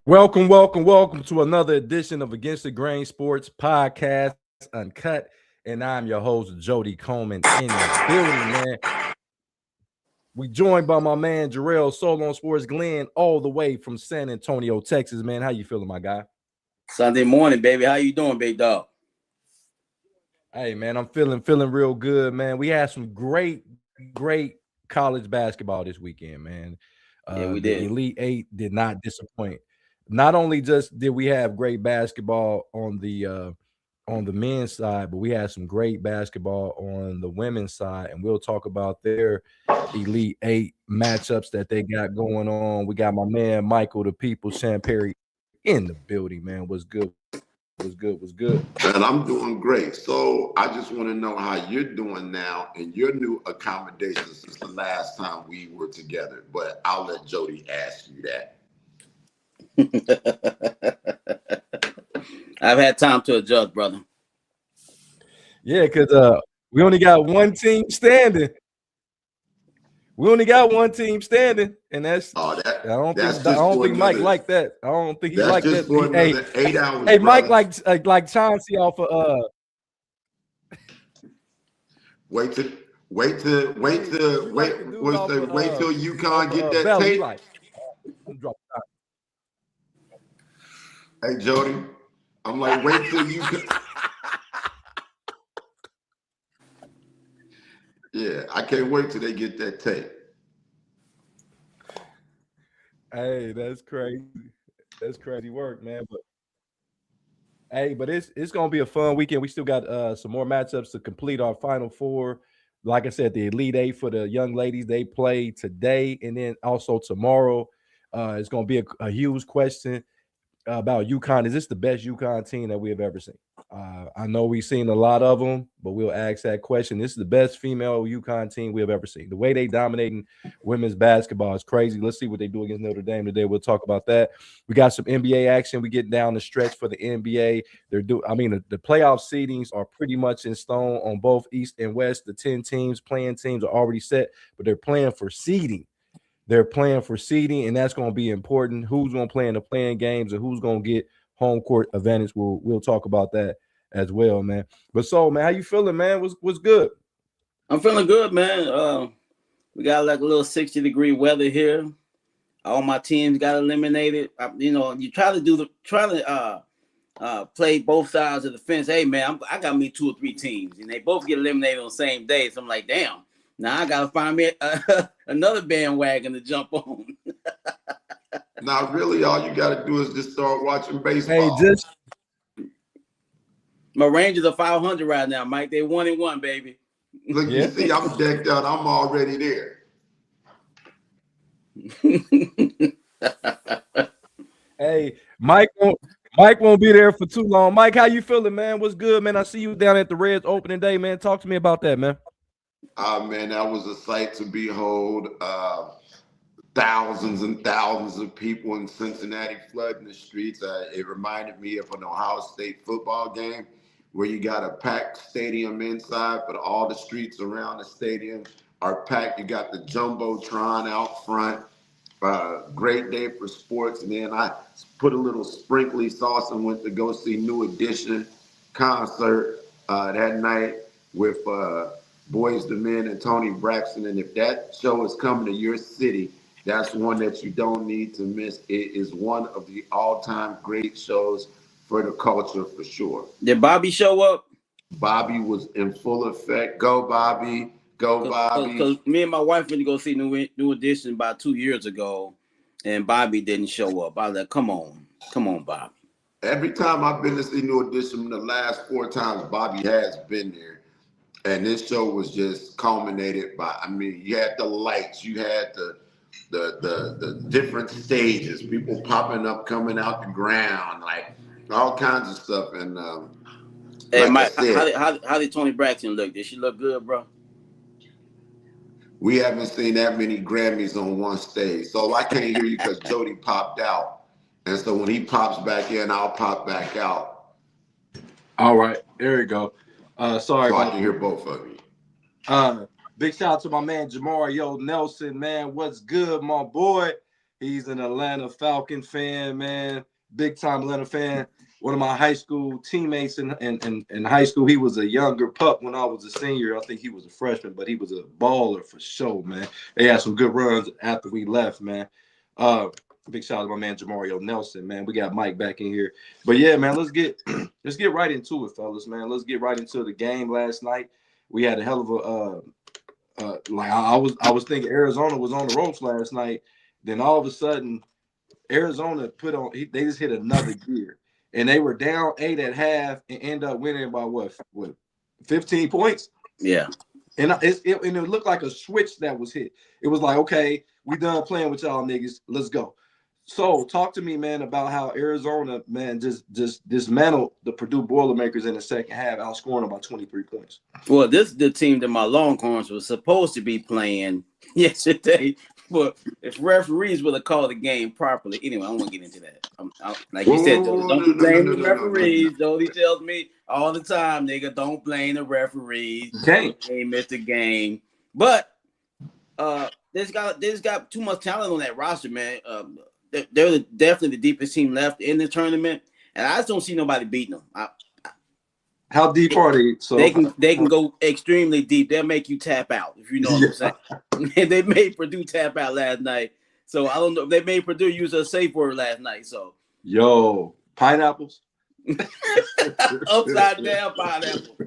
Welcome to another edition of Against the Grain Sports Podcast, Uncut. And I'm your host, Jody Coleman, in the building, man. We joined by my man, Jarrell Solon Sports Glenn, all the way from San Antonio, Texas, man. How you feeling, my guy? Sunday morning, baby. How you doing, big dog? Hey, man, I'm feeling real good, man. We had some great college basketball this weekend, man. Yeah, we did. The Elite Eight did not disappoint. Not only just did we have great basketball on the men's side, but we had some great basketball on the women's side, and we'll talk about their Elite Eight matchups that they got going on. We got my man Michael, the People, Sam Perry in the building, man. What's good? And I'm doing great. So I just want to know how you're doing now in your new accommodations since the last time we were together. But I'll let Jody ask you that. I've had time to adjust, brother. Yeah, because we only got one team standing. And that's I don't think Mike like that. I don't think he like that. For another 8 hours. Hey, Mike like Chauncey off of Wait till UConn get that tape. Hey, Jody, I'm like, wait till you. Yeah, I can't wait till they get that tape. Hey, that's crazy. That's crazy work, man. But it's gonna be a fun weekend. We still got some more matchups to complete our Final Four. Like I said, the Elite Eight for the young ladies, they play today, and then also tomorrow. It's gonna be a huge question about UConn. Is this the best UConn team that we have ever seen? I know we've seen a lot of them, but we'll ask that question. This is the best female UConn team we have ever seen. The way they dominating women's basketball is crazy. Let's see what they do against Notre Dame today. We'll talk about that. We got some NBA action. We get down the stretch for the NBA. The playoff seedings are pretty much in stone on both East and West. The 10 playing teams are already set, but they're playing for seeding. And that's going to be important. Who's going to play in the playing games and who's going to get home court advantage? We'll talk about that as well, man. But so, man, how you feeling, man? What's good? I'm feeling good, man. We got like a little 60-degree weather here. All my teams got eliminated. You try to play both sides of the fence. Hey, man, I got me 2 or 3 teams, and they both get eliminated on the same day. So I'm like, damn. Now I gotta find me another bandwagon to jump on. Now, really, all you gotta do is just start watching baseball. My Rangers are 500 right now, Mike. They 1-1, baby. Look, you see, I'm decked out. I'm already there. Hey, Mike won't be there for too long. Mike, how you feeling, man? What's good, man? I see you down at the Reds opening day, man. Talk to me about that, man. Man, that was a sight to behold. Thousands and thousands of people in Cincinnati flooding the streets. It reminded me of an Ohio State football game where you got a packed stadium inside, but all the streets around the stadium are packed. You got the Jumbotron out front. Great day for sports. And then I put a little sprinkly sauce and went to go see New Edition concert that night with Boys II Men and Tony Braxton. And if that show is coming to your city, That's one that you don't need to miss. It is one of the all-time great shows for the culture for sure. Did Bobby show up? Bobby was in full effect. Go Bobby, go Because Bobby. me and my wife went to go see New Edition about 2 years ago, and Bobby didn't show up. I was like, come on, Bobby. Every time I've been to see New Edition, the last 4 times Bobby has been there. And this show was just culminated by, I mean, you had the lights, you had the different stages, people popping up, coming out the ground, like all kinds of stuff. And Hey, like I Mike, said, how did Toni Braxton look? Did she look good, bro? we haven't seen that many Grammys on one stage. So I can't hear you because Jody popped out. And so when he pops back in, I'll pop back out. All right, there you go. Sorry so about I can hear both of you. Big shout out to my man Jamario Nelson, man. What's good, my boy? He's an Atlanta Falcon fan, man. Big time Atlanta fan. One of my high school teammates in high school. He was a younger pup when I was a senior. I think he was a freshman, but he was a baller for sure, man. They had some good runs after we left, man. Big shout out to my man Jamario Nelson, man. We got Mike back in here. But yeah, man, let's get right into it, fellas, man. Let's get right into the game last night. We had a hell of a I was thinking Arizona was on the ropes last night. Then all of a sudden, Arizona they just hit another gear, and they were down 8 at half and end up winning by what 15 points. Yeah, and it looked like a switch that was hit. It was like, okay, we done playing with y'all niggas. Let's go. So talk to me, man, about how Arizona, man, just dismantled the Purdue Boilermakers in the second half, outscoring them by 23 points. Well, this is the team that my Longhorns was supposed to be playing yesterday, but if referees would have called the game properly. Anyway, I don't want to get into that. Like you said, don't blame the referees. Jody tells me all the time, nigga, don't blame the referees. Okay. They missed the game. But they just got too much talent on that roster, man. They're definitely the deepest team left in the tournament, and I just don't see nobody beating them. How deep are they? So they can go extremely deep. They'll make you tap out, if you know what I'm saying. They made Purdue tap out last night. So I don't know. They made Purdue use a safe word last night. So pineapples. Upside down pineapple.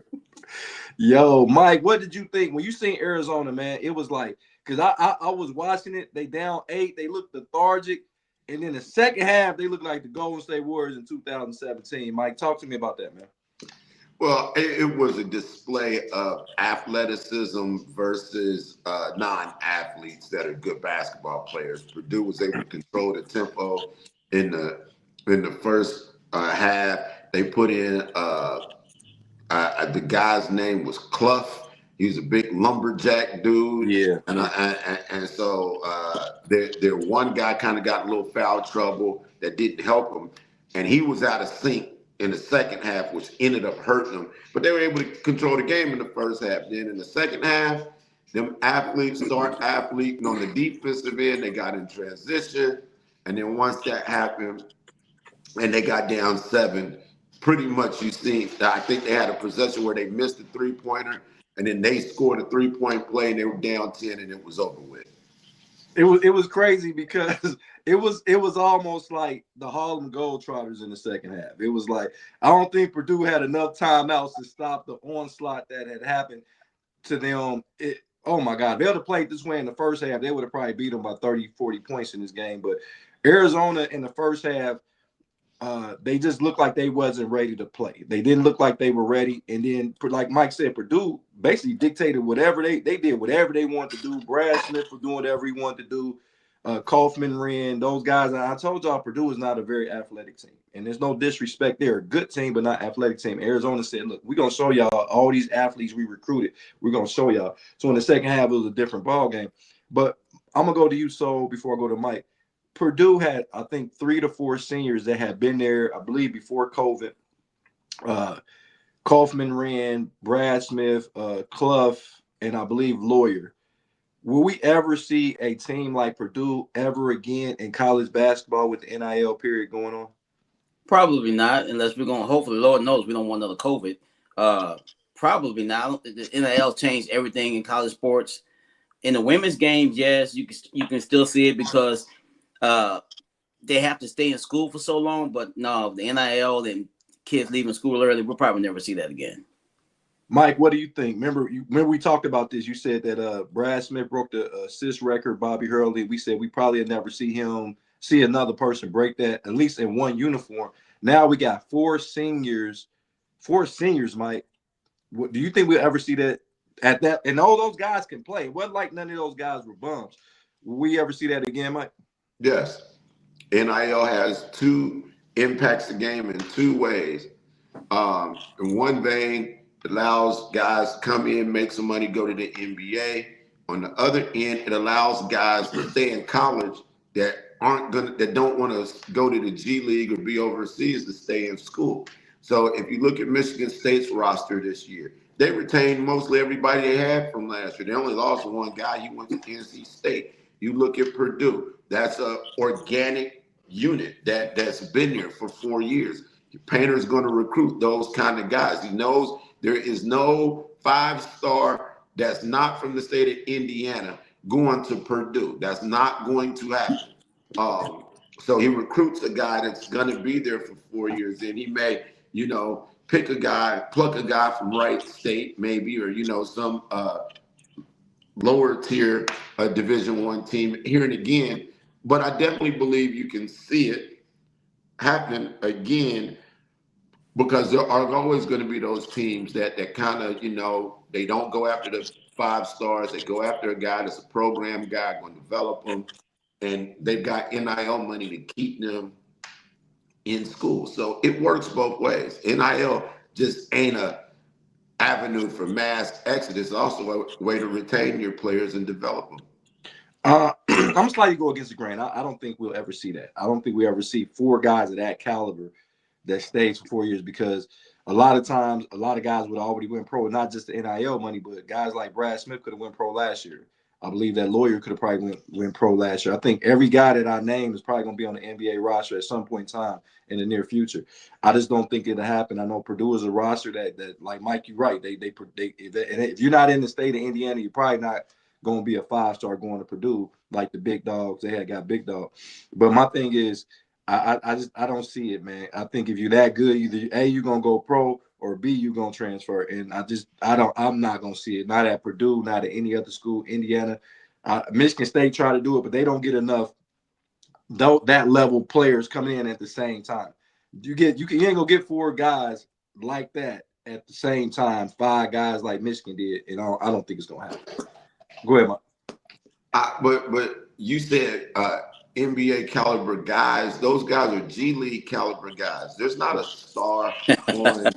Yo, Mike, what did you think when you seen Arizona, man? It was like, because I was watching it. They down 8. They looked lethargic. And then the second half, they looked like the Golden State Warriors in 2017. Mike, talk to me about that, man. Well, it was a display of athleticism versus non-athletes that are good basketball players. Purdue was able to control the tempo in the first half. They put in the guy's name was Clough. He was a big lumberjack dude. Yeah. And so their one guy kind of got a little foul trouble that didn't help him. And he was out of sync in the second half, which ended up hurting them. But they were able to control the game in the first half. Then in the second half, them athletes start athleting on the defensive end. They got in transition. And then once that happened and they got down 7, pretty much I think they had a possession where they missed a three-pointer. And then they scored a 3-point play, and they were down 10, and it was over with. It was crazy because it was almost like the Harlem Globetrotters in the second half. It was like, I don't think Purdue had enough timeouts to stop the onslaught that had happened to them. Oh my God, if they would have played this way in the first half, they would have probably beat them by 30, 40 points in this game. But Arizona in the first half, they just looked like they wasn't ready to play. They didn't look like they were ready. And then, like Mike said, Purdue basically dictated whatever they did whatever they wanted to do. Brad Smith was doing whatever he wanted to do. Kaufman, Wren, those guys. I told y'all Purdue is not a very athletic team. And there's no disrespect. They're a good team, but not athletic team. Arizona said, look, we're going to show y'all all these athletes we recruited. We're going to show y'all. So in the second half, it was a different ball game. But I'm going to go to you, So, before I go to Mike. Purdue had, I think, 3 to 4 seniors that had been there, I believe, before COVID. Kaufman, Wren, Brad Smith, Clough, and I believe Lawyer. Will we ever see a team like Purdue ever again in college basketball with the NIL period going on? Probably not, unless we're going to, hopefully, Lord knows, we don't want another COVID. Probably not. The NIL changed everything in college sports. In the women's games, yes, you can still see it because they have to stay in school for so long. But no, the NIL and kids leaving school early, we'll probably never see that again. Mike, what do you think? Remember we talked about this. You said that Brad Smith broke the assist record, Bobby Hurley. We said we probably would never see another person break that, at least in one uniform. Now we got four seniors, Mike. Do you think we'll ever see that at that? And all those guys can play. It wasn't like none of those guys were bums. Will we ever see that again, Mike? Yes. NIL impacts the game in two ways. In one vein, it allows guys to come in, make some money, go to the NBA. On the other end, it allows guys to stay in college that don't want to go to the G League or be overseas to stay in school. So if you look at Michigan State's roster this year, they retained mostly everybody they had from last year. They only lost one guy. He went to NC State. You look at Purdue. That's an organic unit that's been there for 4 years. Painter's going to recruit those kind of guys. He knows there is no 5-star that's not from the state of Indiana going to Purdue. That's not going to happen. So he recruits a guy that's going to be there for 4 years, and he may, pluck a guy from Wright State, maybe, or some lower tier Division I team here and again. But I definitely believe you can see it happen again, because there are always going to be those teams that kind of, they don't go after the 5 stars. They go after a guy that's a program guy, going to develop them, and they've got NIL money to keep them in school. So it works both ways. NIL just ain't a avenue for mass exodus. It's also a way to retain your players and develop them. I'm slightly go against the grain. I don't think we'll ever see that. I don't think we ever see 4 guys of that caliber that stays for 4 years, because a lot of times, a lot of guys would already win pro, not just the NIL money, but guys like Brad Smith could have went pro last year. I believe that Lawyer could have probably went pro last year. I think every guy that I named is probably going to be on the NBA roster at some point in time in the near future. I just don't think it'll happen. I know Purdue is a roster that like Mike, you're right. They if you're not in the state of Indiana, you're probably not going to be a 5-star going to Purdue like the big dogs. They had got big dog. But my thing is, I don't see it, man. I think if you're that good, either A, you're gonna go pro, or B, you're gonna transfer. And I'm not gonna see it. Not at Purdue, not at any other school. Indiana, Michigan State try to do it, but they don't get enough that level players coming in at the same time. You ain't gonna get 4 guys like that at the same time. 5 guys like Michigan did, and I don't think it's gonna happen. Go ahead, Mike. But you said NBA caliber guys. Those guys are G League caliber guys. There's not a star on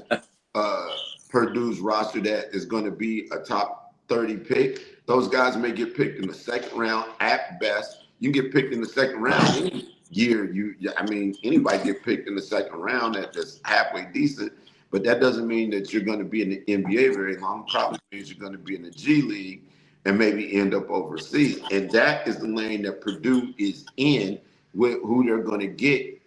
Purdue's roster that is going to be a top 30 pick. Those guys may get picked in the second round at best. You can get picked in the second round any year. Anybody get picked in the second round that's halfway decent, but that doesn't mean that you're going to be in the NBA very long. Probably means you're going to be in the G League and maybe end up overseas. And that is the lane that Purdue is in with who they're going to get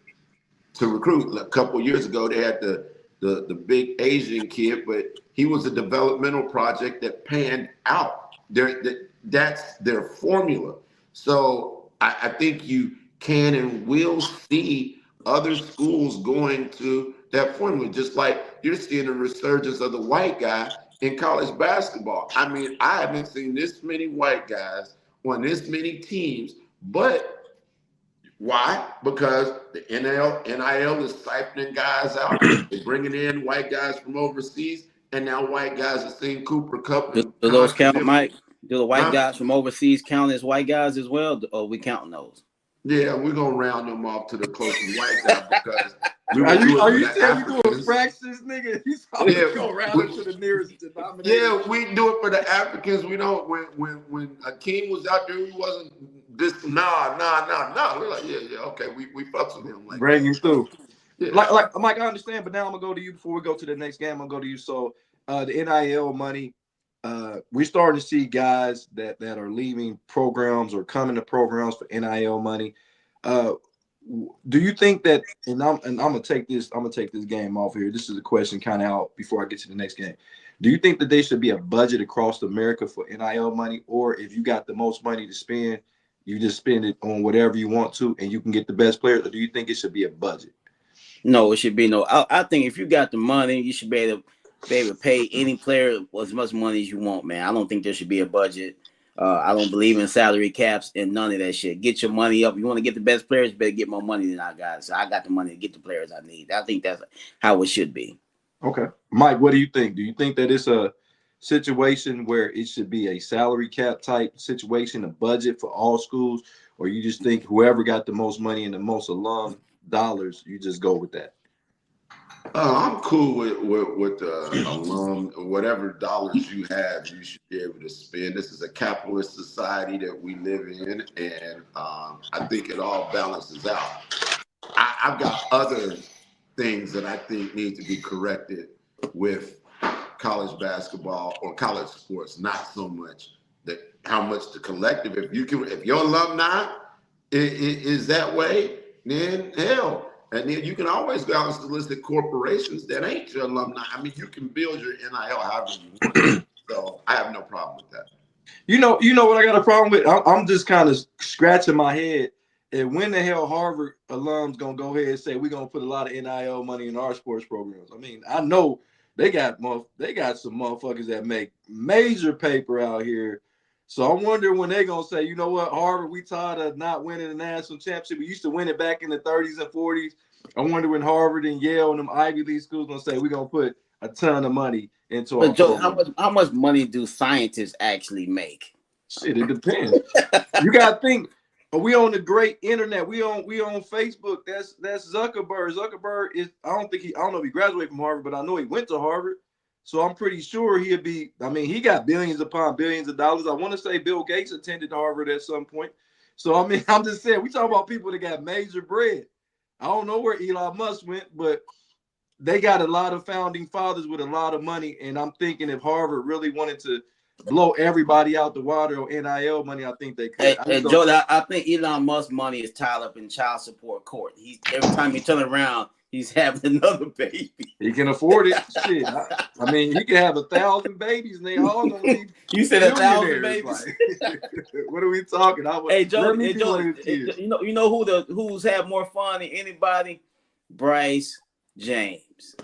to recruit. A couple of years ago, they had the big Asian kid, but he was a developmental project that panned out. That's their formula. So I think you can and will see other schools going to that formula, just like you're seeing a resurgence of the white guy in college basketball. I haven't seen this many white guys on this many teams, but why? Because the NIL is siphoning guys out. They're bringing in white guys from overseas, and now white guys are seeing Cooper Kupp. Do those count, Mike? Do the white guys from overseas count as white guys as well, or we counting those? Yeah, we're going to round them off to the closest white guy, because are you doing fractions, nigga? He's always going round it to the nearest denominator. Yeah, we do it for the Africans. We don't. When Akeem was out there, he wasn't this. Nah. We're like, yeah, okay. We fucks with him. Like, bring him through. Yeah. Like Mike, I understand, but now I'm gonna go to you before we go to the next game. I'm gonna go to you. So the NIL money, we're starting to see guys that are leaving programs or coming to programs for NIL money. Do you think that, and I'm gonna take this game off here. This is a question kind of out before I get to the next game. Do you think that there should be a budget across America for NIL money, or if you got the most money to spend, you just spend it on whatever you want to, and you can get the best players? Or do you think it should be a budget? No, it should be no. I think if you got the money, you should be able to pay any player as much money as you want, man. I don't think there should be a budget. I don't believe in salary caps and none of that shit. Get your money up. You want to get the best players, you better get more money than I got. So I got the money to get the players I need. I think that's how it should be. Okay. Mike, what do you think? Do you think that it's a situation where it should be a salary cap type situation, a budget for all schools, or you just think whoever got the most money and the most alum dollars, you just go with that? I'm cool with the alum, whatever dollars you have, you should be able to spend. This is a capitalist society that we live in, and I think it all balances out. I've got other things that I think need to be corrected with college basketball or college sports, not so much that how much the collective. If your alumni is that way, then hell. And then you can always go out and solicit corporations that ain't your alumni. I mean, you can build your NIL however you want. So I have no problem with that. You know what I got a problem with? I'm just kind of scratching my head. And when the hell Harvard alums gonna go ahead and say we're gonna put a lot of NIL money in our sports programs? I mean, I know they got some motherfuckers that make major paper out here. So I'm wondering when they're gonna say, you know what, Harvard, we tired of not winning the national championship. We used to win it back in the 30s and 40s. I wonder when Harvard and Yale and them Ivy League schools gonna say we're gonna put a ton of money into our Joe, program. how much money do scientists actually make? Shit, it depends. You gotta think. We on the great internet. We on Facebook. That's Zuckerberg. Zuckerberg is. I don't know if he graduated from Harvard, but I know he went to Harvard. So I'm pretty sure he'd be. I mean, he got billions upon billions of dollars. I want to say Bill Gates attended Harvard at some point. So I mean, I'm just saying we talking about people that got major bread. I don't know where Elon Musk went, but they got a lot of founding fathers with a lot of money. And I'm thinking if Harvard really wanted to blow everybody out the water on NIL money, I think they could. Joe, I think Elon Musk's money is tied up in child support court. Every time he turns around, he's having another baby. He can afford it. Shit. I mean, he can have 1,000 babies and they all gonna be. You said 1,000 babies. Like, what are we talking? Hey Joe, you know who's had more fun than anybody? Bryce James.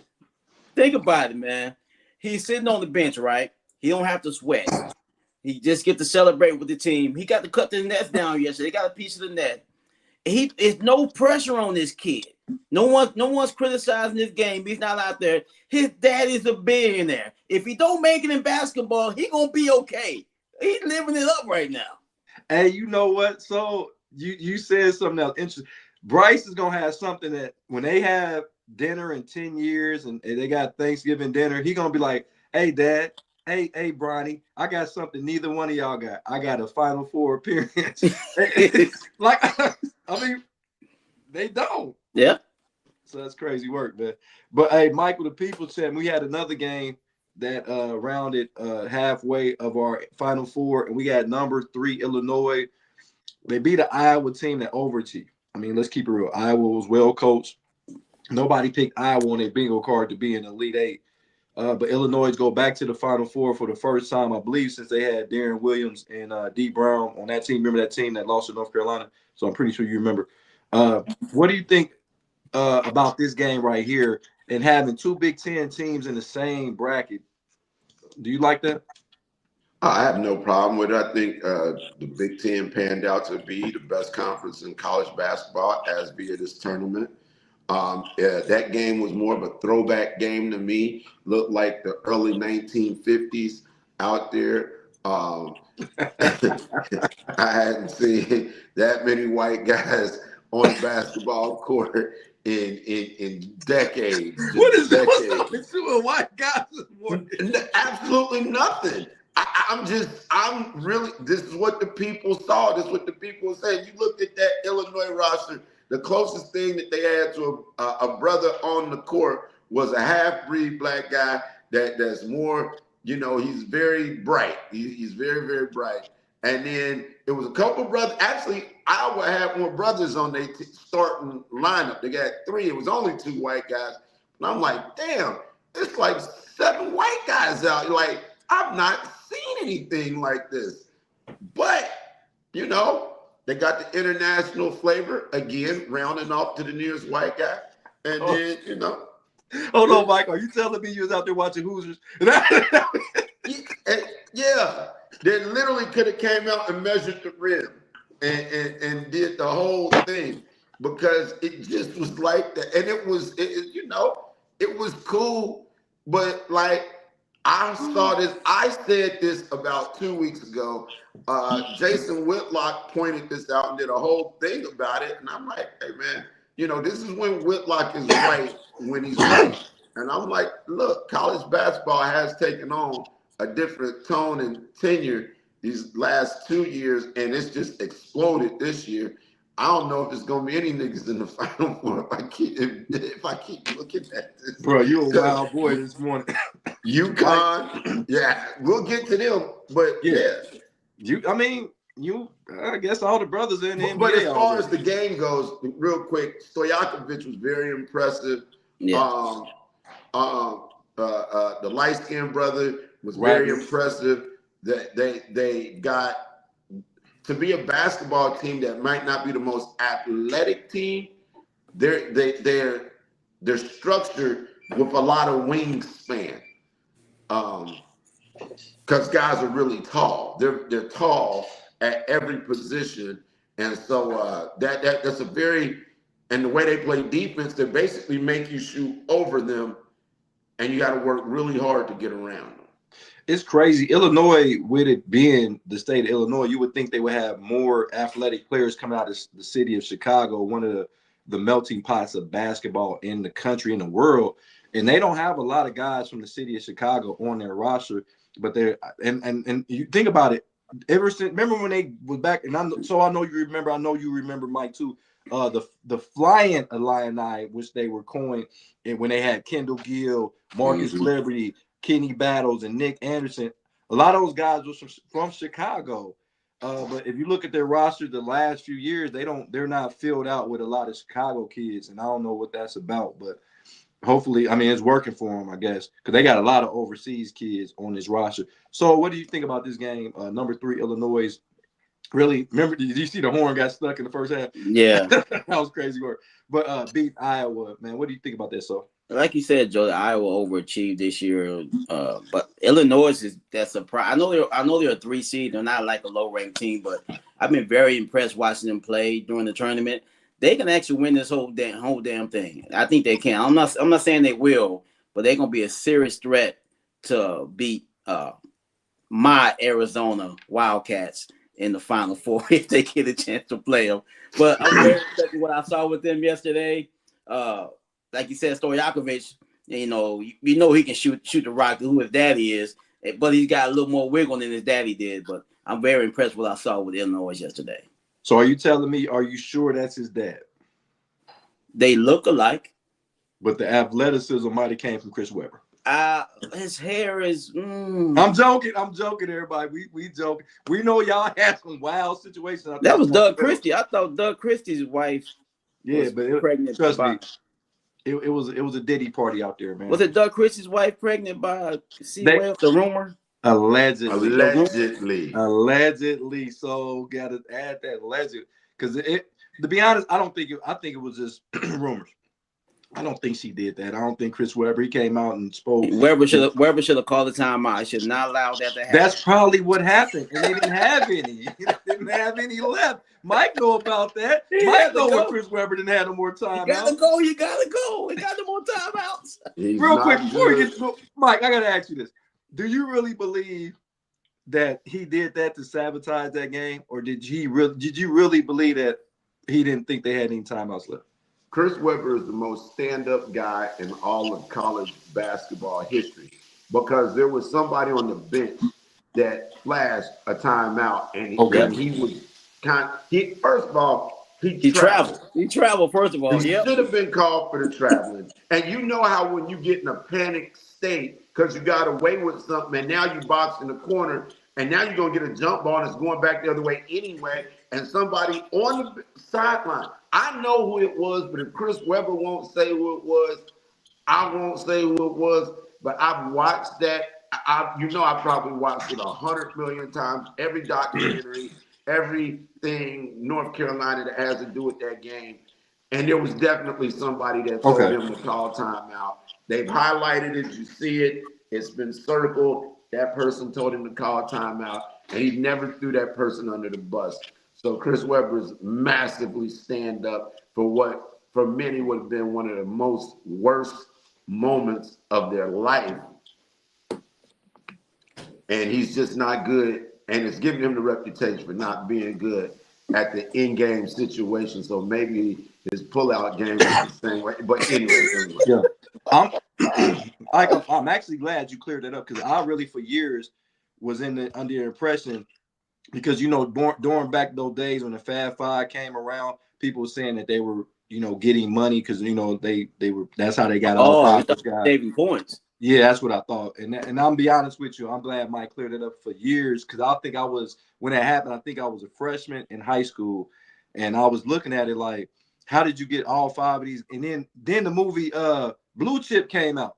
Think about it, man. He's sitting on the bench, right? He don't have to sweat. He just get to celebrate with the team. He got to cut the nets down yesterday. He got a piece of the net. It's no pressure on this kid. No one's criticizing this game. He's not out there. His dad is a billionaire. If he don't make it in basketball, he gonna be okay. He's living it up right now. Hey, you know what? So you said something else interesting. Bryce is gonna have something that when they have dinner in 10 years and they got Thanksgiving dinner, he gonna be like, hey, Dad. Hey, Bronny, I got something neither one of y'all got. I got a Final Four appearance. Like, I mean, they don't. Yeah. So that's crazy work, man. But hey, Michael, the people said we had another game that rounded halfway of our Final Four, and we got number 3 Illinois. They beat an Iowa team that overachieved. I mean, let's keep it real. Iowa was well coached. Nobody picked Iowa on their bingo card to be in the Elite Eight. But Illinois go back to the Final Four for the first time, I believe, since they had Darren Williams and D. Brown on that team. Remember that team that lost to North Carolina? So I'm pretty sure you remember. What do you think about this game right here and having 2 Big Ten teams in the same bracket? Do you like that? I have no problem with it. I think the Big Ten panned out to be the best conference in college basketball as via this tournament. That game was more of a throwback game to me. Looked like the early 1950s out there. I hadn't seen that many white guys on the basketball court in decades. What is that? What's up with you and white guys? Absolutely nothing. I'm really, this is what the people saw. This is what the people said. You looked at that Illinois roster. The closest thing that they had to a brother on the court was a half-breed black guy that's more, he's very bright. He's very, very bright. And then it was a couple brothers. Actually, Iowa had more brothers on their starting lineup. They got 3. It was only 2 white guys. And I'm like, damn, it's like 7 white guys out. Like, I've not seen anything like this. But, you know, they got the international flavor again, rounding off to the nearest white guy. And then, you know. Hold on, Mike. Are you telling me you was out there watching Hoosiers? Yeah. They literally could have came out and measured the rim and did the whole thing because it just was like that. And it was, you know, it was cool. But like, I said this about 2 weeks ago. Jason Whitlock pointed this out and did a whole thing about it. And I'm like, hey, man, you know, this is when Whitlock is right when he's right. And I'm like, look, college basketball has taken on a different tone and tenure these last 2 years, and it's just exploded this year. I don't know if there's gonna be any niggas in the Final Four if I keep looking at this. Bro, you a wild boy this morning. UConn, yeah, we'll get to them, but yeah. I guess all the brothers in the NBA. But as far as the game goes, real quick, Stojakovic was very impressive. Yeah. The light-skinned brother was very impressive. That they got to be a basketball team that might not be the most athletic team. They're structured with a lot of wingspan. Because guys are really tall. They're tall at every position, and so that's a very, and the way they play defense, they basically make you shoot over them, and you got to work really hard to get around them. It's crazy. Illinois, with it being the state of Illinois, you would think they would have more athletic players coming out of the city of Chicago, one of the melting pots of basketball in the country, in the world. And they don't have a lot of guys from the city of Chicago on their roster, but they're and you think about it. Ever since, remember when they was back, and I know you remember Mike too. The Flying Illini, which they were coined, and when they had Kendall Gill, Marcus Liberty, Kenny Battles, and Nick Anderson, a lot of those guys were from Chicago. But if you look at their roster the last few years, they're not filled out with a lot of Chicago kids, and I don't know what that's about, but hopefully, I mean, it's working for them, I guess, because they got a lot of overseas kids on this roster. So what do you think about this game? Number 3, Illinois. Really, remember, did you see the horn got stuck in the first half? Yeah. That was crazy work. But beat Iowa, man. What do you think about that, so? Like you said, Joe, Iowa overachieved this year, but Illinois is that surprise. I know they're a 3 seed. They're not like a low ranked team, but I've been very impressed watching them play during the tournament. They can actually win this whole damn thing. I think they can. I'm not saying they will, but they're gonna be a serious threat to beat my Arizona Wildcats in the Final Four if they get a chance to play them. But I'm very impressed with what I saw with them yesterday. Like you said, Stojakovic, you know he can shoot the rock, who his daddy is, but he's got a little more wiggle than his daddy did. But I'm very impressed with what I saw with Illinois yesterday. So are you telling me, are you sure that's his dad? They look alike. But the athleticism might have came from Chris Webber. His hair is. I'm joking, everybody. We joking. We know y'all had some wild situations. That was Doug Christie. I thought Doug Christie's wife. Yeah, but pregnant. Trust me, it was a Diddy party out there, man. Was it Doug Christie's wife pregnant by the rumor? Allegedly. So gotta add that alleged, because to be honest, I think it was just rumors. I don't think she did that. I don't think Chris Webber, he came out and spoke. Webber should have called the timeout. I should not allow that to happen. That's probably what happened. And they didn't have any. They didn't have any left. Mike know about that. Mike know when Chris Webber didn't have no more time. You gotta go. We got no more timeouts. Real quick, before we get to Mike, I gotta ask you this. Do you really believe that he did that to sabotage that game? Or did you really believe that he didn't think they had any timeouts left? Chris Webber is the most stand-up guy in all of college basketball history, because there was somebody on the bench that flashed a timeout, and he was first of all, he traveled. He traveled, first of all. He should have been called for the traveling. And you know how when you get in a panic state because you got away with something and now you box in the corner and now you're going to get a jump ball that's going back the other way anyway, and somebody on the sideline. I know who it was, but if Chris Webber won't say who it was, I won't say who it was. but I've watched that. I probably watched it 100 million times. Every documentary, everything North Carolina that has to do with that game, and there was definitely somebody that told him to call timeout. They've highlighted it. You see it. It's been circled. That person told him to call timeout, and he never threw that person under the bus. So Chris Webber's massively stand up for what for many would have been one of the most worst moments of their life. And he's just not good, and it's giving him the reputation for not being good at the in-game situation. So maybe his pullout game was the same way. But anyway. Yeah. I'm actually glad you cleared that up, because I really for years was under the impression, because during back those days when the Fab Five came around, people were saying that they were getting money because they were, that's how they got all five of guys saving points. Yeah, that's what I thought. And I'm be honest with you, I'm glad Mike cleared it up for years, because I think when it happened, I think I was a freshman in high school, and I was looking at it like, how did you get all five of these? And then the movie Blue Chip came out.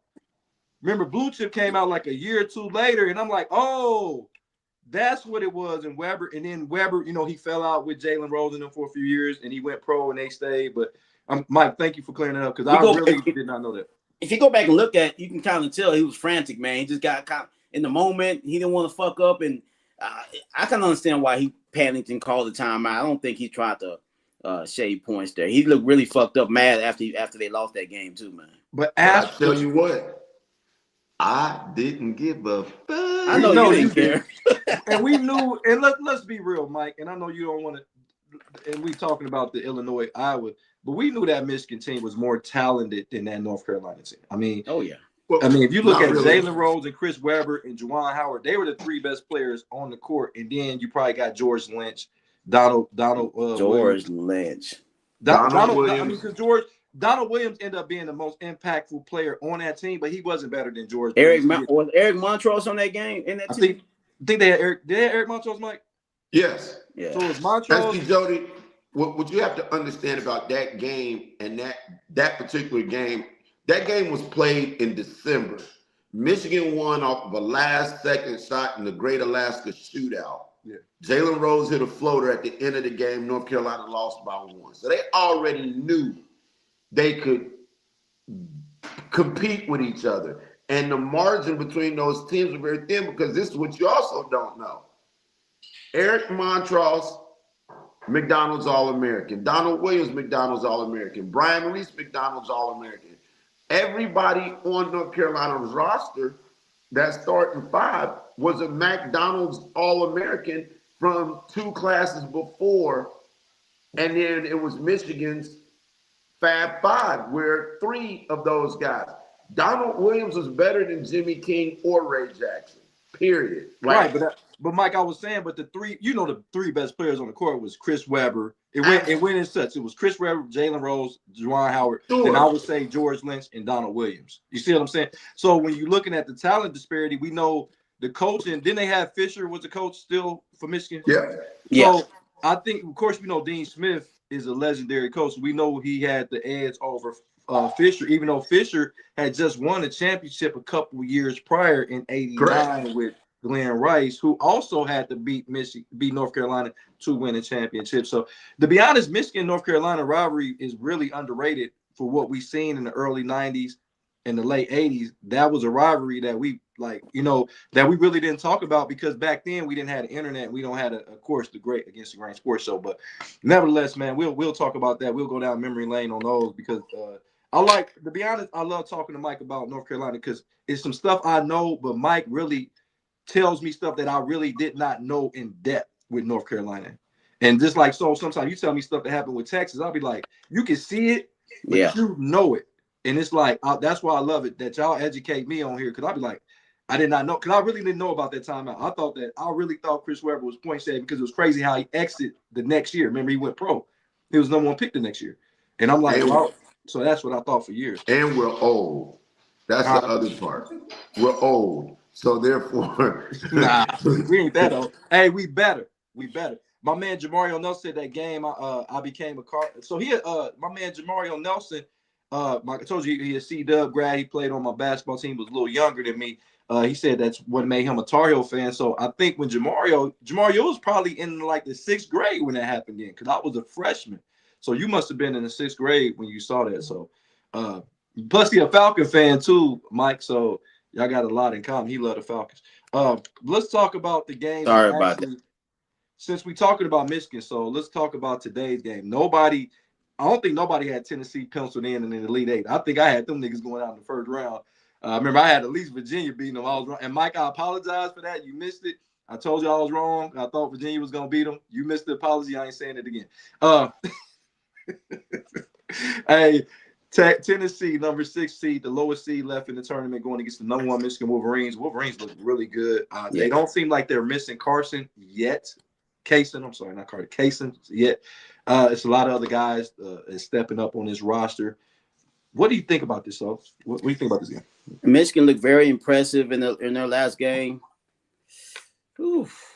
Remember, Blue Chip came out like a year or two later, and I'm like, oh, that's what it was. And then Weber, he fell out with Jalen Rose and them for a few years, and he went pro and they stayed. But Mike, thank you for clearing it up, because I really did not know that. If you go back and look at it, you can kind of tell he was frantic, man. He just got kind of in the moment. He didn't want to fuck up, and I can understand why he panicked and called the timeout. I don't think he tried to shave points there. He looked really fucked up, mad after they lost that game too, man. But I tell you what, I didn't give a fuck. I know you didn't care. And we knew, and let's be real, Mike, and I know you don't want to, and we talking about the Illinois, Iowa, but we knew that Michigan team was more talented than that North Carolina team. I mean, oh yeah. Well, I mean, if you look at Jalen Rose and Chris Webber and Juwan Howard, they were the three best players on the court. And then you probably got George Lynch, Donald Williams. Williams. Donald Williams ended up being the most impactful player on that team, but he wasn't better than George. Was Eric Montrose on that game in that team? I think they had Eric. Did they have Eric Montrose, Mike? Yes. Yeah. So it was Montrose. That's Jody. What you have to understand about that game and that particular game. That game was played in December. Michigan won off of a last-second shot in the Great Alaska Shootout. Yeah. Jalen Rose hit a floater at the end of the game. North Carolina lost by 1. So they already knew they could compete with each other. And the margin between those teams are very thin, because this is what you also don't know. Eric Montrose, McDonald's All-American. Donald Williams, McDonald's All-American. Brian Reese, McDonald's All-American. Everybody on North Carolina's roster that starting 5 was a McDonald's All-American from 2 classes before. And then it was Michigan's Fab 5, where 3 of those guys. Donald Williams was better than Jimmy King or Ray Jackson, period. Right, but Mike, I was saying, but the 3 best players on the court was Chris Webber. It went in such. It was Chris Webber, Jalen Rose, Juwan Howard. Sure. Then I would say George Lynch and Donald Williams. You see what I'm saying? So when you're looking at the talent disparity, we know the coach, and then they had Fisher was the coach still for Michigan. Yeah. So I think, of course, we know Dean Smith is a legendary coach. We know he had the edge over Fisher, even though Fisher had just won a championship a couple years prior in '89 with Glenn Rice, who also had to beat North Carolina to win a championship. So to be honest, Michigan-North Carolina rivalry is really underrated for what we've seen in the early 90s and the late 80s. That was a rivalry that we that we really didn't talk about, because back then we didn't have the internet. We don't have, of course, the great Against the Grain sports show. But nevertheless, man, we'll talk about that. We'll go down memory lane on those, because to be honest, I love talking to Mike about North Carolina, because it's some stuff I know, but Mike really tells me stuff that I really did not know in depth with North Carolina. And just like, so sometimes you tell me stuff that happened with Texas, I'll be like, you can see it, but you know it. And it's like, that's why I love it that y'all educate me on here, because I'll be like, I did not know, because I really didn't know about that timeout. I really thought Chris Webber was point saving, because it was crazy how he exited the next year. Remember, he went pro. He was number 1 pick the next year. And I'm like, so that's what I thought for years. And we're old. That's the other part. We're old. So therefore, nah, we ain't that old. Hey, we better. My man Jamario Nelson said that game. I became a car. So my man Jamario Nelson, Mike, I told you he a C-Dub grad. He played on my basketball team. Was a little younger than me. He said that's what made him a Tar Heel fan. So I think when Jamario was probably in like the 6th grade when that happened then, because I was a freshman. So you must have been in the 6th grade when you saw that. So plus he a Falcon fan too, Mike. So y'all got a lot in common. He loved the Falcons. Let's talk about the game. Sorry about that. Since we're talking about Michigan, so let's talk about today's game. I don't think nobody had Tennessee penciled in the Elite Eight. I think I had them niggas going out in the 1st round. Remember, I had at least Virginia beating them. I was wrong. And Mike, I apologize for that. You missed it. I told you I was wrong. I thought Virginia was gonna beat them. You missed the apology. I ain't saying it again. Hey, Tennessee, number 6 seed, the lowest seed left in the tournament, going against the number 1 Michigan Wolverines. Wolverines look really good. They don't seem like they're missing Carson yet. Kaysen yet. It's a lot of other guys stepping up on this roster. What do you think about this, though? What do you think about this game? Michigan looked very impressive in their last game. Oof.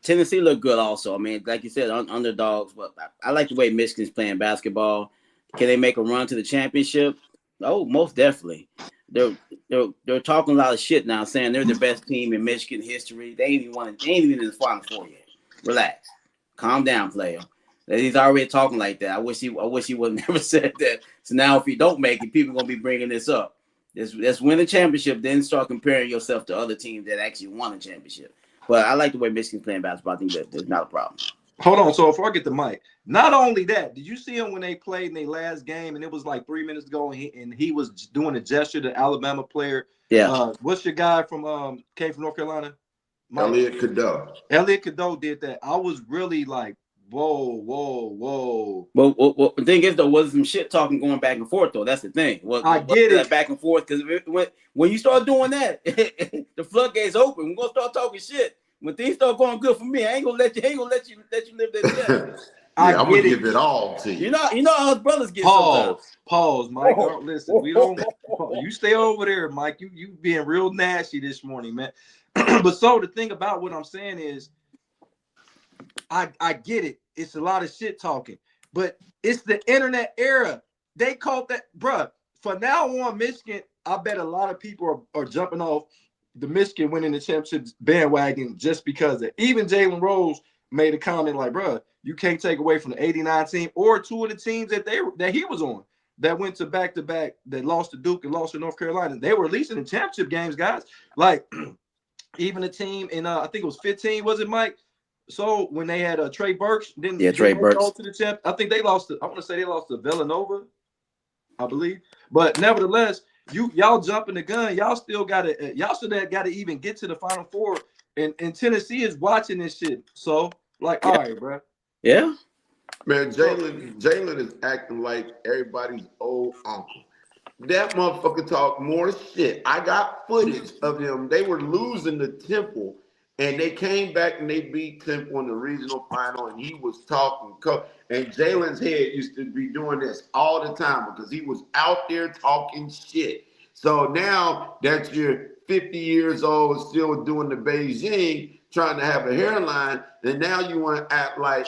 Tennessee looked good also. I mean, like you said, underdogs, but I like the way Michigan's playing basketball. Can they make a run to the championship? Oh, most definitely. They're talking a lot of shit now, saying they're the best team in Michigan history. They ain't even in the Final Four yet. Relax, calm down, player. He's already talking like that. I wish he would have never said that. So now, if you don't make it, people are gonna be bringing this up. Let's win the championship, then start comparing yourself to other teams that actually won a championship. But I like the way Michigan's playing basketball. I think that there's not a problem. Hold on. So before I get the mic, not only that, did you see him when they played in their last game and it was like 3 minutes ago and he was doing a gesture to Alabama player? Yeah. What's your guy from came from North Carolina? Elliot Cadeau. Elliot Cadeau did that. I was really like, whoa. Well, the thing is, though, was some shit talking going back and forth, though. That's the thing. I get it. Back and forth, because when you start doing that, the floodgates open. We're gonna start talking shit. When things start going good for me, I ain't gonna let you live that shit. I'm gonna give it all to you. You know how his brothers get sometimes. Pause, Mike. Don't listen. We don't. You stay over there, Mike. You being real nasty this morning, man. But so the thing about what I'm saying is, I get it. It's a lot of shit talking, but it's the internet era. They called that, bruh. For now on, Michigan, I bet a lot of people are jumping off the Michigan winning the championship bandwagon just because of, even Jalen Rose made a comment like, bruh, you can't take away from the 89 team or 2 of the teams that he was on that went to back-to-back, that lost to Duke and lost to North Carolina. They were at least in the championship games, guys. Like, even a team in, I think it was 15, was it, Mike? So when they had Trey Burks, Trey Burks go to the champ. I think they lost to, I want to say they lost to Villanova, I believe. But nevertheless, y'all jumping the gun. Y'all still gotta even get to the Final Four. And Tennessee is watching this shit. So, like, all right, bro. Yeah. Man, Jalen is acting like everybody's old uncle. That motherfucker talk more shit. I got footage of them. They were losing to Temple, and they came back and they beat Temple in the regional final, and he was talking. And Jalen's head used to be doing this all the time because he was out there talking shit. So now that you're 50 years old, still doing the Beijing, trying to have a hairline, and now you want to act like,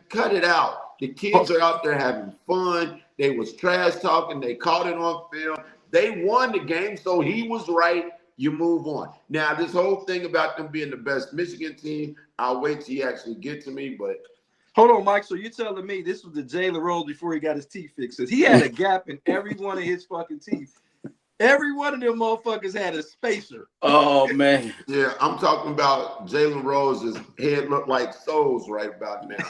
cut it out. The kids are out there having fun. They was trash talking. They caught it on film. They won the game, so he was right. You move on. Now, this whole thing about them being the best Michigan team, I'll wait till you actually get to me, but. Hold on, Mike. So you're telling me this was the Jalen Rose before he got his teeth fixed? Because he had a gap in every one of his fucking teeth. Every one of them motherfuckers had a spacer. Oh, man. Yeah, I'm talking about Jalen Rose's head looked like Souls right about now.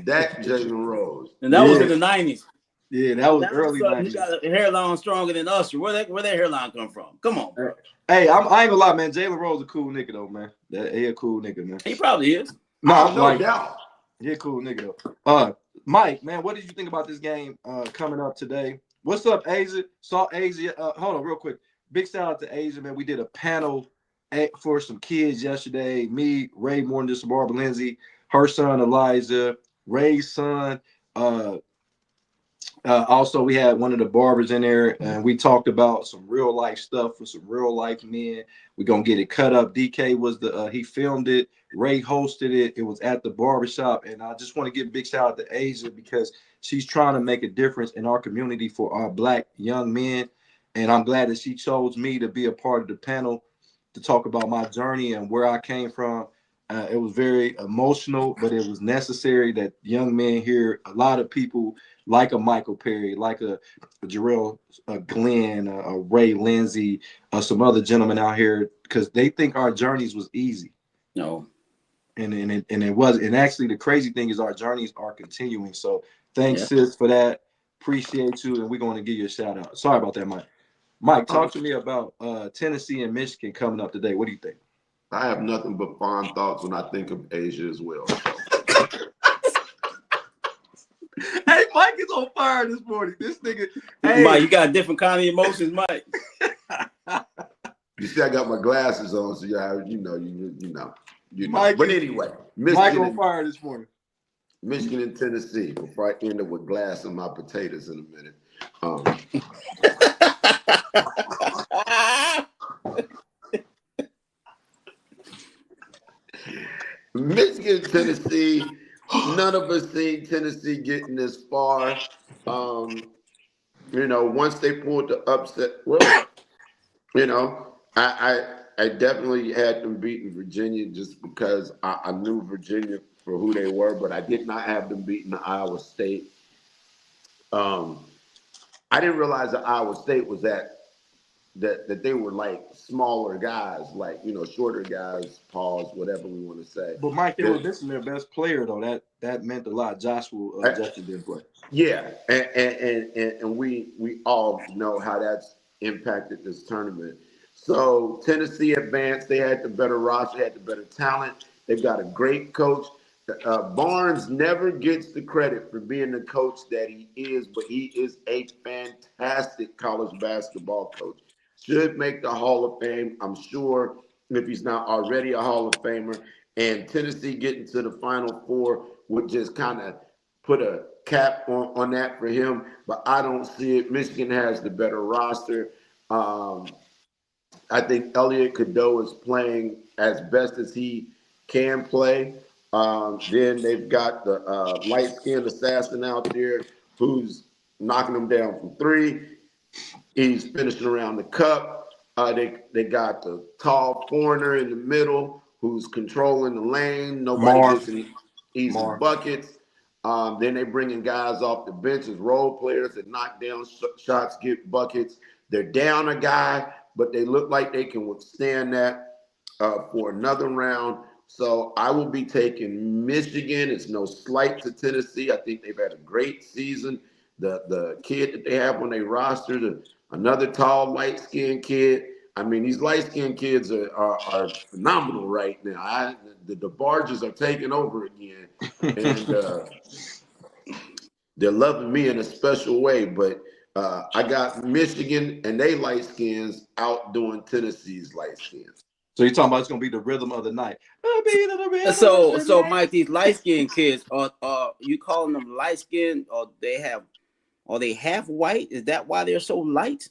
That Jalen Rose. And that was in the 90s. Yeah, that was early 90s. He got a hairline stronger than Usher. Where that hairline come from? Come on, bro. Hey, I ain't gonna lie, man. Jalen Rose a cool nigga, though, man. He a cool nigga, man. He probably is. No doubt. He a cool nigga, though. Mike, man, what did you think about this game coming up today? What's up, Asia? Saw Asia. Hold on, real quick. Big shout out to Asia, man. We did a panel for some kids yesterday. Me, Ray Morton, Barbara Lindsay, her son Elijah, Ray's son, Also, we had one of the barbers in there, and we talked about some real life stuff for some real life men. We're gonna get it cut up. DK was the he filmed it. Ray hosted it. It was at the barbershop, and I just want to give a big shout out to Asia because she's trying to make a difference in our community for our Black young men, and I'm glad that she chose me to be a part of the panel to talk about my journey and where I came from. It was very emotional, but it was necessary that young men hear a lot of people like a Michael Perry, like a Jarrell Glenn, a Ray Lindsay, some other gentlemen out here, because they think our journeys was easy. No. And it was. And actually, the crazy thing is our journeys are continuing. So thanks, sis, for that. Appreciate you. And we're going to give you a shout out. Sorry about that, Mike. Mike, talk to me about Tennessee and Michigan coming up today. What do you think? I have nothing but fond thoughts when I think of Asia as well. Hey, Mike is on fire this morning. This nigga. Hey. Mike, you got different kind of emotions, Mike. You see, I got my glasses on, so you know. Mike, but anyway, Mike on fire this morning. Michigan and Tennessee. Before I end up with glass in my potatoes in a minute. Michigan, Tennessee. None of us seen Tennessee getting this far. Once they pulled the upset, well, I definitely had them beating Virginia just because I knew Virginia for who they were, but I did not have them beating Iowa State. I didn't realize that Iowa State was that they were like smaller guys, like shorter guys, pause, whatever we want to say. But Mike, they were missing their best player though. That meant a lot. Joshua Justin didn't play. Yeah, and we all know how that's impacted this tournament. So Tennessee advanced. They had the better roster, they had the better talent. They've got a great coach. Barnes never gets the credit for being the coach that he is, but he is a fantastic college basketball coach. Should make the Hall of Fame, I'm sure, if he's not already a Hall of Famer. And Tennessee getting to the Final Four would just kind of put a cap on that for him. But I don't see it. Michigan has the better roster. I think Elliot Cadeau is playing as best as he can play. Then they've got the light-skinned assassin out there who's knocking them down from three. He's finishing around the cup. They got the tall foreigner in the middle who's controlling the lane. Nobody gets any easy buckets. Then they bring in guys off the bench as role players that knock down shots, get buckets. They're down a guy, but they look like they can withstand that for another round. So I will be taking Michigan. It's no slight to Tennessee. I think they've had a great season. The kid that they have on their roster, another tall, light-skinned kid. I mean, these light-skinned kids are phenomenal right now. The barges are taking over again. And they're loving me in a special way. But I got Michigan and they light-skins outdoing Tennessee's light-skins. So you're talking about it's going to be the rhythm of the night. So Mike, these light-skinned kids, are you calling them light-skinned or are they half white? Is that why they're so light?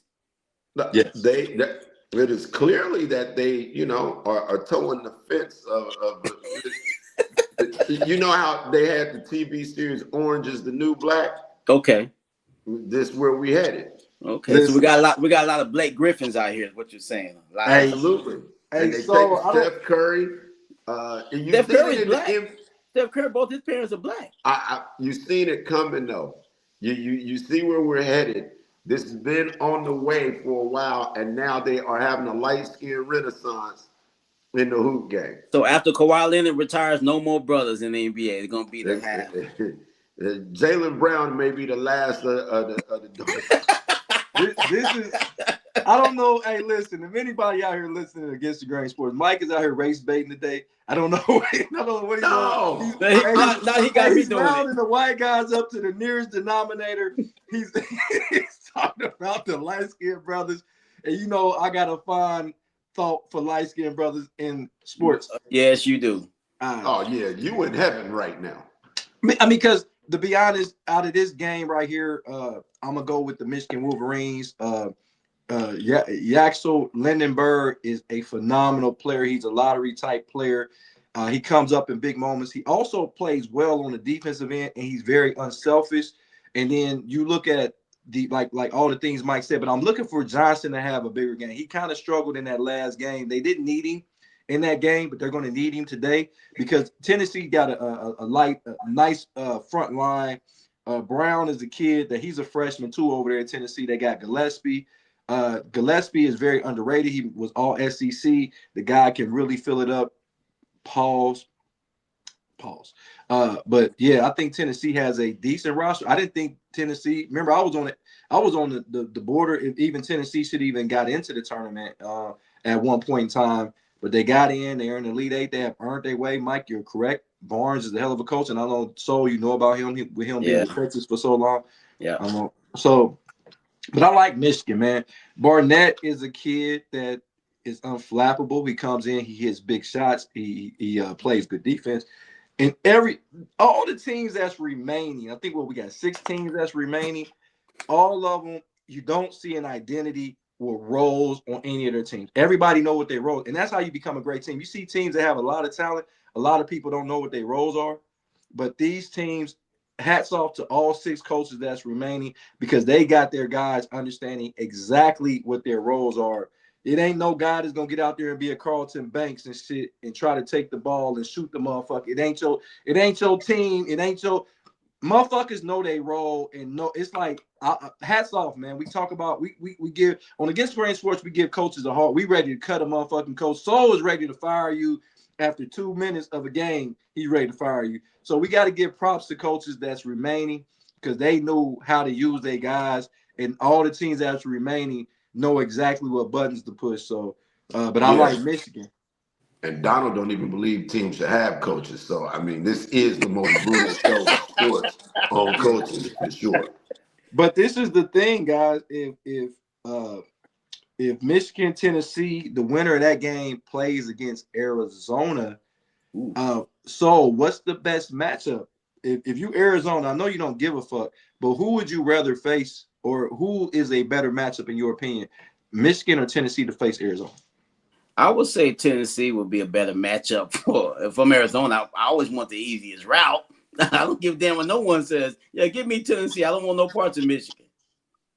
Yes. It is clearly that they, are towing the fence of you know how they had the TV series Orange is the New Black? Okay. This is where we headed. Okay. So we got a lot of Blake Griffins out here, is what you're saying. Absolutely. And they take Steph Curry. And Steph Curry's black. Steph Curry, both his parents are black. You've seen it coming though. You see where we're headed. This has been on the way for a while, and now they are having a light-skinned renaissance in the hoop game. So after Kawhi Leonard retires, no more brothers in the NBA. They're gonna be the half. Jaylen Brown may be the last of the this is. I don't know. Hey, listen, if anybody out here listening Against the Grain Sports, Mike is out here race baiting today. I don't know. I don't know what he's doing. Now he got me doing rounding the white guys up to the nearest denominator. He's talking about the light-skinned brothers. And I got a fond thought for light-skinned brothers in sports. Yes, you do. Yeah, you in heaven right now. I mean, because to be honest, out of this game right here, I'm gonna go with the Michigan Wolverines. Yaxel Lindenberg is a phenomenal player. He's a lottery type player. He comes up in big moments. He also plays well on the defensive end, and he's very unselfish. And then you look at the like all the things Mike said, but I'm looking for Johnson to have a bigger game. He kind of struggled in that last game. They didn't need him in that game, but they're going to need him today because Tennessee got a nice front line. Brown is a kid that he's a freshman too over there in Tennessee. They got Gillespie. Gillespie is very underrated. He was all SEC. The guy can really fill it up. Pause. But yeah, I think Tennessee has a decent roster. I didn't think Tennessee. Remember, I was on it. I was on the border. If even Tennessee should even got into the tournament at one point in time, but they got in. They're in the Elite Eight. They have earned their way. Mike, you're correct. Barnes is a hell of a coach, and I know Soul. You know about him with him being with Texas for so long. Yeah. But I like Michigan, man. Barnett is a kid that is unflappable. He comes in, he hits big shots, he plays good defense. And all the teams that's remaining, I think we got 6 teams that's remaining. All of them, you don't see an identity or roles on any of their teams. Everybody know what their roles, and that's how you become a great team. You see teams that have a lot of talent. A lot of people don't know what their roles are, but these teams. Hats off to all 6 coaches that's remaining because they got their guys understanding exactly what their roles are. It ain't no guy that's gonna get out there and be a Carlton Banks and shit and try to take the ball and shoot the motherfucker. It ain't your team. It ain't your motherfuckers know their role and know it's like hats off, man. We talk about we give on Against Brain Sports. We give coaches a heart. We ready to cut a motherfucking coach. Soul is ready to fire you after 2 minutes of a game. He's ready to fire you. So we got to give props to coaches that's remaining because they know how to use their guys, and all the teams that's remaining know exactly what buttons to push. So, but I like Michigan. And Donald don't even believe teams should have coaches. So I mean, this is the most brutal show in sports on coaches for sure. But this is the thing, guys. If Michigan, Tennessee, the winner of that game plays against Arizona. So what's the best matchup? If you Arizona, I know you don't give a fuck, but who would you rather face, or who is a better matchup in your opinion, Michigan or Tennessee to face Arizona? I would say Tennessee would be a better matchup from Arizona. I always want the easiest route. I don't give a damn when no one says, "Yeah, give me Tennessee." I don't want no parts of Michigan.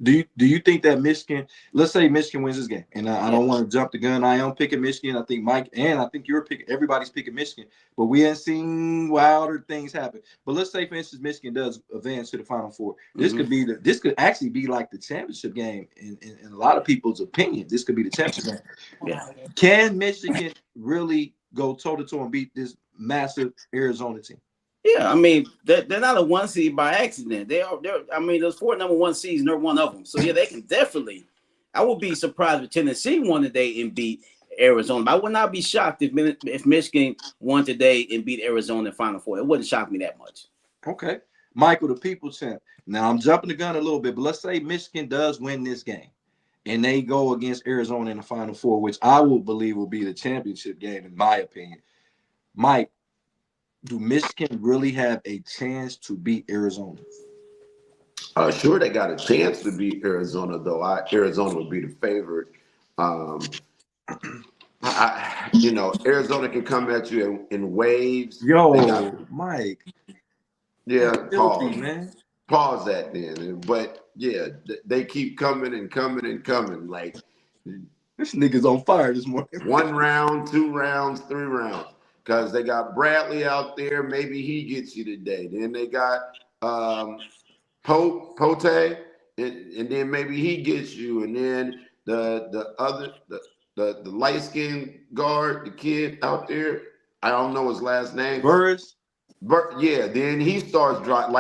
Do you think that Michigan, let's say Michigan wins this game, and I don't want to jump the gun. I am picking Michigan. I think Mike, and I think you're picking, everybody's picking Michigan, but we ain't seen wilder things happen. But let's say, for instance, Michigan does advance to the Final Four. This could actually be like the championship game in a lot of people's opinion. This could be the championship game. Yeah. Can Michigan really go toe-to-toe and beat this massive Arizona team? Yeah, I mean, they're not a 1 seed by accident. They're I mean, there's 4 number 1 seeds, and they're one of them. So yeah, they can definitely. I would be surprised if Tennessee won today and beat Arizona. I would not be shocked if Michigan won today and beat Arizona in Final Four. It wouldn't shock me that much. Okay, Michael, the people champ. Now I'm jumping the gun a little bit, but let's say Michigan does win this game, and they go against Arizona in the Final Four, which I will believe will be the championship game, in my opinion. Mike, do Michigan really have a chance to beat Arizona? Sure, they got a chance to beat Arizona, though. Arizona would be the favorite. Arizona can come at you in waves. Yo, Mike. Yeah, Filthy, man. Pause that then. But yeah, they keep coming and coming and coming. Like this nigga's on fire this morning. 1 round, 2 rounds, 3 rounds. Because they got Bradley out there. Maybe he gets you today. Then they got Pote, and then maybe he gets you. And then the light-skinned guard, the kid out there, I don't know his last name. Burris? Yeah, then he starts dropping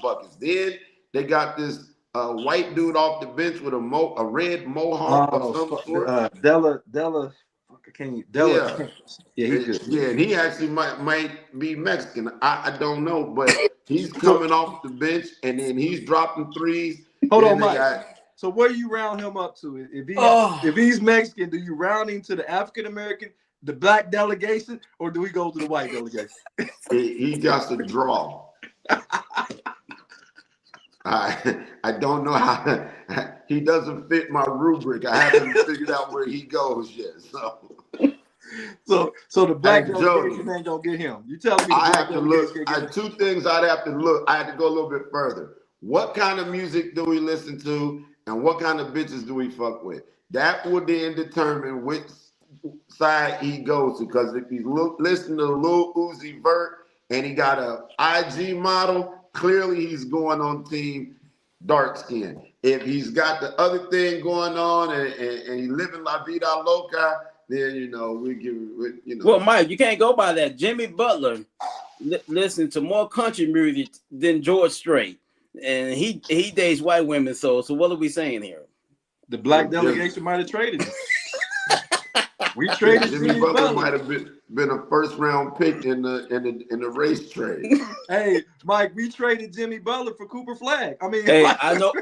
buckets. Then they got this white dude off the bench with a red mohawk of some sort. Della. Yeah, he's good. Yeah, and he actually might be Mexican. I don't know, but he's coming off the bench and then he's dropping threes. Hold on, Mike. So where do you round him up to? If he's Mexican, do you round him to the African American, the black delegation, or do we go to the white delegation? He got to draw. I don't know how he doesn't fit my rubric. I haven't figured out where he goes yet. So the black Hey, delegation Jody, ain't gonna get him. You telling me the I black have to look. delegation gonna get him? Two things I'd have to look. I had to go a little bit further. What kind of music do we listen to, and what kind of bitches do we fuck with? That will then determine which side he goes to. Because if he's listening to Lil Uzi Vert and he got a IG model, clearly he's going on team dark skin. If he's got the other thing going on and he's living La Vida Loca, then we give Well, Mike, you can't go by that. Jimmy Butler listened to more country music than George Strait, and he dates white women. So what are we saying here? The black delegation might have traded him. We traded Jimmy Butler might have been a first round pick in the race trade. Hey, Mike, we traded Jimmy Butler for Cooper Flag. I mean, hey, I know.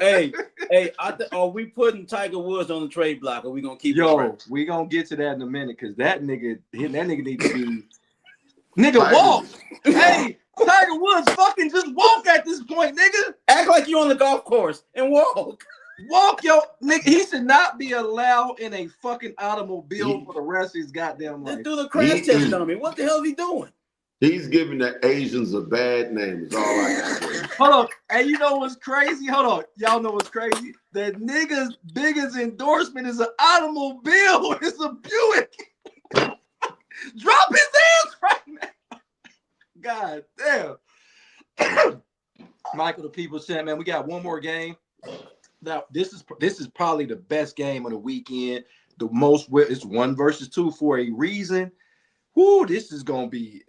Are we putting Tiger Woods on the trade block? Or are we gonna keep? We gonna get to that in a minute because that nigga needs to be walk. Hey, Tiger Woods, fucking just walk at this point, nigga. Act like you're on the golf course and walk. Walk, yo, nigga. He should not be allowed in a fucking automobile for the rest of his goddamn life. Do the crash test on me. What the hell is he doing? He's giving the Asians a bad name. Is all I got to say. Hold on. Hey, you know what's crazy? Hold on. Y'all know what's crazy? That nigga's biggest endorsement is an automobile. It's a Buick. Drop his ass right now. God damn. Michael, the people said, man, we got one more game. Now, this is probably the best game of the weekend. The most, it's 1 versus 2 for a reason. Whoo, this is going to be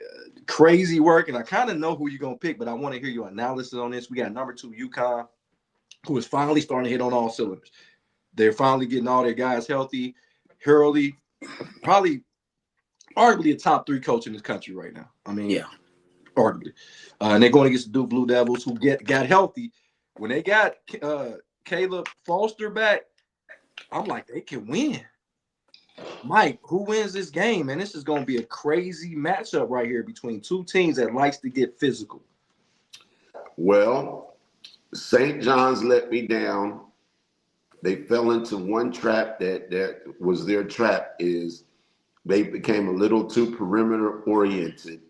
crazy work, and I kind of know who you're going to pick, but I want to hear your analysis on this. We got number 2, UConn, who is finally starting to hit on all cylinders. They're finally getting all their guys healthy. Hurley, probably arguably a top 3 coach in this country right now. I mean, yeah, arguably. And they're going against the Duke Blue Devils, who got healthy. When they got Caleb Foster back, I'm like, they can win. Mike, who wins this game? Man, this is going to be a crazy matchup right here between 2 teams that likes to get physical. Well, St. John's let me down. They fell into one trap that was their trap, is they became a little too perimeter oriented.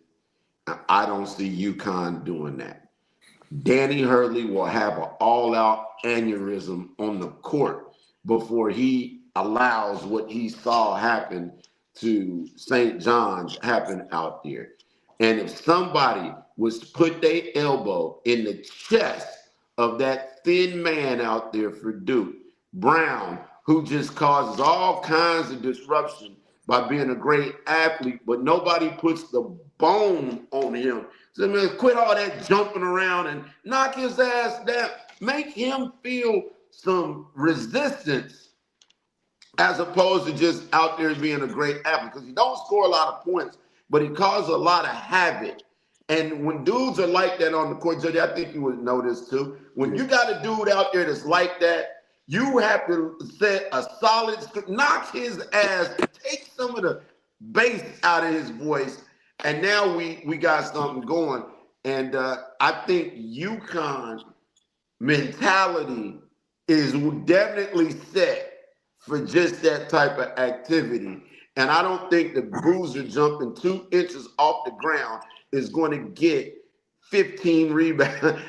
I don't see UConn doing that. Danny Hurley will have an all-out aneurysm on the court before he allows what he saw happen to St. John's happen out there. And if somebody was to put their elbow in the chest of that thin man out there for Duke, Brown, who just causes all kinds of disruption by being a great athlete, but nobody puts the bone on him. So, man, quit all that jumping around and knock his ass down. Make him feel some resistance as opposed to just out there being a great athlete. Because he don't score a lot of points, but he causes a lot of havoc. And when dudes are like that on the court, Jody, I think you would know this too. When you got a dude out there that's like that, you have to set a solid, knock his ass, take some of the bass out of his voice, and now we got something going. And I think UConn mentality is definitely set for just that type of activity. And I don't think the bruiser jumping 2 inches off the ground is going to get 15 rebounds.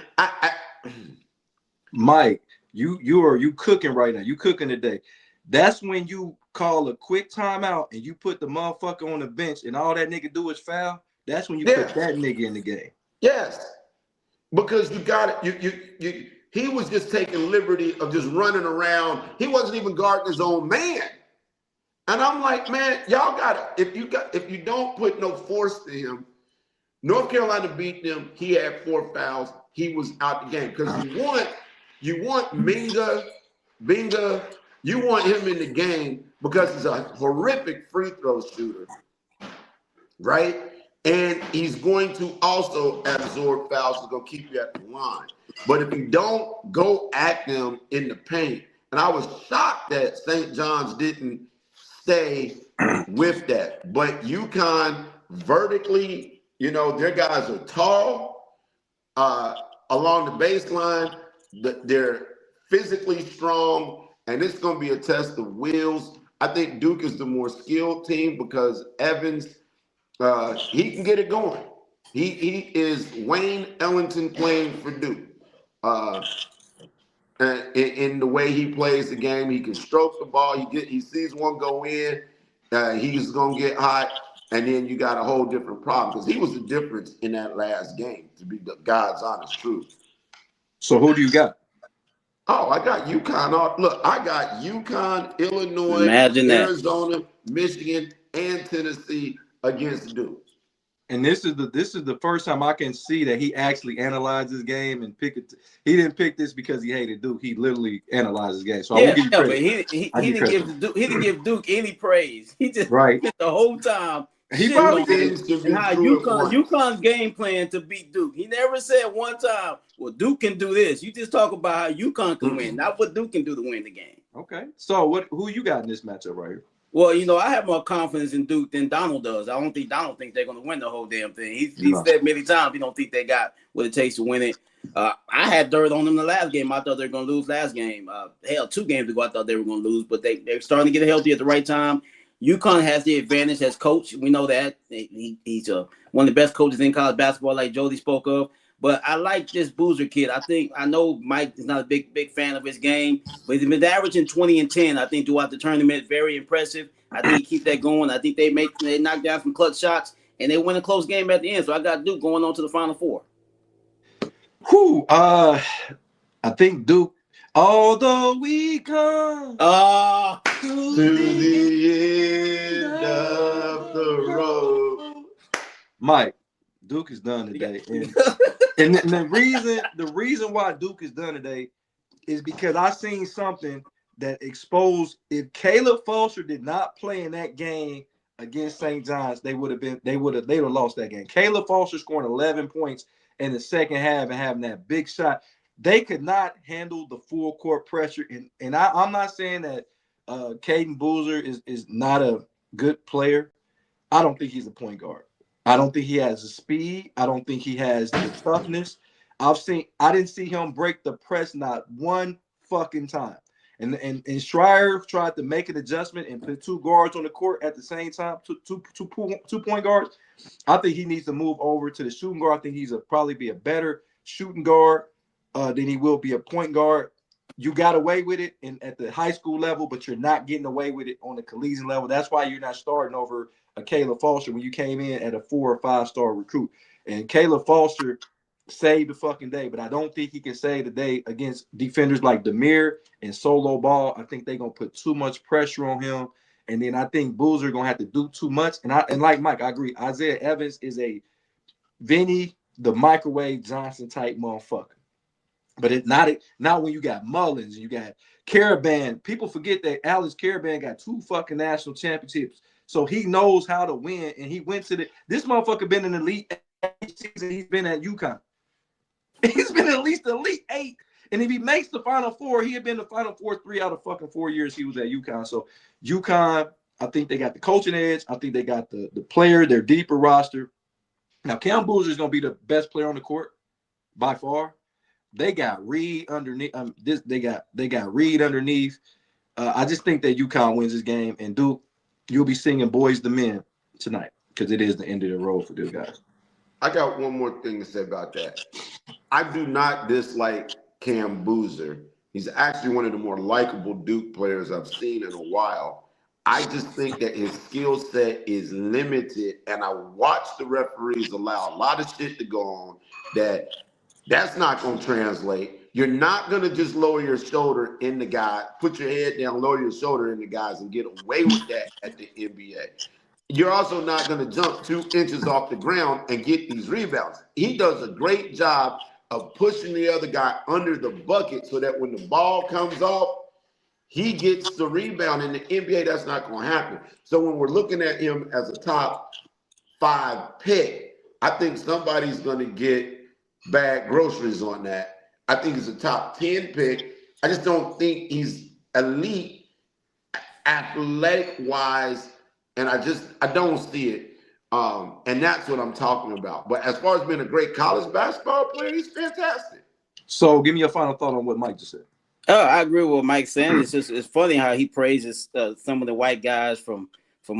Mike, you cooking right now. You cooking today. That's when you call a quick timeout and you put the motherfucker on the bench and all that nigga do is foul. That's when you put that nigga in the game. Yes, because you got it. He was just taking liberty of just running around. He wasn't even guarding his own man. And I'm like, man, y'all got it. If you don't put no force to him, North Carolina beat them. He had 4 fouls. He was out the game because you want Binga, you want him in the game because he's a horrific free throw shooter, right? And he's going to also absorb fouls. He's going to keep you at the line. But if you don't go at them in the paint, and I was shocked that St. John's didn't stay with that. But UConn vertically, their guys are tall. along the baseline. They're physically strong, and it's going to be a test of wills. I think Duke is the more skilled team because Evans, he can get it going. He is Wayne Ellington playing for Duke. In the way he plays the game, he can stroke the ball. He sees one go in, he's gonna get hot, and then you got a whole different problem because he was the difference in that last game. To be the God's honest truth. So who do you got? Oh, I got UConn. Look, I got UConn, Illinois, Imagine that. Arizona, Michigan, and Tennessee against Duke. And this is the first time I can see that he actually analyzed his game and pick it. He didn't pick this because he hated Duke. He literally analyzed his game. So I will give you credit. But he didn't give Duke any praise. He just right the whole time. He probably did. How UConn's game plan to beat Duke. He never said one time, well, Duke can do this. You just talk about how UConn can win, not what Duke can do to win the game. Okay. So who you got in this matchup right here? Well, I have more confidence in Duke than Donald does. I don't think Donald thinks they're going to win the whole damn thing. He said many times he don't think they got what it takes to win it. I had dirt on them the last game. I thought they were going to lose last game. Hell, 2 games ago, I thought they were going to lose, but they're starting to get healthy at the right time. UConn has the advantage as coach. We know that. He's one of the best coaches in college basketball, like Jody spoke of. But I like this Boozer kid. I know Mike is not a big fan of his game, but he's been averaging 20 and 10, I think, throughout the tournament. Very impressive. I think he keeps that going. I think they knock down some clutch shots, and they win a close game at the end. So I got Duke going on to the Final Four. Who? I think Duke. Although we come to the end of the road. Mike, Duke is done today. And the reason why Duke is done today is because I seen something that exposed if Caleb Foster did not play in that game against St. John's, they would have lost that game. Caleb Foster scoring 11 points in the second half and having that big shot. They could not handle the full court pressure. And I'm not saying that Caden Boozer is not a good player. I don't think he's a point guard. I don't think he has the speed. I don't think he has the toughness. I didn't see him break the press not one fucking time. And Schreier tried to make an adjustment and put 2 guards on the court at the same time, two point guards. I think he needs to move over to the shooting guard. I think he's probably be a better shooting guard than he will be a point guard. You got away with it at the high school level, but you're not getting away with it on the collegiate level. That's why you're not starting over a Caleb Foster when you came in at a 4 or 5 star recruit. And Caleb Foster saved the fucking day, but I don't think he can save the day against defenders like Demir and Solo Ball. I think they're gonna put too much pressure on him, and then I think Boozer gonna have to do too much. And like Mike, I agree. Isaiah Evans is a Vinny the Microwave Johnson type motherfucker. But not when you got Mullins and you got Caravan. People forget that Alex Caravan got 2 fucking national championships, so he knows how to win. And he went to this motherfucker been in the Elite 8 season. He's been at UConn. He's been at least Elite 8. And if he makes the Final Four, he had been the Final Four 3 out of fucking 4 years he was at UConn. So UConn, I think they got the coaching edge. I think they got the player, their deeper roster. Now, Cam Boozer is going to be the best player on the court by far. They got Reed underneath. They got Reed underneath. I just think that UConn wins this game, and Duke, you'll be singing "Boys to Men" tonight because it is the end of the road for these guys. I got one more thing to say about that. I do not dislike Cam Boozer. He's actually one of the more likable Duke players I've seen in a while. I just think that his skill set is limited, and I watch the referees allow a lot of shit to go on that's not going to translate. You're not going to just lower your shoulder in the guy, put your head down, lower your shoulder in the guys, and get away with that at the NBA. You're also not going to jump 2 inches off the ground and get these rebounds. He does a great job of pushing the other guy under the bucket so that when the ball comes off, he gets the rebound. In the NBA, that's not going to happen. So when we're looking at him as a top 5 pick, I think somebody's going to get bad groceries on that. I think he's a top 10 pick. I just don't think he's elite athletic wise, and I don't see it. And that's what I'm talking about. But as far as being a great college basketball player, he's fantastic. So give me your final thought on what Mike just said. Oh, I agree with what Mike's saying. It's funny how he praises some of the white guys from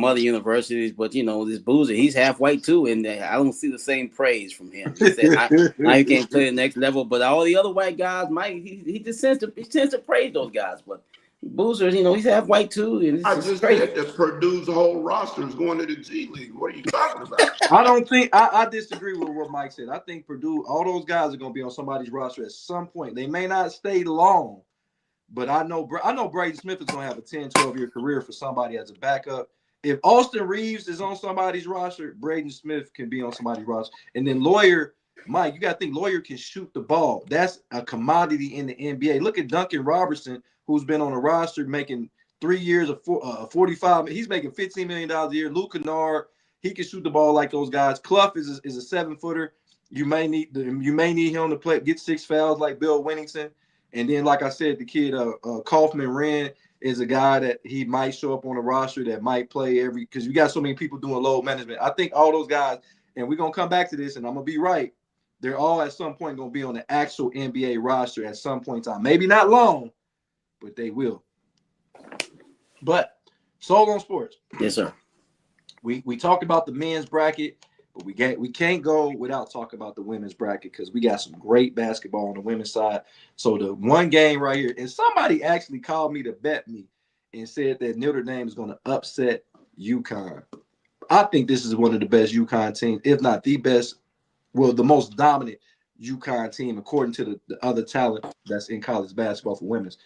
other universities, but this Boozer, he's half white too, and I don't see the same praise from him. He said, "Now he can't play the next level," but all the other white guys, Mike, he just tends to praise those guys. But Boozer, he's half white too, and I just said that Purdue's whole roster is going to the G League. What are you talking about? I don't think I disagree with what Mike said. I think Purdue, all those guys are going to be on somebody's roster at some point. They may not stay long, but I know Brady Smith is going to have a 10, 12-year career for somebody as a backup. If Austin Reeves is on somebody's roster, Braden Smith can be on somebody's roster. And then Lawyer, Mike, you got to think Lawyer can shoot the ball. That's a commodity in the NBA. Look at Duncan Robertson, who's been on a roster making 3 years of 45. He's making $15 million a year. Luke Kennard, he can shoot the ball like those guys. Clough is a 7-footer. You may need him to play, get 6 fouls like Bill Winnington. And then, like I said, the kid Kaufman Wren is a guy that he might show up on the roster that might play because you got so many people doing load management. I think all those guys, and we're going to come back to this, and I'm going to be right, they're all at some point going to be on the actual NBA roster at some point in time. Maybe not long, but they will. But Soul on Sports. Yes, sir. We talked about the men's bracket, but we can't go without talking about the women's bracket because we got some great basketball on the women's side. So the one game right here, and somebody actually called me to bet me and said that Notre Dame is going to upset UConn. I think this is one of the best UConn teams, if not the best, well, the most dominant UConn team according to the other talent that's in college basketball for women's.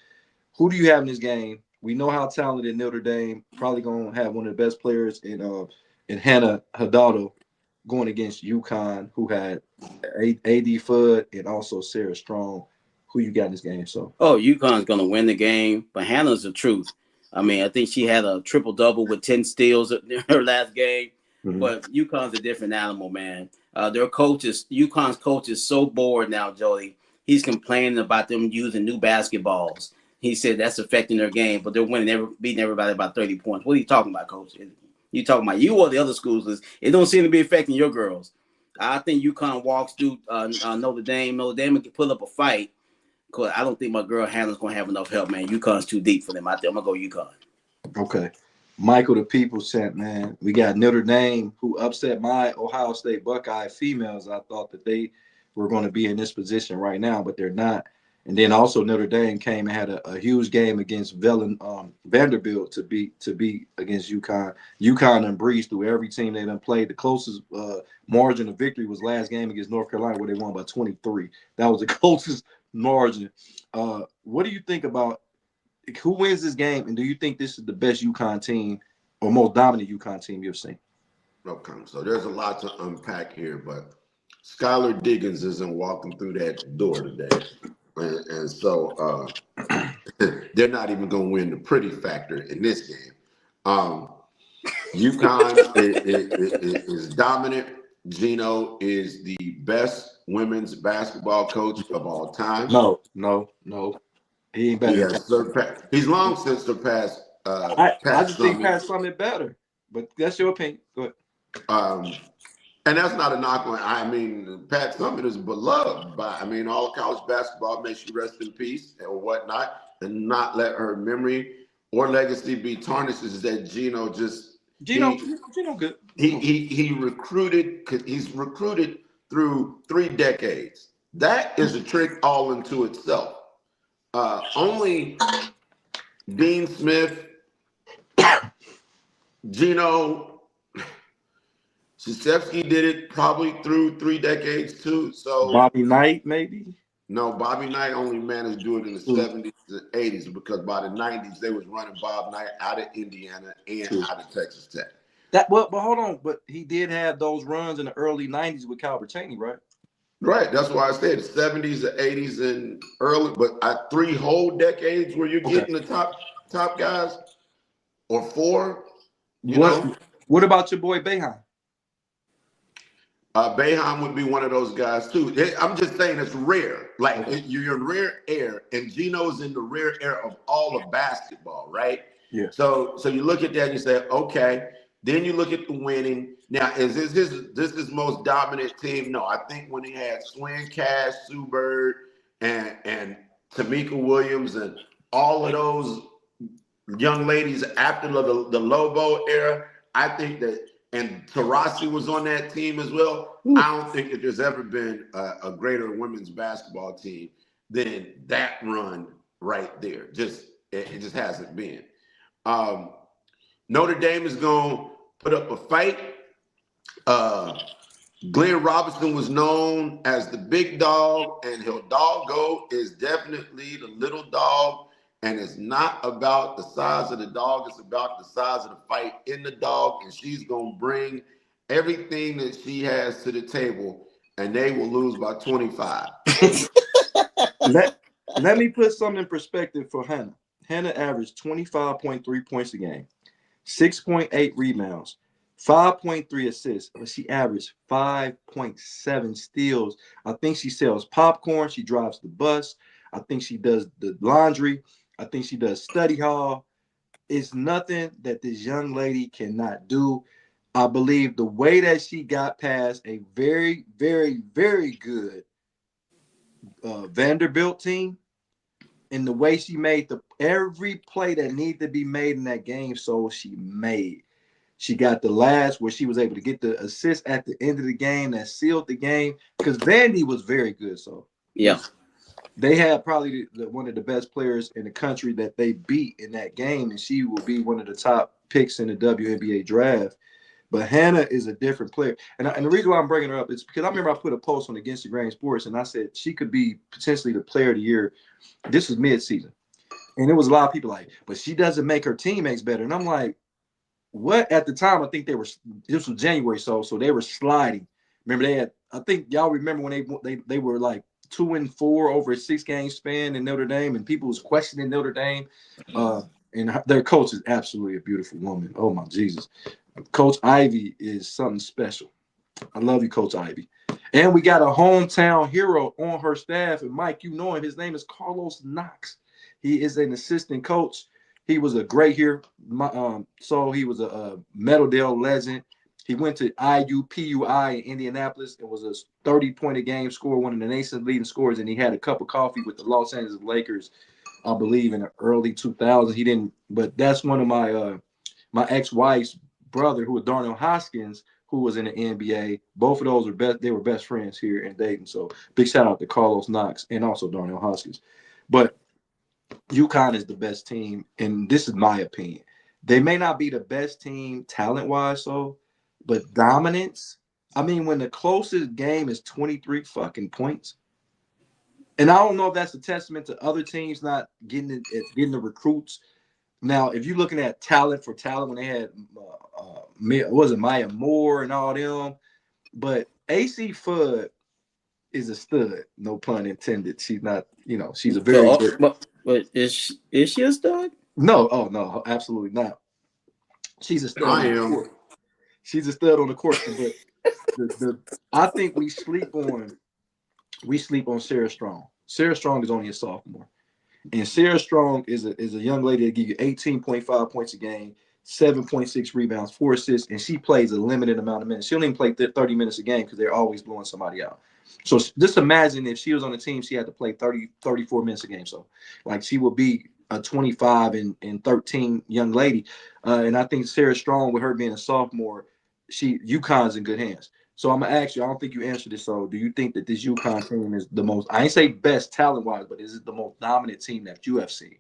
Who do you have in this game? We know how talented Notre Dame, probably going to have one of the best players in Hannah Hidalgo going against UConn, who had AD Fudd and also Sarah Strong. Who you got in this game? So, UConn's going to win the game, but Hannah's the truth. I mean, I think she had a triple-double with 10 steals in her last game, but UConn's a different animal, man. UConn's coach is so bored now, Jody. He's complaining about them using new basketballs. He said that's affecting their game, but they're beating everybody by 30 points. What are you talking about, Coach? You talking about you or the other schools? It don't seem to be affecting your girls. I think UConn walks through Notre Dame. Notre Dame can put up a fight. Cause I don't think my girl Hannah's gonna have enough help, man. UConn's too deep for them out there. I'm gonna go UConn. Okay. Michael the People sent, man. We got Notre Dame, who upset my Ohio State Buckeye females. I thought that they were going to be in this position right now, but they're not. And then also Notre Dame came and had a huge game against Vanderbilt to beat against UConn. UConn done breezed through every team they done played. The closest margin of victory was last game against North Carolina, where they won by 23. That was the closest margin. What do you think about who wins this game, and do you think this is the best UConn team or most dominant UConn team you've seen? Okay, so there's a lot to unpack here, but Skylar Diggins isn't walking through that door today. And so they're not even going to win the pretty factor in this game. UConn is dominant. Gino is the best women's basketball coach of all time. No. He ain't better. He's long since surpassed I just think Pat Summitt better, but that's your opinion. Go ahead. And that's not a knock on. I mean, Pat Summitt is beloved by, all of college basketball. May she rest in peace or whatnot, and not let her memory or legacy be tarnished. Is that Gino good? He recruited. He's recruited through 3 decades. That is a trick all into itself. Only Dean Smith, Gino. Krzyzewski did it probably through 3 decades too. So Bobby Knight, maybe? No, Bobby Knight only managed to do it in the 70s and 80s because by the 90s they was running Bob Knight out of Indiana and out of Texas Tech. But hold on, but he did have those runs in the early 90s with Calbert Cheney, right? Right, that's why I said the 70s, the 80s, and early, but 3 whole decades where you're getting the top guys, or 4. What about your boy Boeheim? Boeheim would be one of those guys too. I'm just saying it's rare. Like you're in rare air, and Gino's in the rare air of all of basketball, right? Yeah. So you look at that and you say, okay, Then you look at the winning. Now, is this his most dominant team? No, I think when he had Swin Cash, Sue Bird, and Tamika Williams, and all of those young ladies after the Lobo era, I think that, and Tarasi was on that team as well. I don't think that there's ever been a greater women's basketball team than that run right there. It just hasn't been. Notre Dame is going to put up a fight. Glenn Robinson was known as the big dog, and Hidalgo is definitely the little dog. And it's not about the size of the dog. It's about the size of the fight in the dog. And she's going to bring everything that she has to the table, and they will lose by 25. Let me put something in perspective for Hannah. Hannah averaged 25.3 points a game, 6.8 rebounds, 5.3 assists, but she averaged 5.7 steals. I think she sells popcorn. She drives the bus. I think she does the laundry. I think she does study hall. It's nothing that this young lady cannot do. I believe the way that she got past a very, very, very good Vanderbilt team, and the way she made every play that needed to be made in that game, so she made. She got the last where she was able to get the assist at the end of the game that sealed the game, because Vandy was very good. So yeah, they had probably one of the best players in the country that they beat in that game, and she will be one of the top picks in the WNBA draft. But Hannah is a different player. And the reason why I'm bringing her up is because I remember I put a post on Against the Grain Sports, and I said she could be potentially the player of the year. This was mid-season. And there was a lot of people like, but she doesn't make her teammates better. And I'm like, what? At the time, I think this was January, so they were sliding. Remember, they had, I think y'all remember when they were like 2-4 over a 6-game span in Notre Dame, and people was questioning Notre Dame. And their coach is absolutely a beautiful woman. Oh my Jesus. Coach Ivy is something special. I love you, Coach Ivy. And we got a hometown hero on her staff. And Mike, you know him. His name is Carlos Knox. He is an assistant coach. He was a great here. So he was a Meadowdale legend. He went to IUPUI in Indianapolis and was a 30-point a game scorer, one of the nation's leading scorers. And he had a cup of coffee with the Los Angeles Lakers, I believe, in the early 2000s. He didn't, but that's one of my ex-wife's brother, who was Darnell Hoskins, who was in the NBA. Both of those they were best friends here in Dayton. So big shout out to Carlos Knox and also Darnell Hoskins. But UConn is the best team, and this is my opinion. They may not be the best team talent-wise, but dominance. I mean, when the closest game is 23 fucking points, and I don't know if that's a testament to other teams not getting the recruits. Now, if you're looking at talent for talent, when they had Maya Moore and all them, but AC Fudd is a stud, no pun intended. She's not, she's a very good. But is she a stud? No, no, absolutely not. She's a stud. I am. She's a stud on the court. But I think we sleep on Sarah Strong. Sarah Strong is only a sophomore. And Sarah Strong is a young lady that gives you 18.5 points a game, 7.6 rebounds, 4 assists, and she plays a limited amount of minutes. She don't even play 30 minutes a game because they're always blowing somebody out. So just imagine if she was on the team, she had to play 34 minutes a game. So like she would be a 25 and 13 young lady. And I think Sarah Strong, with her being a sophomore, UConn's in good hands. So I'm gonna ask you, I don't think you answered this. So do you think that this UConn team is the most, I ain't say best talent-wise, but is it the most dominant team that you have seen?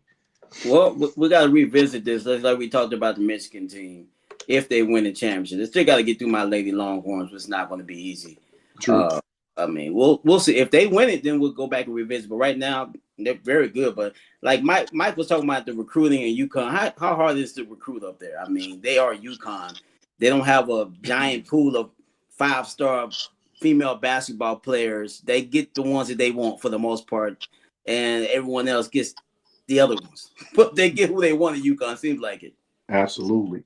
Well, we got to revisit this. Like we talked about the Michigan team. If they win the championship, they still got to get through my Lady Longhorns, which is not going to be easy. True. I mean, we'll see. If they win it, then we'll go back and revisit. But right now, they're very good. But like Mike was talking about the recruiting in UConn. How hard is it to recruit up there? I mean, they are UConn. They don't have a giant pool of 5-star female basketball players. They get the ones that they want for the most part, and everyone else gets the other ones. But they get who they want at UConn. Seems like it. Absolutely.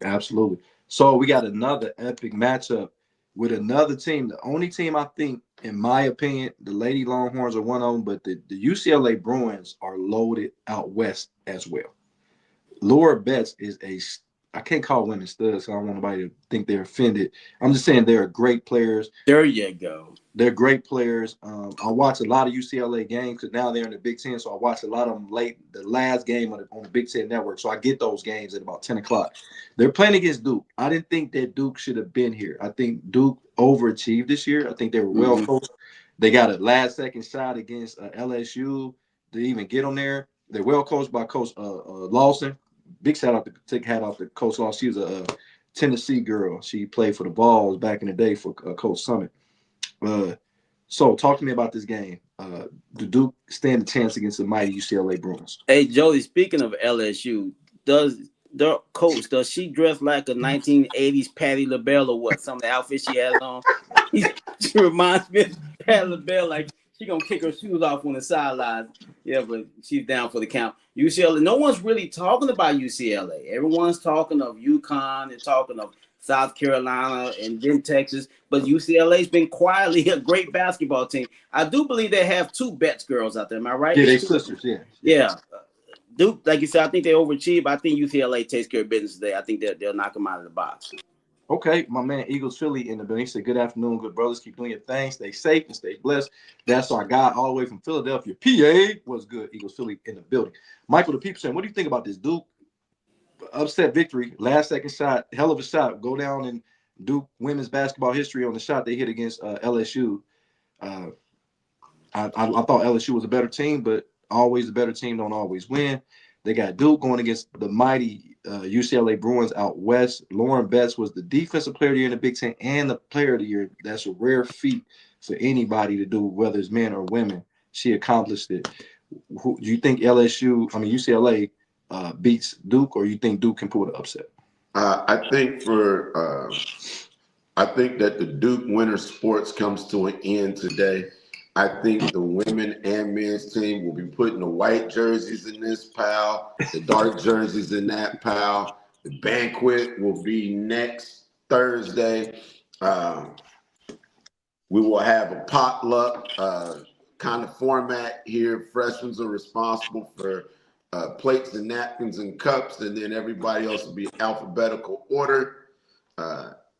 So we got another epic matchup with another team. The only team I think, in my opinion, the Lady Longhorns are one of them, but the UCLA Bruins are loaded out west as well. Laura Betts is I can't call women studs. So I don't want nobody to think they're offended. I'm just saying they're great players. There you go. They're great players. I watch a lot of UCLA games because now they're in the Big Ten. So I watch a lot of them late, the last game on the Big Ten Network. So I get those games at about 10 o'clock. They're playing against Duke. I didn't think that Duke should have been here. I think Duke overachieved this year. I think they were well coached. They got a last-second shot against LSU to even get on there. They're well coached by Coach Lawson. Big shout out to take hat off to Coach Lawson. She was a Tennessee girl. She played for the Vols back in the day for Coach Summit. So talk to me about this game. Do Duke stand a chance against the mighty UCLA Bruins? Hey, Jody, speaking of LSU, does she dress like a 1980s Patti LaBelle or what? Some of the outfits she has on. She reminds me of Patti LaBelle, like she gonna kick her shoes off on the sidelines. Yeah, but she's down for the count. UCLA, no one's really talking about UCLA. Everyone's talking of UConn and talking of South Carolina and then Texas, but UCLA's been quietly a great basketball team. I do believe they have two Betts girls out there. Am I right? Yeah, they sisters. Yeah. Duke, like you said, I think they overachieve. I think UCLA takes care of business today. I think they'll knock them out of the box. Okay, my man Eagles Philly in the building. He said, "Good afternoon, good brothers. Keep doing your thing. Stay safe and stay blessed." That's our guy all the way from Philadelphia, PA. Was good. Eagles Philly in the building. Michael the People saying, "What do you think about this Duke upset victory? Last second shot, hell of a shot. Go down in Duke women's basketball history on the shot they hit against LSU. I thought LSU was a better team, but always the better team don't always win. They got Duke going against the mighty UCLA Bruins out west. Lauren Betts was the defensive player of the year in the Big Ten and the player of the year. That's a rare feat for anybody to do, whether it's men or women. She accomplished it. Do you think UCLA beats Duke, or you think Duke can pull the upset? I think that the Duke winter sports comes to an end today. I think the women and men's team will be putting the white jerseys in this pile, the dark jerseys in that pile. The banquet will be next Thursday. We will have a potluck kind of format here. Freshmen are responsible for plates and napkins and cups, and then everybody else will be alphabetical order.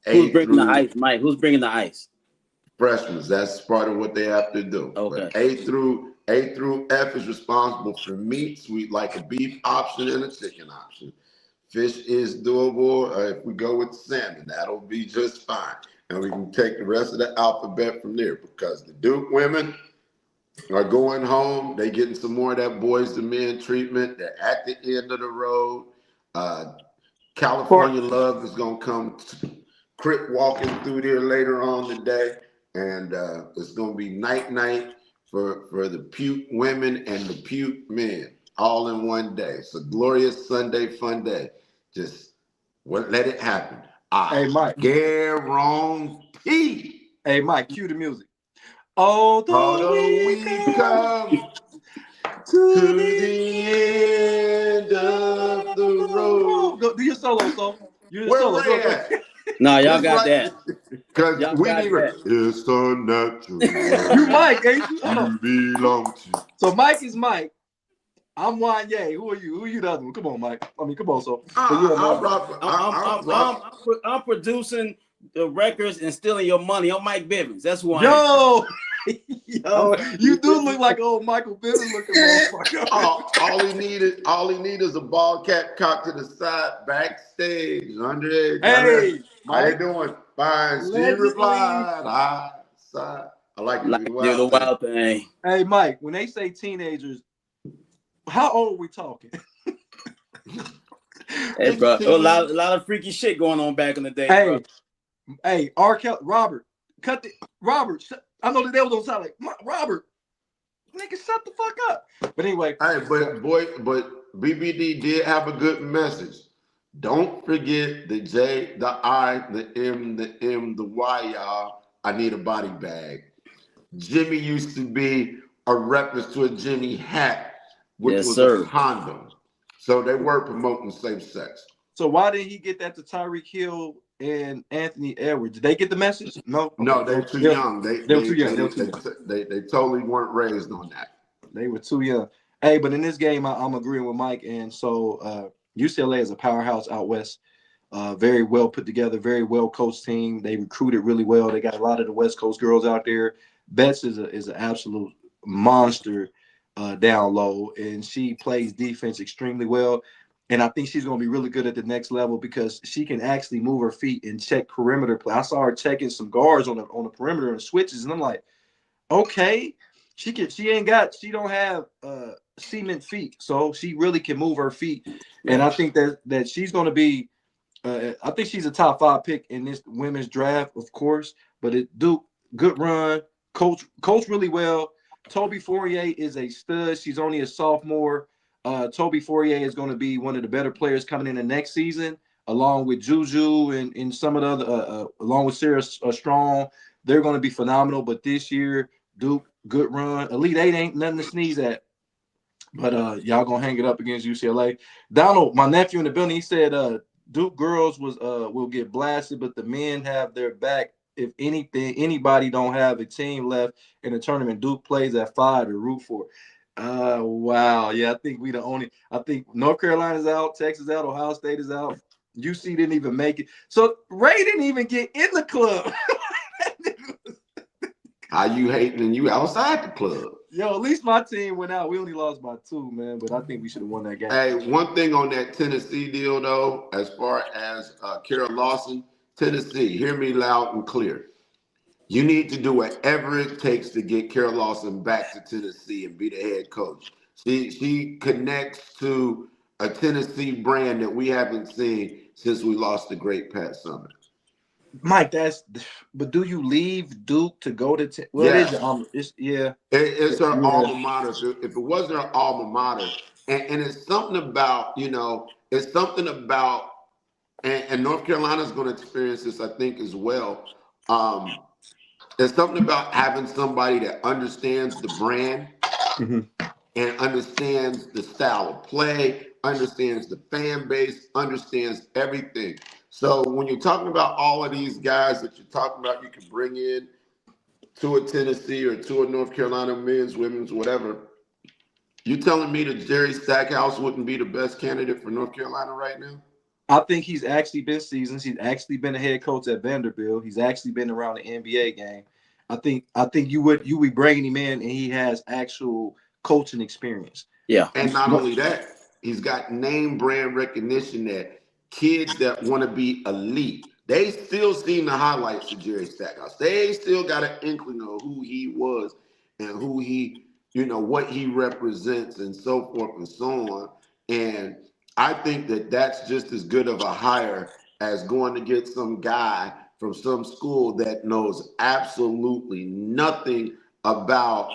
Who's bringing the ice, Mike? Who's bringing the ice? Freshmen. That's part of what they have to do. Okay. But A through F is responsible for meats. We like a beef option and a chicken option. Fish is doable. If we go with salmon, that'll be just fine. And we can take the rest of the alphabet from there, because the Duke women are going home. They're getting some more of that boys to men treatment. They're at the end of the road. California Love is going to come crit walking through there later on today. And it's going to be night for the Puke women and the Puke men all in one day. It's a glorious Sunday fun day. Just let it happen. Hey, Mike. Guarantee. Hey, Mike, cue the music. Although we come to the end of the road. Go, do your solo, so. Where we at? No, y'all got that. Because we need it's unnatural. You Mike, ain't you? You belong to. So Mike is Mike. I'm Wanye. Who are you? Who are you the other one? Come on, Mike. I mean, come on, so. I'm producing the records and stealing your money. I'm Mike Bivens. That's who I am. Yo, you do look like old Michael Bivens looking motherfucker. All he need is a ball cap cocked to the side, backstage, underage. Hey, how you doing? Fine. She replied. I like it. Do the wild thing. Hey, Mike, when they say teenagers, how old are we talking? Hey, bro, a lot of freaky shit going on back in the day. Hey, bro. Hey, R. Kelly, Robert, Robert. I know the devil don't sound like Robert. Nigga, shut the fuck up. But anyway. Hey, but BBD did have a good message. Don't forget the J, the I, the M, the M, the Y, y'all. I need a body bag. Jimmy used to be a reference to a Jimmy hat, which was a condom. So they were promoting safe sex. So why didn't he get that to Tyreek Hill and Anthony Edwards? Did they get the message? No, they're too young. They were too young. They totally weren't raised on that. They were too young. Hey, but in this game, I'm agreeing with Mike. And so UCLA is a powerhouse out west. Very well put together, very well coached team. They recruited really well. They got a lot of the West Coast girls out there. Betts is an absolute monster down low, and she plays defense extremely well. And I think she's going to be really good at the next level because she can actually move her feet and check perimeter play. I saw her checking some guards on the perimeter and switches, and I'm like, okay, she don't have cement feet, so she really can move her feet. And I think that she's going to be. I think she's a top 5 pick in this women's draft, of course. But Duke, good run, coach really well. Toby Fourier is a stud. She's only a sophomore. Toby Fourier is going to be one of the better players coming in the next season, along with Juju and some of the other, along with Sarah Strong. They're going to be phenomenal. But this year, Duke, good run. Elite Eight ain't nothing to sneeze at. But y'all gonna hang it up against UCLA. Donald, my nephew in the building, he said Duke girls will get blasted, but the men have their back. If anybody don't have a team left in the tournament, Duke plays at 5 to root for. Wow. Yeah, I think we the only. I think North Carolina's out, Texas out, Ohio State is out. UC didn't even make it. So Ray didn't even get in the club. How you hating and you outside the club? Yo, at least my team went out. We only lost by 2, man, but I think we should have won that game. Hey, one thing on that Tennessee deal, though, as far as Kara Lawson, Tennessee, hear me loud and clear. You need to do whatever it takes to get Kara Lawson back to Tennessee and be the head coach. She connects to a Tennessee brand that we haven't seen since we lost the great Pat Summitt. Mike, but do you leave Duke to go to well, yes. It's her alma mater. If it wasn't her alma mater, and it's something about, it's something about, and North Carolina's going to experience this, I think, as well. There's something about having somebody that understands the brand and understands the style of play, understands the fan base, understands everything. So when you're talking about all of these guys that you're talking about, you can bring in to a Tennessee or to a North Carolina men's, women's, whatever. You telling me that Jerry Stackhouse wouldn't be the best candidate for North Carolina right now? I think he's actually been seasons. He's actually been a head coach at Vanderbilt. He's actually been around the NBA game. I think you would be bringing him in, and he has actual coaching experience. Yeah, and not only that, he's got name brand recognition that kids that want to be elite, they still seen the highlights of Jerry Stackhouse. They still got an inkling of who he was and who he, what he represents and so forth and so on. And I think that that's just as good of a hire as going to get some guy from some school that knows absolutely nothing about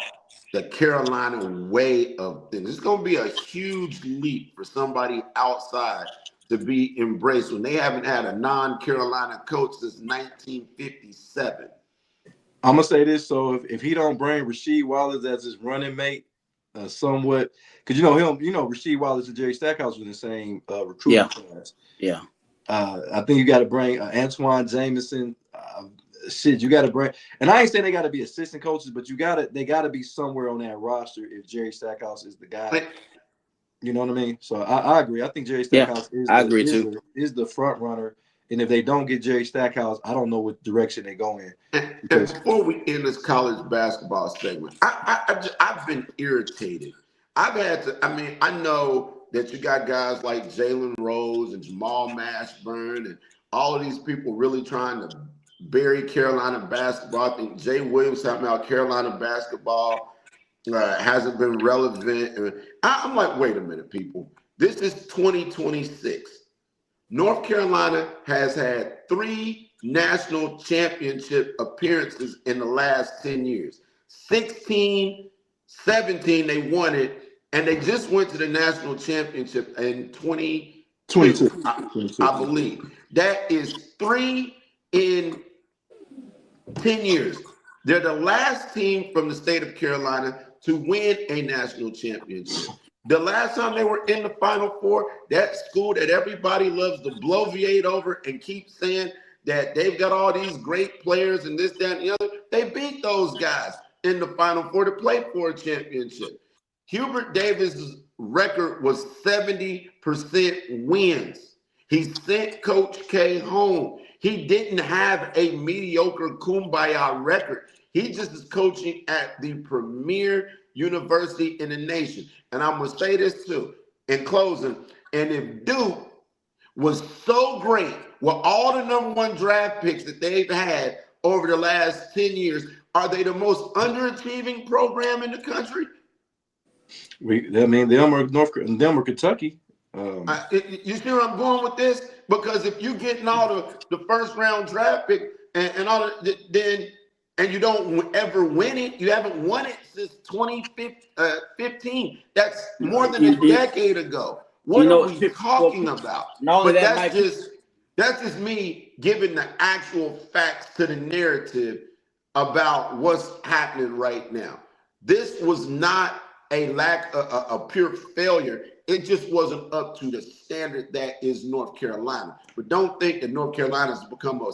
the Carolina way of things. It's going to be a huge leap for somebody outside to be embraced when they haven't had a non-Carolina coach since 1957. I'm gonna say this: so if he don't bring Rasheed Wallace as his running mate, somewhat, because Rasheed Wallace and Jerry Stackhouse were in the same recruiting class. Yeah. I think you got to bring Antoine Jameson. You got to bring, and I ain't saying they got to be assistant coaches, but they got to be somewhere on that roster if Jerry Stackhouse is the guy. You know what I mean? So I agree. I think Jerry Stackhouse is the front runner. And if they don't get Jerry Stackhouse, I don't know what direction they go in. And before we end this college basketball segment, I've been irritated. I know that you got guys like Jalen Rose and Jamal Mashburn and all of these people really trying to bury Carolina basketball. I think Jay Williams talking about Carolina basketball hasn't been relevant. I'm like, wait a minute, people. This is 2026. North Carolina has had 3 national championship appearances in the last 10 years. 16, 17, they won it, and they just went to the national championship in 2022, I believe. That is 3 in 10 years. They're the last team from the state of Carolina to win a national championship. The last time they were in the Final Four, that school that everybody loves to bloviate over and keep saying that they've got all these great players and this, that, and the other, they beat those guys in the Final Four to play for a championship. Hubert Davis' record was 70% wins. He sent Coach K home. He didn't have a mediocre kumbaya record. He just is coaching at the premier university in the nation. And I'm going to say this too in closing. And if Duke was so great with all the number one draft picks that they've had over the last 10 years, are they the most underachieving program in the country? Them are Kentucky. You see where I'm going with this? Because if you're getting all the first round draft pick and all then and you don't ever win it, you haven't won it since 2015. That's more than a decade ago. What are we talking about? But that's just me giving the actual facts to the narrative about what's happening right now. This was not a pure failure. It just wasn't up to the standard that is North Carolina. But don't think that North Carolina has become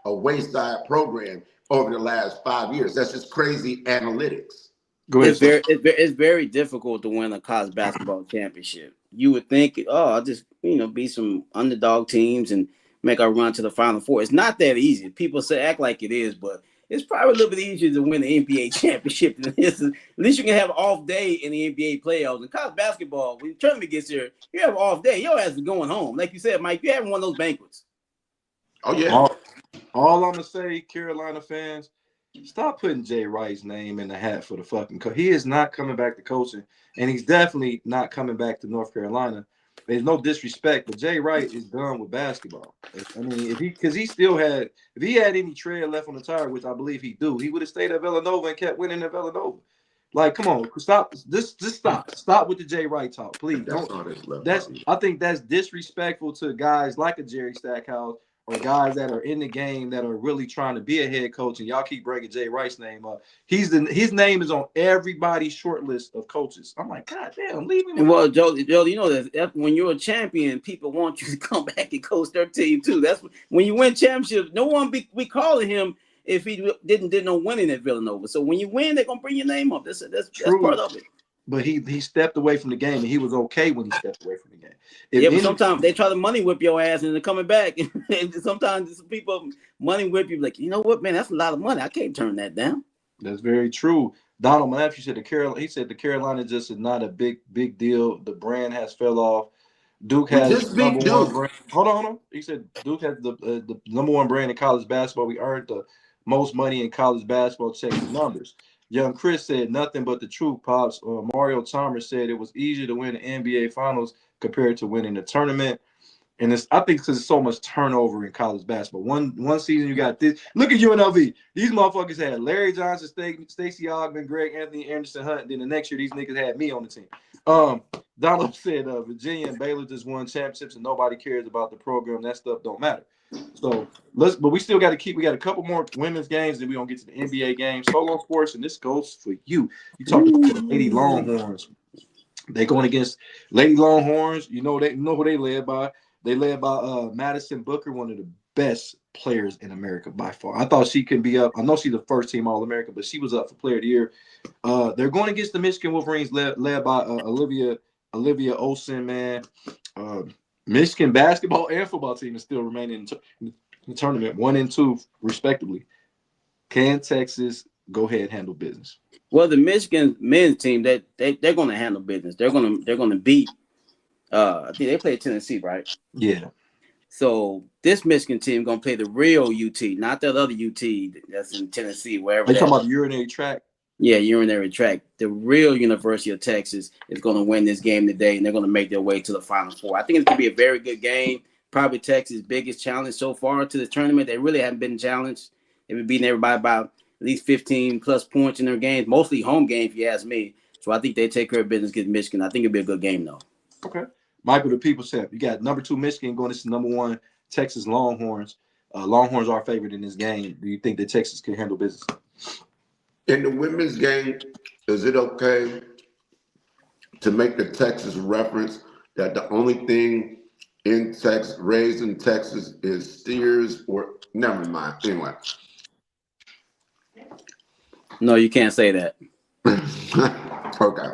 a wayside program over the last 5 years. That's just crazy analytics. Go ahead. It's very difficult to win a college basketball championship. You would think, I'll just be some underdog teams and make our run to the Final Four. It's not that easy. People act like it is, but it's probably a little bit easier to win the NBA championship than this. At least you can have an off day in the NBA playoffs. In college basketball, when the tournament gets here, you have an off day. Your ass is going home. Like you said, Mike, you haven't won those banquets. Oh, yeah. All I'm going to say, Carolina fans, stop putting Jay Wright's name in the hat for the fucking coach. He is not coming back to coaching, and he's definitely not coming back to North Carolina. There's no disrespect, but Jay Wright is done with basketball. I mean, if he had any tread left on the tire, which I believe he do, he would have stayed at Villanova and kept winning at Villanova. Like, come on, stop. Just stop with the Jay Wright talk, please. I think that's disrespectful to guys like a Jerry Stackhouse or guys that are in the game that are really trying to be a head coach, and y'all keep bringing Jay Wright's name up. His name is on everybody's short list of coaches. I'm like, God damn, leave him. Well, Joe, you know that when you're a champion, people want you to come back and coach their team too. That's when you win championships. No one we calling him if he didn't know winning at Villanova. So when you win, they're gonna bring your name up. That's part of it. But he stepped away from the game, and he was okay when he stepped away from the game. But sometimes they try to money whip your ass, and they're coming back. And sometimes people money whip you, like, you know what, man, that's a lot of money. I can't turn that down. That's very true. Donald Matthews said the Carolina just is not a big deal. The brand has fell off. Duke has the number one brand. Hold on. He said Duke has the number one brand in college basketball. We earned the most money in college basketball. Check the numbers. Young Chris said nothing but the truth, Pops. Mario Chalmers said it was easier to win the NBA Finals compared to winning the tournament. And I think because there's so much turnover in college basketball. One season you got this. Look at UNLV. These motherfuckers had Larry Johnson, Stacey Ogman, Greg Anthony, Anderson Hunt. And then the next year, these niggas had me on the team. Donald said Virginia and Baylor just won championships and nobody cares about the program. That stuff don't matter. So but we still got to we got a couple more women's games, then we're gonna get to the NBA games, solo sports, and this goes for you. You talked about the Lady Longhorns. They going against Lady Longhorns. You know who they led by. They led by Madison Booker, one of the best players in America by far. I thought she could be up. I know she's the first team All-American, but she was up for Player of the Year. They're going against the Michigan Wolverines, led by Olivia Olsen, man. Michigan basketball and football team is still remaining in the tournament, 1 and 2 respectively. Can Texas go ahead and handle business? Well, the Michigan men's team, they're going to handle business. They're going to beat. I think they play Tennessee, right? Yeah. So this Michigan team going to play the real UT, not that other UT that's in Tennessee, wherever. Are you talking about the urinary track? Yeah, urinary track. The real University of Texas is going to win this game today, and they're going to make their way to the Final Four. I think it's going to be a very good game. Probably Texas' biggest challenge so far to the tournament. They really haven't been challenged. They've been beating everybody by at least 15-plus points in their games, mostly home games, if you ask me. So I think they take care of business against Michigan. I think it'll be a good game, though. Okay. Michael, the people said you got number 2 Michigan going to number 1 Texas Longhorns. Longhorns are favored in this game. Do you think that Texas can handle business? In the women's game, is it okay to make the Texas reference that the only thing in Texas, raised in Texas, is steers or never mind. Anyway. No, you can't say that. Okay.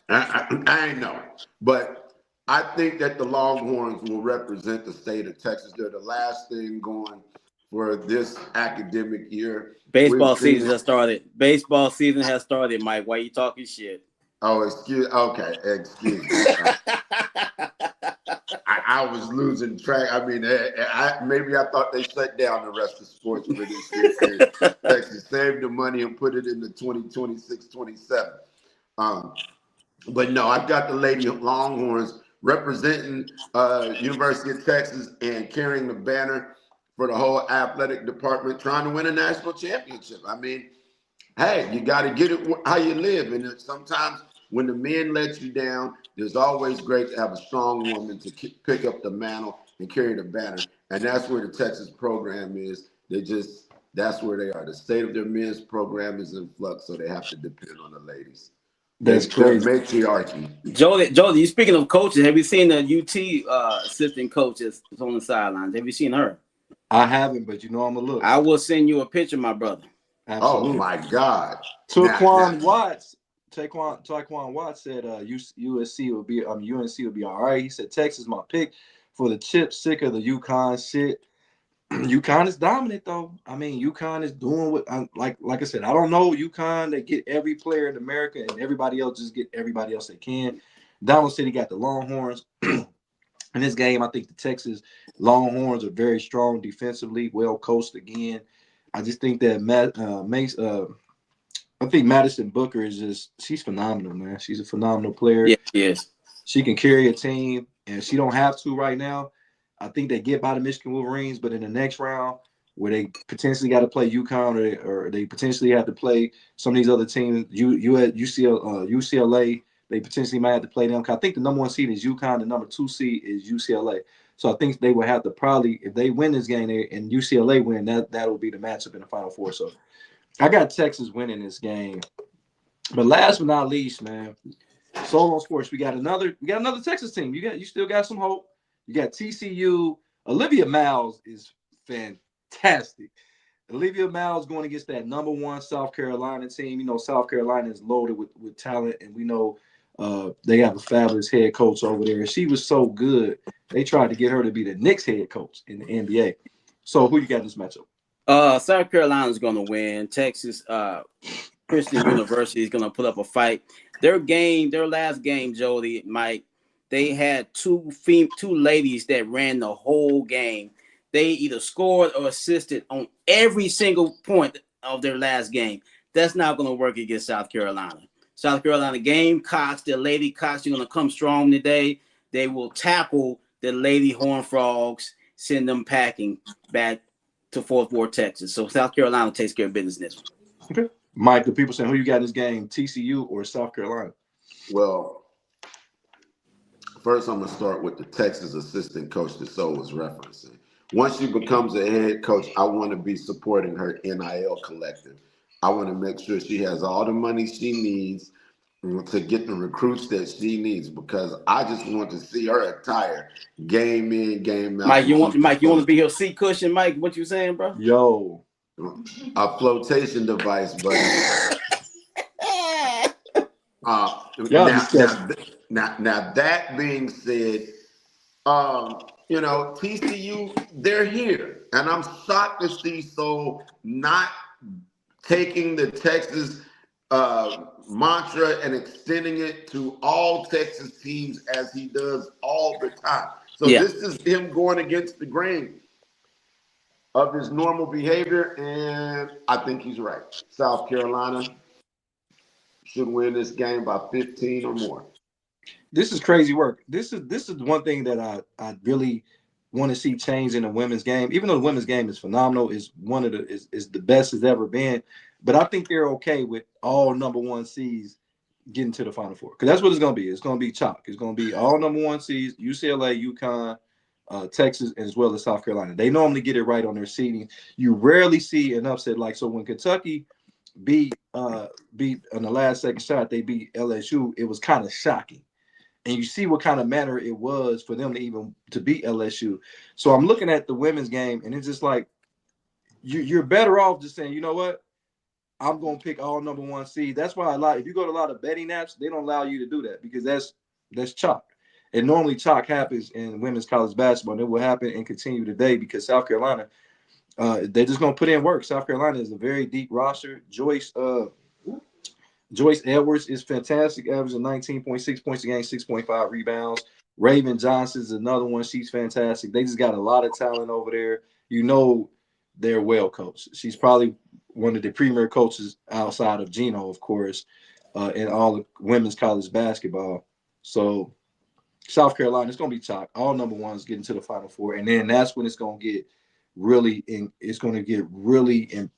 I ain't know. But I think that the Longhorns will represent the state of Texas. They're the last thing going for this academic year. We've Baseball seen. season has started. Baseball season has started, Mike. Why you talking shit? Oh, excuse me. I was losing track. I mean, maybe I thought they shut down the rest of sports for this year because Texas saved the money and put it in the 2026-27. But no, I've got the Lady Longhorns representing University of Texas and carrying the banner for the whole athletic department, trying to win a national championship. I mean, hey, you got to get it how you live. And sometimes when the men let you down, there's always great to have a strong woman to pick up the mantle and carry the banner. And that's where the Texas program is. That's where they are. The state of their men's program is in flux, so they have to depend on the ladies. That's crazy. Matriarchy. Jody, you speaking of coaches, have you seen the UT assistant coaches on the sidelines? Have you seen her? I haven't, but you know I'm gonna look. I will send you a picture, my brother. Absolutely. Oh my God. Taquan Watts said USC will be UNC will be all right. He said Texas my pick for the chip. Sick of the UConn shit. UConn is dominant though. I mean, UConn is doing what like I said. I don't know UConn. They get every player in America, and everybody else just get everybody else they can. Donald City got the Longhorns. In this game, I think the Texas Longhorns are very strong defensively, well coached again. I just think that I think Madison Booker she's phenomenal, man. She's a phenomenal player. Yeah, yes. She can carry a team, and she don't have to right now. I think they get by the Michigan Wolverines, but in the next round, where they potentially got to play UConn or they potentially have to play some of these other teams, UCLA, they potentially might have to play them. I think the number 1 seed is UConn, the number 2 seed is UCLA. So I think they will have to probably, if they win this game and UCLA win, that will be the matchup in the Final Four. So I got Texas winning this game. But last but not least, man, Solo Sports, we got another Texas team. You still got some hope. You got TCU. Olivia Miles is fantastic. Olivia Miles going against that number 1 South Carolina team. You know, South Carolina is loaded with talent, and we know they have a fabulous head coach over there. She was so good, they tried to get her to be the Knicks head coach in the NBA. So who you got in this matchup? South Carolina's going to win. Texas Christian University is going to put up a fight. Their last game, Jody, Mike, they had two ladies that ran the whole game. They either scored or assisted on every single point of their last game. That's not going to work against South Carolina. South Carolina Gamecocks, the Lady Cocks are going to come strong today. They will tackle the Lady Horned Frogs, send them packing back to Fort Worth, Texas. So South Carolina takes care of business in this one. Okay. Mike, the people saying who you got in this game, TCU or South Carolina? Well, first I'm going to start with the Texas assistant coach that Sol was referencing. Once she becomes a head coach, I want to be supporting her NIL collective. I want to make sure she has all the money she needs to get the recruits that she needs, because I just want to see her attire game in, game out. Mike, you want to be her seat cushion, Mike? What you saying, bro? Yo, a flotation device, buddy. Now that being said, you know, TCU, they're here, and I'm shocked to see Sol not taking the Texas mantra and extending it to all Texas teams as he does all the time. So This is him going against the grain of his normal behavior, and I think he's right. South Carolina should win this game by 15 or more. This is crazy work. This is one thing that I really want to see change in the women's game. Even though the women's game is phenomenal, is the best it's ever been. But I think they're okay with all number 1 seeds getting to the Final Four, because that's what it's going to be. It's going to be chalk. It's going to be all number 1 seeds: UCLA, UConn, Texas, as well as South Carolina. They normally get it right on their seeding. You rarely see an upset like so. When Kentucky beat on the last second shot, they beat LSU. It was kind of shocking. And you see what kind of manner it was for them to beat LSU. So I'm looking at the women's game, and it's just like you're better off just saying, you know what, I'm going to pick all number 1 seed. That's why if you go to a lot of betting apps, they don't allow you to do that, because that's chalk. And normally chalk happens in women's college basketball, and it will happen and continue today because South Carolina, they're just gonna put in work. South Carolina is a very deep roster. Joyce Edwards is fantastic, averaging 19.6 points a game, 6.5 rebounds. Raven Johnson is another one. She's fantastic. They just got a lot of talent over there. You know, they're well coached. She's probably one of the premier coaches outside of Gino, of course, in all of women's college basketball. So South Carolina, it's going to be chalk. All number ones getting to the Final Four, and then that's when it's going to get really in. It's going to get really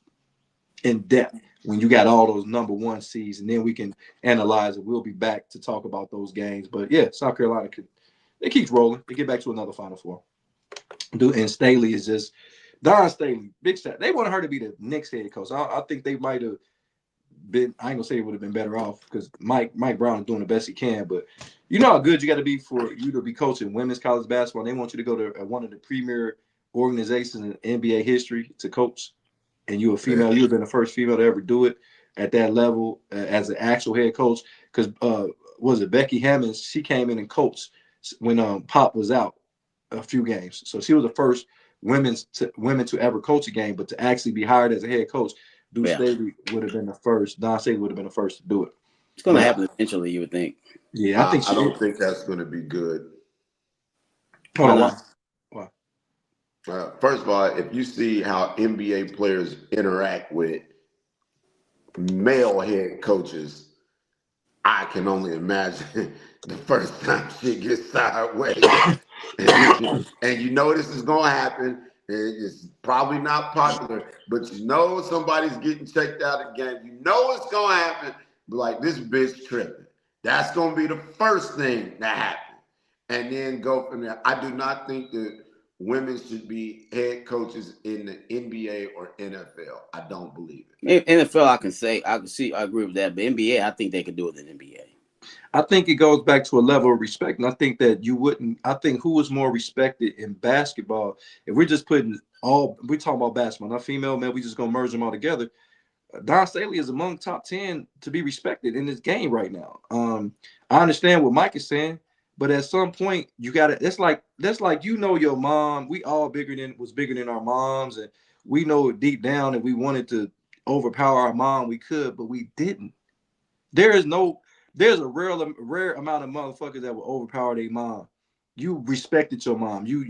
in depth when you got all those number one seeds, and then we can analyze it. We'll be back to talk about those games. But yeah, South Carolina it keeps rolling. They get back to another Final Four. And Staley is just Don Staley, big shot. They wanted her to be the next head coach. I think they might have been. I ain't gonna say it would have been better off because Mike Brown is doing the best he can. But you know how good you got to be for you to be coaching women's college basketball. And they want you to go to one of the premier organizations in NBA history to coach. And you're a female. You've been the first female to ever do it at that level as an actual head coach. Because was it Becky Hammonds? She came in and coached when Pop was out a few games. So she was the first women to ever coach a game, but to actually be hired as a head coach, Staley would have been the first. Don Staley would have been the first to do it. It's going to happen eventually, you would think. Yeah, I think I don't think that's going to be good. Hold on. Why? First of all, if you see how NBA players interact with male head coaches, I can only imagine the first time shit gets sideways. and you know this is going to happen. It's probably not popular, but you know somebody's getting checked out again. You know it's going to happen. But like, this bitch tripping. That's going to be the first thing that happens. And then go from there. I do not think that women should be head coaches in the NBA or NFL. I don't believe it. NFL, I agree with that. But NBA, I think they could do it in NBA. I think it goes back to a level of respect. And I think that I think who is more respected in basketball, if we're just we're talking about basketball, not female, man, we just going to merge them all together. Don Staley is among top 10 to be respected in this game right now. I understand what Mike is saying, but at some point you got to, that's like, you know, your mom, we all was bigger than our moms. And we know deep down that we wanted to overpower our mom. We could, but we didn't. There's a rare amount of motherfuckers that will overpower their mom. You respected your mom. You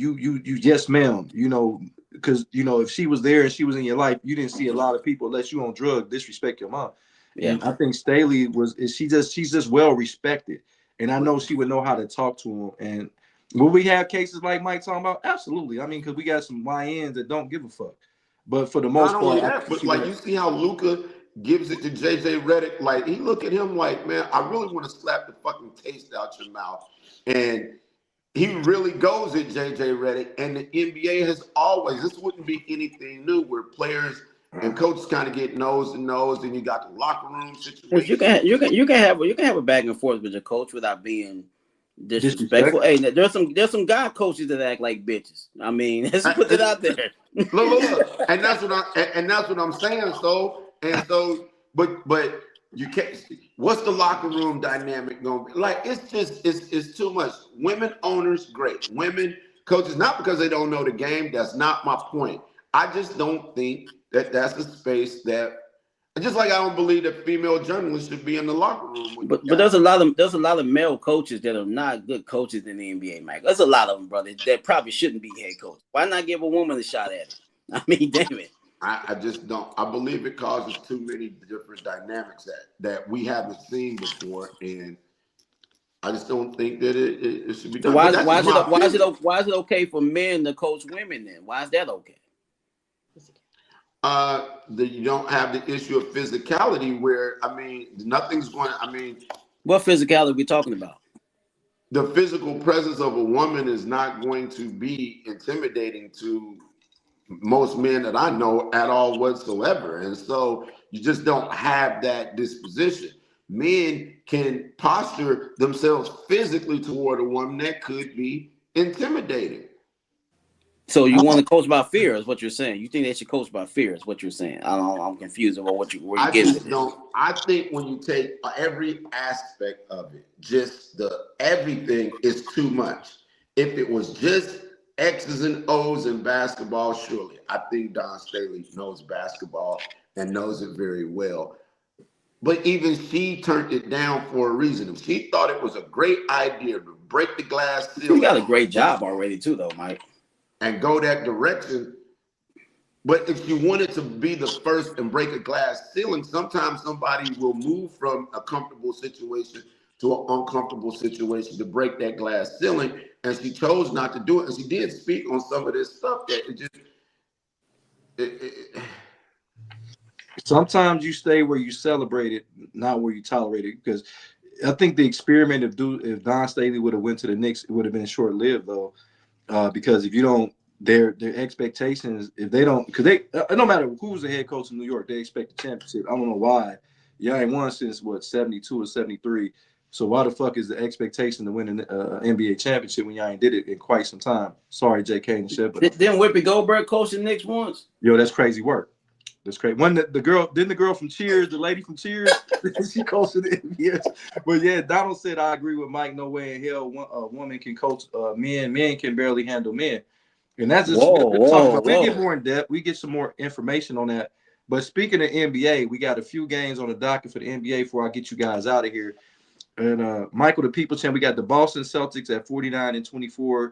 yes, ma'am. You know, because you know if she was there and she was in your life, you didn't see a lot of people unless you on drugs disrespect your mom. Yeah. And I think Staley she's just well respected, and I know she would know how to talk to him. And will we have cases like Mike talking about? Absolutely. I mean, because we got some YNs that don't give a fuck. But for the most part, not only that, but like you see how Luka gives it to JJ Redick, like he look at him like, man, I really want to slap the fucking taste out your mouth. And he really goes at JJ Redick. And the NBA has always, this wouldn't be anything new where players and coaches kind of get nose to nose, and you got the locker room situation. You can have a back and forth with your coach without being disrespectful. Hey, there's some guy coaches that act like bitches. I mean, let's put it out there. Look, and that's what I'm saying. But you can't. What's the locker room dynamic going to be like? It's too much. Women owners, great. Women coaches, not because they don't know the game. That's not my point. I just don't think that's a space that. Just like I don't believe that female journalists should be in the locker room. But there's a lot of male coaches that are not good coaches in the NBA, Mike. There's a lot of them, brother, that probably shouldn't be head coach. Why not give a woman a shot at it? I mean, damn it. I just don't. I believe it causes too many different dynamics that we haven't seen before, and I just don't think that it should be done. So why is it okay for men to coach women then? Why is that okay? You don't have the issue of physicality where, I mean, nothing's going, I mean. What physicality are we talking about? The physical presence of a woman is not going to be intimidating to most men that I know at all whatsoever. And so you just don't have that disposition. Men can posture themselves physically toward a woman that could be intimidating. So you want to coach by fear, is what you're saying? You think they should coach by fear, is what you're saying? I'm confused about where you I getting just with don't. I think when you take every aspect of it, just everything is too much. If it was just X's and O's in basketball, surely I think Don Staley knows basketball and knows it very well. But even she turned it down for a reason. If she thought it was a great idea to break the glass this. You got a ceiling great job already too, though, Mike. and go that direction, but if you wanted to be the first and break a glass ceiling, sometimes somebody will move from a comfortable situation to an uncomfortable situation to break that glass ceiling. And she chose not to do it. And she did speak on some of this stuff that it just. It, Sometimes you stay where you celebrate it, not where you tolerate it. Because I think the experiment if Don Staley would have went to the Knicks, it would have been short lived though. Because if you don't, their expectations, if they don't, because they no matter who's the head coach in New York, they expect the championship. I don't know why. Y'all ain't won since what 72 or 73. So why the fuck is the expectation to win an NBA championship when y'all ain't did it in quite some time? Sorry, J.K. and shit, but Didn't Whoopi Goldberg coach the Knicks once? yo, that's crazy work. That's great. One the girl from Cheers, the lady from Cheers, she coached the NBA. But yeah, Donald said I agree with Mike. No way in hell a woman can coach men. Men can barely handle men, and that's just we'll talk about. We'll get more in depth. We get some more information on that. But speaking of NBA, we got a few games on the docket for the NBA before I get you guys out of here. And Michael, the People Champ, we got the Boston Celtics at 49-24.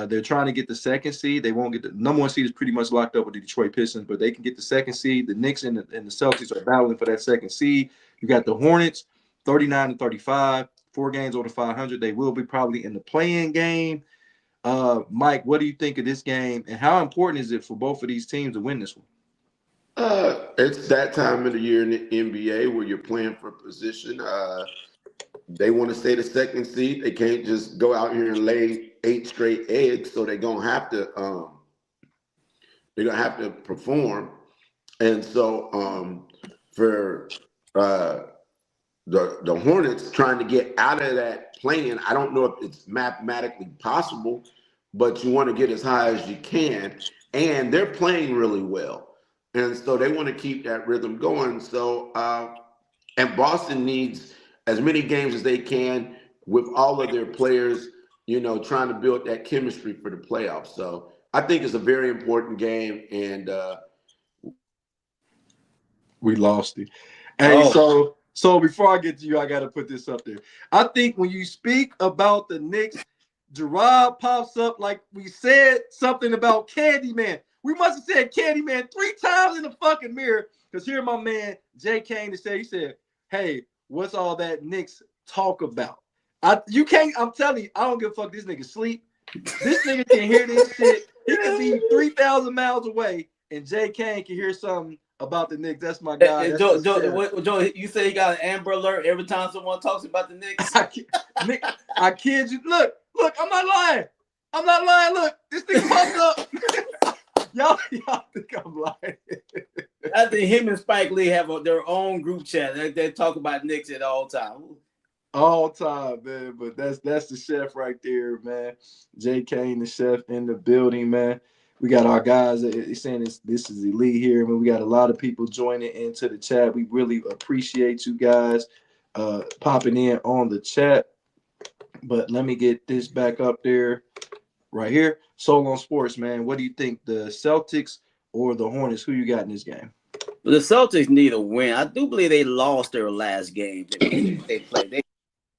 They're trying to get the second seed. They won't get the number one seed is pretty much locked up with the Detroit Pistons, but they can get the second seed. The Knicks and the Celtics are battling for that second seed. You got the Hornets, 39-35, 4 games over 500. They will be probably in the play-in game. Mike, what do you think of this game, and how important is it for both of these teams to win this one? it's that time of the year in the NBA where you're playing for position. They want to stay the second seed. They can't just go out here and lay 8 straight eggs. So they're gonna have to perform. And so for the Hornets trying to get out of that play-in, I don't know if it's mathematically possible, but you want to get as high as you can. And they're playing really well. And so they want to keep that rhythm going. So and Boston needs as many games as they can with all of their players, trying to build that chemistry for the playoffs. So I think it's a very important game, and we lost it. Hey, so before I get to you, I got to put this up there. I think when you speak about the Knicks, Gerard pops up like we said something about Candyman. We must have said Candyman 3 times in the fucking mirror, because here my man Jay came to say, he said, hey, what's all that Knicks talk about? You can't, I'm telling you, I don't give a fuck. This nigga sleep. This nigga can hear this shit. He can be 3,000 miles away, and Jay Kane can hear something about the Knicks. That's my guy. Joe, you say he got an Amber Alert every time someone talks about the Knicks? I kid you. Look, I'm not lying. Look, this thing popped up. Y'all think I'm lying. I think him and Spike Lee have their own group chat. They talk about Knicks at all time. All time, man. But that's the chef right there, man. Jay Kane, the chef in the building, man. We got our guys saying this is elite here. I mean, we got a lot of people joining into the chat. We really appreciate you guys popping in on the chat. But let me get this back up there right here. Soul on Sports, man. What do you think? The Celtics or the Hornets? Who you got in this game? The Celtics need a win. I do believe they lost their last game they played.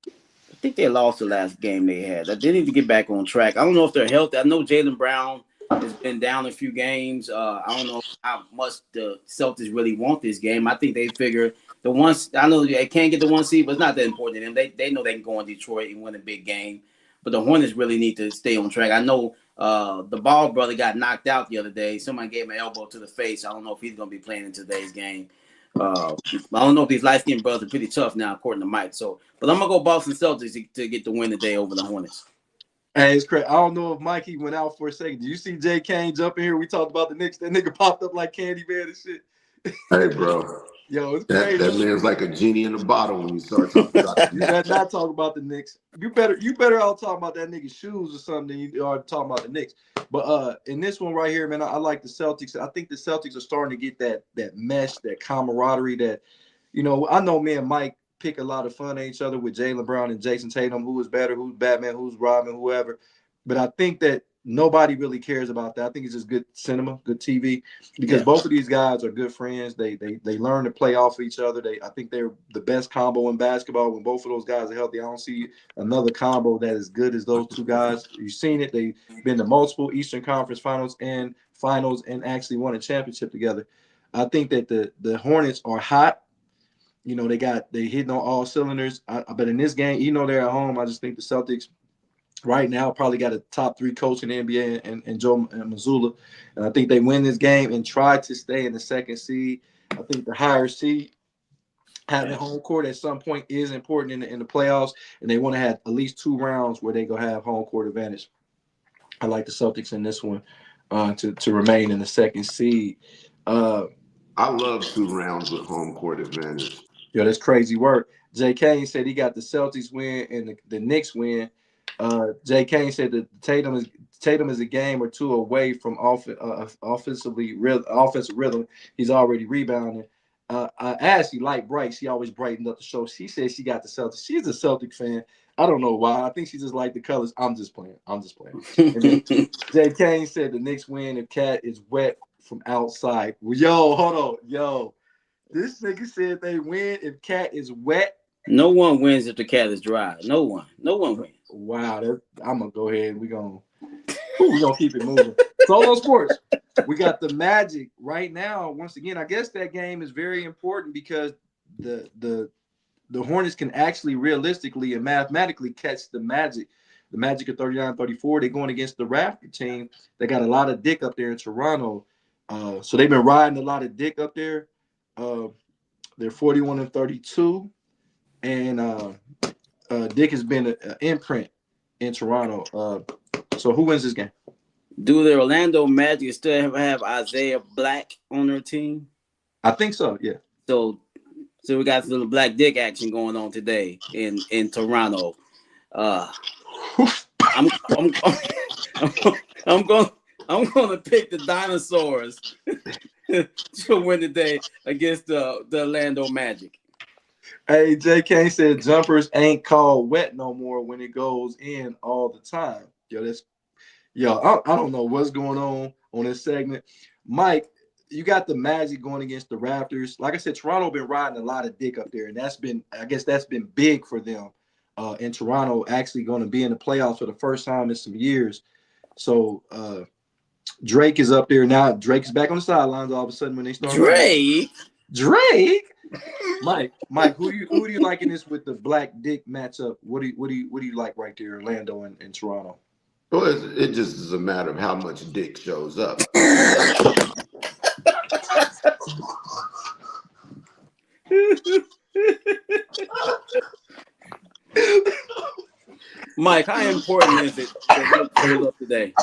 I think they lost the last game they had. They need to get back on track. I don't know if they're healthy. I know Jaylen Brown has been down a few games. I don't know how much the Celtics really want this game. I think they figure the ones. I know they can't get the 1 seed, but it's not that important to them. They know they can go in Detroit and win a big game. But the Hornets really need to stay on track. I know the Ball brother got knocked out the other day. Somebody gave him an elbow to the face. I don't know if he's going to be playing in today's game. I don't know if these light-skinned brothers are pretty tough now, according to Mike. But I'm going to go Boston Celtics to get the win today over the Hornets. Hey, it's crazy. I don't know if Mikey went out for a second. Do you see Jay Kane jump in here? We talked about the Knicks. That nigga popped up like Candyman and shit. Hey, bro. Yo, it's That crazy. man's like a genie in a bottle when you start talking about the You Knicks. better not talk about the Knicks. You better all talk about that nigga's shoes or something than you are talking about the Knicks. But in this one right here, man, I like the Celtics. I think the Celtics are starting to get that mesh, that camaraderie. That I know me and Mike pick a lot of fun at each other with Jaylen Brown and Jason Tatum. Who is better? Who's Batman? Who's Robin? Whoever. But I think that nobody really cares about that. I think it's just good cinema, good TV, because both of these guys are good friends. They learn to play off of each other. I think they're the best combo in basketball. When both of those guys are healthy, I don't see another combo that is good as those two guys. You've seen it. They've been to multiple Eastern Conference finals and actually won a championship together. I think that the Hornets are hot. They hitting on all cylinders. But in this game, they're at home. I just think the Celtics right now probably got a top 3 coach in the NBA and Joe Mazzulla. And I think they win this game and try to stay in the second seed. I think the higher seed having home court at some point is important in the playoffs, and they want to have at least 2 rounds where they go have home court advantage. I like the Celtics in this one to remain in the second seed. I love 2 rounds with home court advantage. Yo, that's crazy work. Jay Kane said he got the Celtics win and the Knicks win. Jay Kane said that Tatum is a game or 2 away from offensive rhythm. He's already rebounding. I asked, Light Bright. She always brightened up the show. She said she got the Celtics. She's a Celtic fan. I don't know why. I think she just liked the colors. I'm just playing. And then Jay Kane said the Knicks win if Cat is wet from outside. Yo, hold on. Yo, this nigga said they win if Cat is wet. No one wins if the cat is dry. No one wins. Wow, I'm gonna go ahead. We're gonna keep it moving. Solo sports. We got the Magic right now. Once again, I guess that game is very important because the Hornets can actually realistically and mathematically catch the Magic. The Magic are 39-34. They're going against the Raptor team. They got a lot of dick up there in Toronto. So they've been riding a lot of dick up there. They're 41-32. And Dick has been an imprint in Toronto. So who wins this game? Do the Orlando Magic still have Isaiah Black on their team? I think so, yeah. So we got a little black dick action going on today in Toronto. I'm gonna pick the Dinosaurs to win today against the Orlando Magic. Hey, JK said jumpers ain't called wet no more when it goes in all the time. I don't know what's going on this segment. Mike, you got the Magic going against the Raptors. Like I said, Toronto been riding a lot of dick up there, and that's been big for them. And Toronto actually going to be in the playoffs for the first time in some years. So Drake is up there now. Drake's back on the sidelines all of a sudden when they start. Drake. Mike, who do you like in this with the black dick matchup? What do you like right there, Orlando and Toronto? Well, it just is a matter of how much dick shows up. Mike, how important is it that Dick shows up today?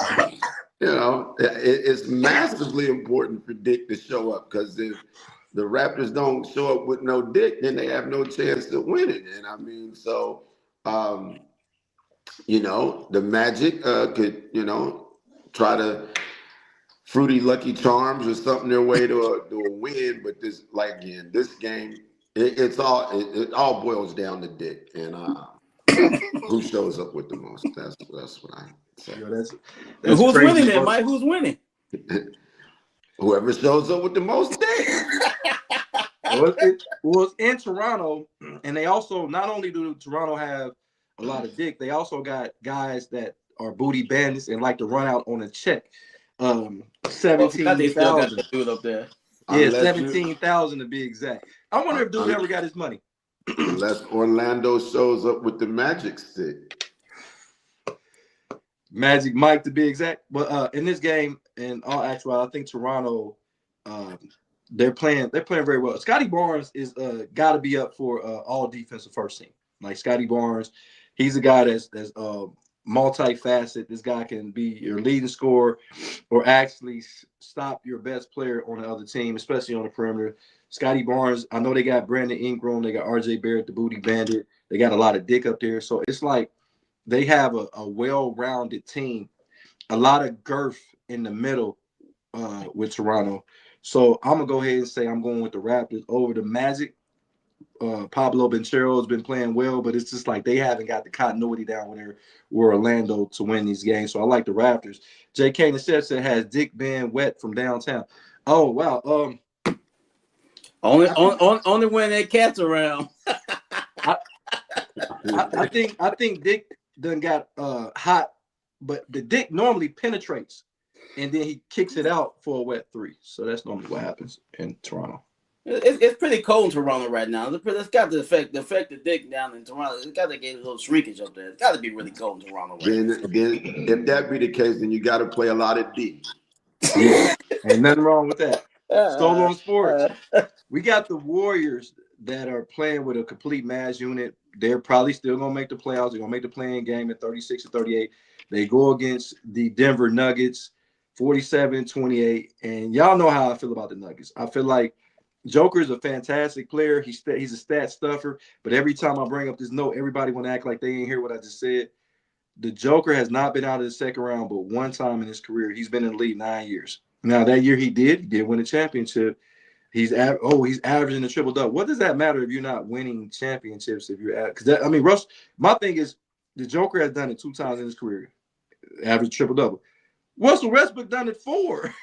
It's massively important for Dick to show up, because if the Raptors don't show up with no dick, then they have no chance to win it. And I mean, so, the Magic could, try to fruity Lucky Charms or something their way to a win. But this game, it all boils down to dick and who shows up with the most. That's what I say. That's who's winning then, Mike? Who's winning? Whoever shows up with the most dick. It's in Toronto, and they also, not only do Toronto have a lot of dick, they also got guys that are booty bandits and like to run out on a check. 17,000 dude up there. Yeah, 17,000 to be exact. I wonder if dude ever got his money. Unless Orlando shows up with the magic stick. Magic Mike to be exact. But in this game, in all actuality, I think Toronto, they're playing very well. Scotty Barnes is got to be up for all defensive first team. Like Scotty Barnes, he's a guy that's multifaceted. This guy can be your leading scorer or actually stop your best player on the other team, especially on the perimeter. Scotty Barnes, I know they got Brandon Ingram, they got RJ Barrett, the Booty Bandit. They got a lot of dick up there. So it's like they have a well-rounded team, a lot of girth in the middle with Toronto. So I'm going to go ahead and say I'm going with the Raptors over the Magic. Pablo Banchero has been playing well, but it's just like they haven't got the continuity down when they're Orlando to win these games. So I like the Raptors. J.K. Chef said, has Dick been wet from downtown? Oh, wow. Only when that cat's around. I think Dick done got hot, but the Dick normally penetrates, and then he kicks it out for a wet three. So that's normally what happens in Toronto. It's pretty cold in Toronto right now. It's got the effect the Dick down in Toronto. It's got to get a little shrinkage up there. It's got to be really cold in Toronto right now. Then if that be the case, then you got to play a lot of D. Yeah, ain't nothing wrong with that. Solo on Sports. We got the Warriors that are playing with a complete mass unit. They're probably still going to make the playoffs. They're going to make the play-in game at 36-38. They go against the Denver Nuggets, 47-28. And y'all know how I feel about the Nuggets. I feel like Joker is a fantastic player. He's a stat stuffer. But every time I bring up this note, everybody want to act like they ain't hear what I just said. The Joker has not been out of the second round but one time in his career. He's been in the league 9 years. Now, that year he did win a championship. He's averaging a triple double. What does that matter if you're not winning championships? If you're at, because Russ. My thing is the Joker has done it 2 times in his career, average triple double. Russell Westbrook done it 4.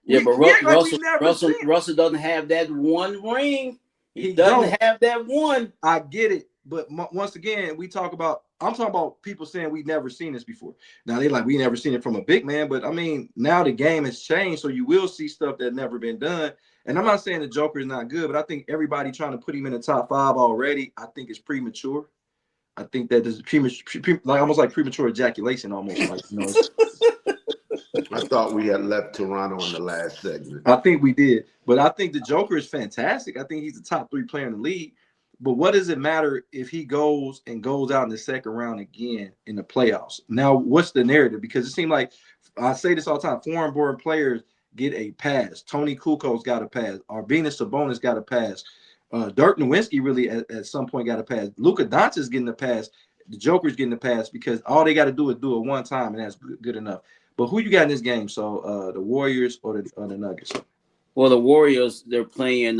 Russell doesn't have that one ring. He doesn't have that one. I get it, but once again, I'm talking about people saying we've never seen this before. Now they like we never seen it from a big man, but I mean now the game has changed, so you will see stuff that never been done. And I'm not saying the Joker is not good, but I think everybody trying to put him in the top 5 already, I think is premature. I think that is almost like premature ejaculation, almost like I thought we had left Toronto in the last segment. I think we did, but I think the Joker is fantastic. I think he's the top 3 player in the league. But what does it matter if he goes out in the second round again in the playoffs? Now, what's the narrative? Because it seemed like I say this all the time: foreign-born players get a pass. Tony Kukoc got a pass. Arvydas Sabonis got a pass. Dirk Nowitzki really at some point got a pass. Luka Doncic getting a pass. The Joker's getting a pass because all they got to do is do it one time, and that's good enough. But who you got in this game? So the Warriors or the Nuggets? Well, the Warriors, they're playing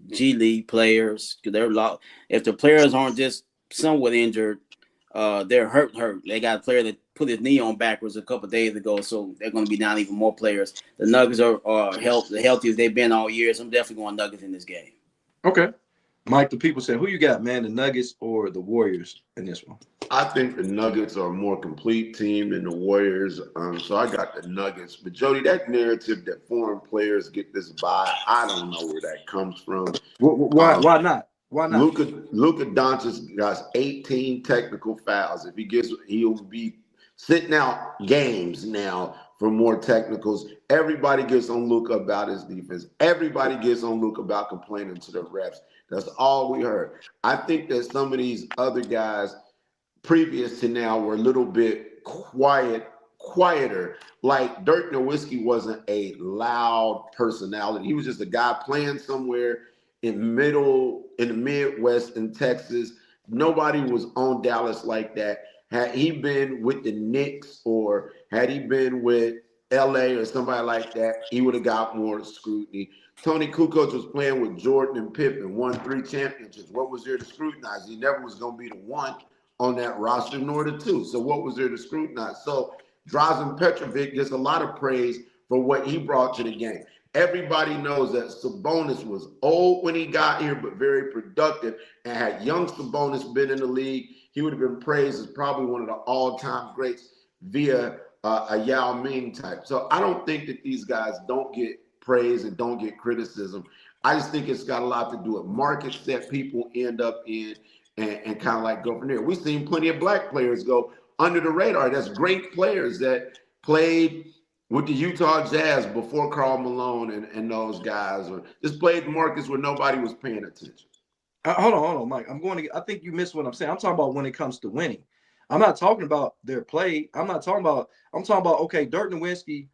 G League players. If the players aren't just somewhat injured, they're hurt. They got a player that put his knee on backwards a couple of days ago, so they're going to be down even more players. The Nuggets are the healthiest they've been all year, so I'm definitely going Nuggets in this game. Okay. Mike, the people say, who you got, man, the Nuggets or the Warriors in this one? I think the Nuggets are a more complete team than the Warriors, so I got the Nuggets. But, Jody, that narrative that foreign players get this bye, I don't know where that comes from. Why not? Why not? Luka Doncic got 18 technical fouls. He'll be sitting out games now for more technicals. Everybody gets on Luka about his defense. Everybody gets on Luka about complaining to the refs. That's all we heard. I think that some of these other guys previous to now were a little bit quieter. Like Dirk Nowitzki wasn't a loud personality. He was just a guy playing somewhere in the Midwest in Texas. Nobody was on Dallas like that. Had he been with the Knicks or had he been with LA or somebody like that, he would have got more scrutiny. Tony Kukoc was playing with Jordan and Pippen, won 3 championships. What was there to scrutinize? He never was going to be the one on that roster, nor the 2. So what was there to scrutinize? So Drazen Petrovic gets a lot of praise for what he brought to the game. Everybody knows that Sabonis was old when he got here, but very productive. And had young Sabonis been in the league, he would have been praised as probably one of the all-time greats via a Yao Ming type. So I don't think that these guys don't get praise and don't get criticism. I just think it's got a lot to do with markets that people end up in and kind of like go from there. We've seen plenty of black players go under the radar. That's great players that played with the Utah Jazz before Karl Malone and those guys, or just played markets where nobody was paying attention. Hold on, Mike. I think you missed what I'm saying. I'm talking about when it comes to winning. I'm not talking about their play. I'm talking about okay, Dirk Nowitzki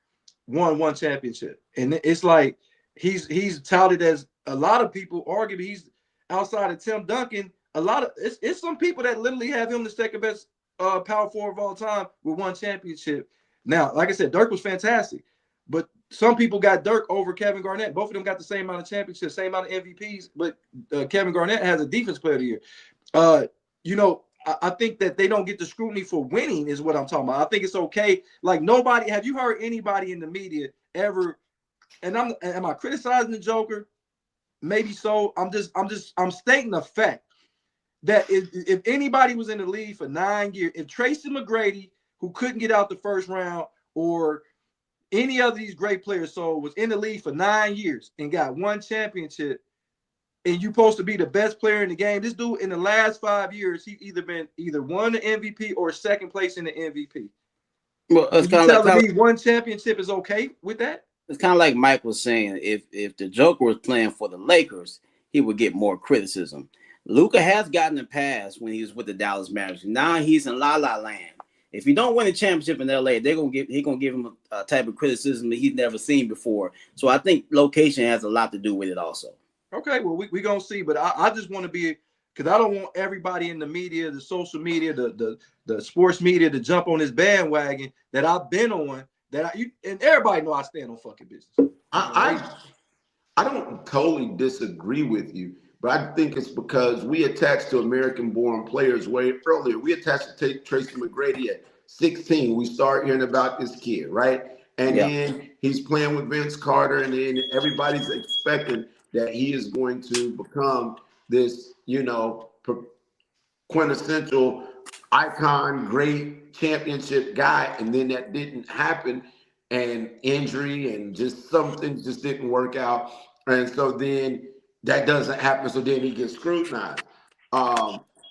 won one championship. And it's like he's touted as a lot of people argue he's outside of Tim Duncan. A lot of it's some people that literally have him the second best power forward of all time with one championship. Now, like I said, Dirk was fantastic, but some people got Dirk over Kevin Garnett. Both of them got the same amount of championships, same amount of MVPs, but Kevin Garnett has a defense player of the year. You know, I think that they don't get the scrutiny for winning is what I'm talking about. I think it's okay. Like nobody, have you heard anybody in the media ever, and am I criticizing the Joker? Maybe so. I'm stating the fact that if anybody was in the league for 9 years, if Tracy McGrady, who couldn't get out the first round, or any of these great players, so was in the league for 9 years and got one championship, and you're supposed to be the best player in the game. This dude in the last 5 years, he either won the MVP or second place in the MVP. Well, it's kind of like one championship is okay with that. It's kind of like Mike was saying. If the Joker was playing for the Lakers, he would get more criticism. Luka has gotten a pass when he was with the Dallas Mavericks. Now he's in La La Land. If he don't win a championship in LA, he's gonna give him a type of criticism that he's never seen before. So I think location has a lot to do with it also. Okay, well, we gonna see, but I just want to be, because I don't want everybody in the media, the social media, the sports media to jump on this bandwagon that I've been on. And everybody know I stand on fucking business. I don't totally disagree with you, but I think it's because we attached to American-born players way earlier. We attached to Tracy McGrady at 16. We start hearing about this kid, right? And then he's playing with Vince Carter, and then everybody's expecting that he is going to become this, quintessential icon, great championship guy. And then that didn't happen, and injury and just something just didn't work out. And so then that doesn't happen. So then he gets scrutinized.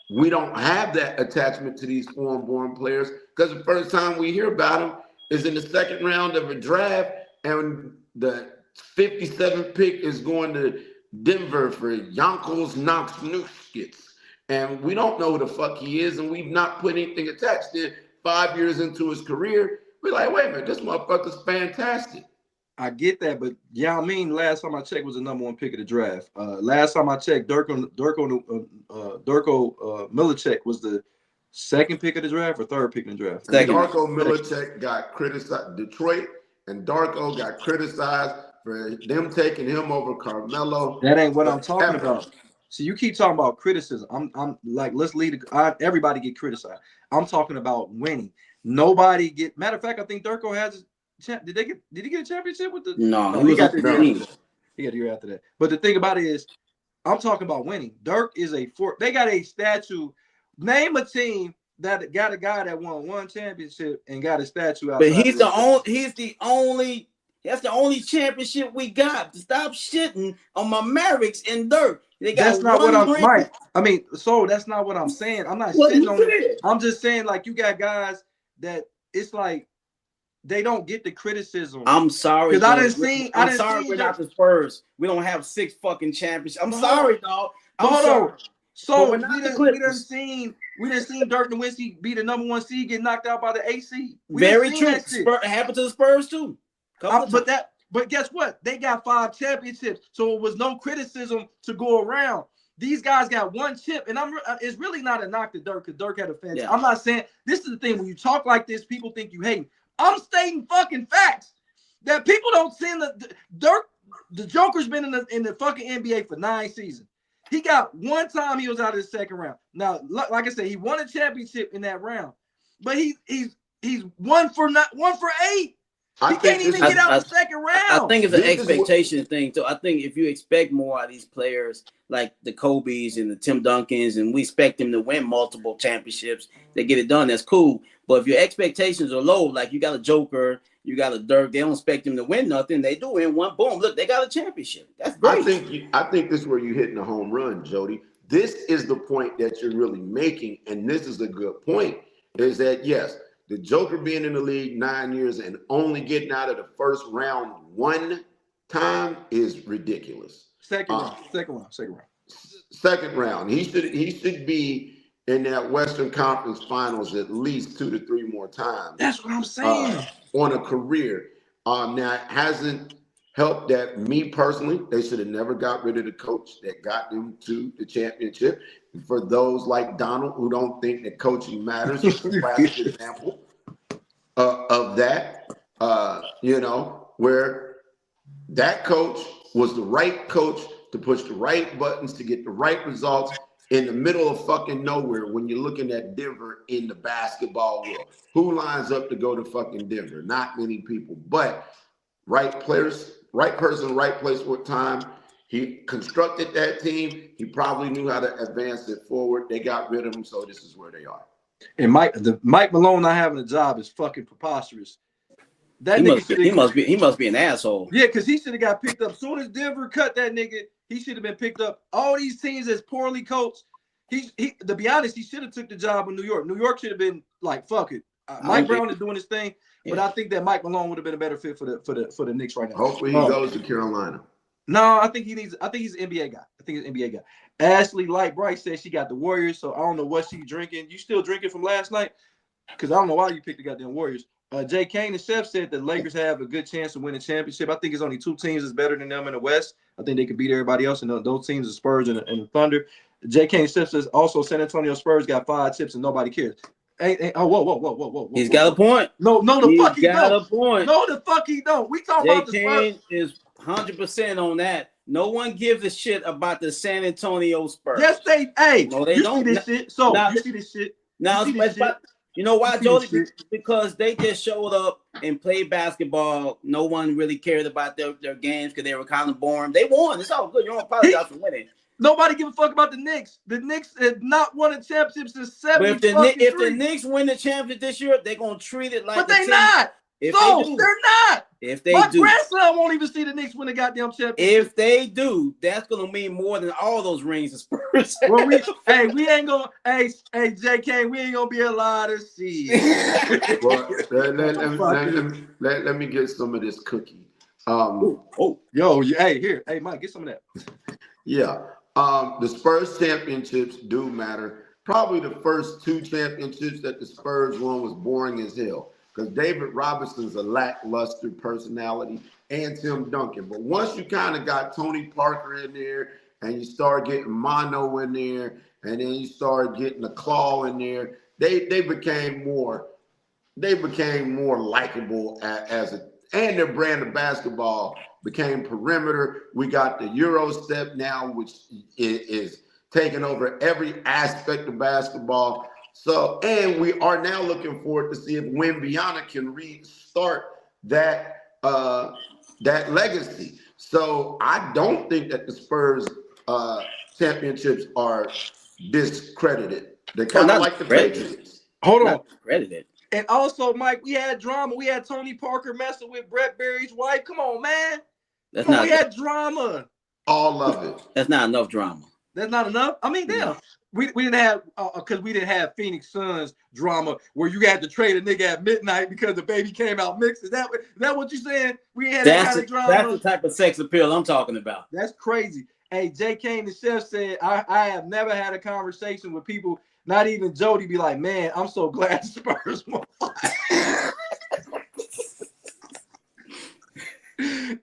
We don't have that attachment to these foreign-born players because the first time we hear about them is in the second round of a draft, and the 57th pick is going to Denver for Jankos Noxnuskits. And we don't know who the fuck he is, and we've not put anything attached to it. 5 years into his career, we're like, wait a minute, this motherfucker's fantastic. I get that, but yeah, I mean, last time I checked was the number 1 pick of the draft. Last time I checked, Darko Milicic was the 2nd pick of the draft or 3rd pick in the draft. Darko Milicic got criticized. Detroit and Darko got criticized for them taking him over Carmelo. That ain't what I'm talking about. So you keep talking about criticism. I'm like, let's lead. Everybody get criticized. I'm talking about winning. Nobody get. Matter of fact, I think Darko has. Did he get a championship with the? No, he got the team. He got a year after that. But the thing about it is, I'm talking about winning. Dirk is they got a statue. Name a team that got a guy that won one championship and got a statue out. But he's the only. That's the only championship we got. Stop shitting on my Mavericks and Dirk. That's not what I'm right. I mean, so that's not what I'm saying. I'm not shitting on it. I'm just saying, like, you got guys that it's like they don't get the criticism. I'm sorry. Because I'm sorry we're not the Spurs. We don't have 6 fucking championships. I'm sorry, dog. I'm sorry. So we done seen Dirk Nowitzki be the number 1 seed, get knocked out by the AC. Very true. It happened to the Spurs too. But guess what? They got 5 championships, so it was no criticism to go around. These guys got 1 chip, and it's really not a knock to Dirk because Dirk had a fantasy. Yeah. I'm not saying this is the thing. When you talk like this, people think you hate. I'm stating fucking facts that people don't see. The Joker's been in the fucking NBA for 9 seasons. He got 1 time he was out of the second round. Now, like I said, he won a championship in that round, but he's 1 for 8. He can't even get out the second round. I think it's an expectation thing too. I think if you expect more out of these players, like the Kobe's and the Tim Duncans, and we expect them to win multiple championships, they get it done. That's cool. But if your expectations are low, like you got a Joker, you got a Dirk, they don't expect them to win nothing. They do win one. Boom! Look, they got a championship. That's great. I think this is where you're hitting a home run, Jody. This is the point that you're really making, and this is a good point. Is that yes? The Joker being in the league 9 years and only getting out of the first round 1 time is ridiculous. Second round. Second round. He should be in that Western Conference Finals at least 2 to 3 more times. That's what I'm saying. On a career. Now, it hasn't helped that me personally, they should have never got rid of the coach that got them to the championship. For those like Donald who don't think that coaching matters, it's a classic example of that. Where that coach was the right coach to push the right buttons to get the right results in the middle of fucking nowhere when you're looking at Denver in the basketball world. Who lines up to go to fucking Denver? Not many people, but right players, right person, right place, what time. He constructed that team. He probably knew how to advance it forward. They got rid of him, so this is where they are. And Mike Malone not having a job is fucking preposterous. That he must be an asshole. Yeah, because he should have got picked up. As soon as Denver cut that nigga, he should have been picked up. All these teams that's poorly coached. He to be honest, he should have took the job in New York. New York should have been like, fuck it. Mike Brown is doing his thing, but I think that Mike Malone would have been a better fit for the Knicks right now. Hopefully he goes to Carolina. No, I think he's an NBA guy. Ashley Light Bright said she got the Warriors, so I don't know what she's drinking. You still drinking from last night? Because I don't know why you picked the goddamn Warriors. Jay Kane, the chef, said the Lakers have a good chance to win a championship. I think it's only 2 teams that's better than them in the West. I think they could beat everybody else, and those teams are Spurs and the Thunder. Jay Kane, chef, says also San Antonio Spurs got 5 chips and nobody cares. Hey, whoa. He's got a point. No, the fuck he don't. Got a point. No, the fuck he don't. We talking about the Spurs. Jay Kane is 100% on that. No one gives a shit about the San Antonio Spurs. Yes, they don't. See this shit. So now, you see this shit. You know why, Jody? Because they just showed up and played basketball. No one really cared about their games because they were kind of boring. They won. It's all good. You don't apologize for winning. Nobody give a fuck about the Knicks. The Knicks have not won a championship since 70. But if the Knicks win the championship this year, they're gonna treat it like. But they're not. They're not. If they my do, my grandson won't even see the Knicks win the goddamn championship. If they do, that's gonna mean more than all those rings the Spurs. Well, we ain't gonna. Hey, JK, we ain't gonna be allowed to see it. Well, let me get some of this cookie. Hey, Mike, get some of that. Yeah. The Spurs championships do matter. Probably the first 2 championships that the Spurs won was boring as hell because David Robinson's a lackluster personality and Tim Duncan. But once you kind of got Tony Parker in there and you start getting Mono in there and then you start getting the Claw in there, they became more likable and their brand of basketball became perimeter. We got the Euro step now, which is taking over every aspect of basketball. So, and we are now looking forward to see if Wembanyama can restart that legacy. So I don't think that the Spurs championships are discredited. They're kind of like the Patriots. Hold on. Credited. And also, Mike, we had drama. We had Tony Parker messing with Brett Berry's wife. Come on, man. We had drama. All of it. That's not enough drama. That's not enough. I mean, damn. We didn't have because we didn't have Phoenix Suns drama where you had to trade a nigga at midnight because the baby came out mixed. Is that what you're saying? We had that kind of drama. That's the type of sex appeal I'm talking about. That's crazy. Hey, Jay Kane, the chef, said I have never had a conversation with people, not even Jody, be like, man, I'm so glad the Spurs won.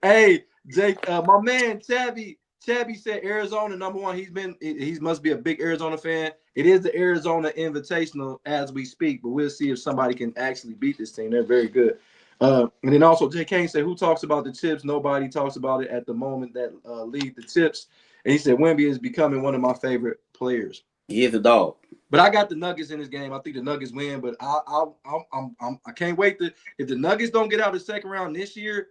Hey, Jake, my man Chabby said Arizona #1. He must be a big Arizona fan. It is the Arizona Invitational as we speak, but we'll see if somebody can actually beat this team. They're very good. And then also Jay Kane said, who talks about the chips? Nobody talks about it at the moment that lead the chips. And he said Wemby is becoming one of my favorite players. He is a dog. But I got the Nuggets in this game. I think the Nuggets win, but I can't wait if the Nuggets don't get out of the second round this year.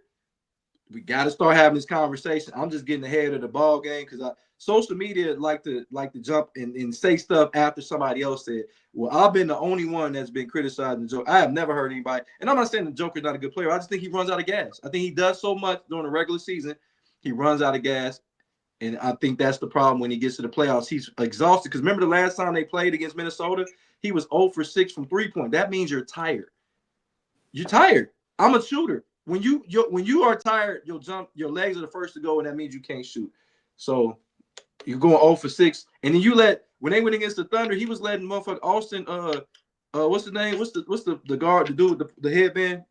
We got to start having this conversation. I'm just getting ahead of the ball game because social media like to jump and say stuff after somebody else said. Well, I've been the only one that's been criticizing the Joker. I have never heard anybody, and I'm not saying the Joker's not a good player. I just think he runs out of gas. I think he does so much during the regular season, he runs out of gas, and I think that's the problem when he gets to the playoffs. He's exhausted because remember the last time they played against Minnesota, he was 0 for 6 from 3-point. That means you're tired. You're tired. I'm a shooter. When you are tired, you'll jump. Your legs are the first to go, and that means you can't shoot. So you're going 0 for 6, and then you let when they went against the Thunder, he was letting motherfucker Austin. What's the name? What's the guard? The dude with the headband.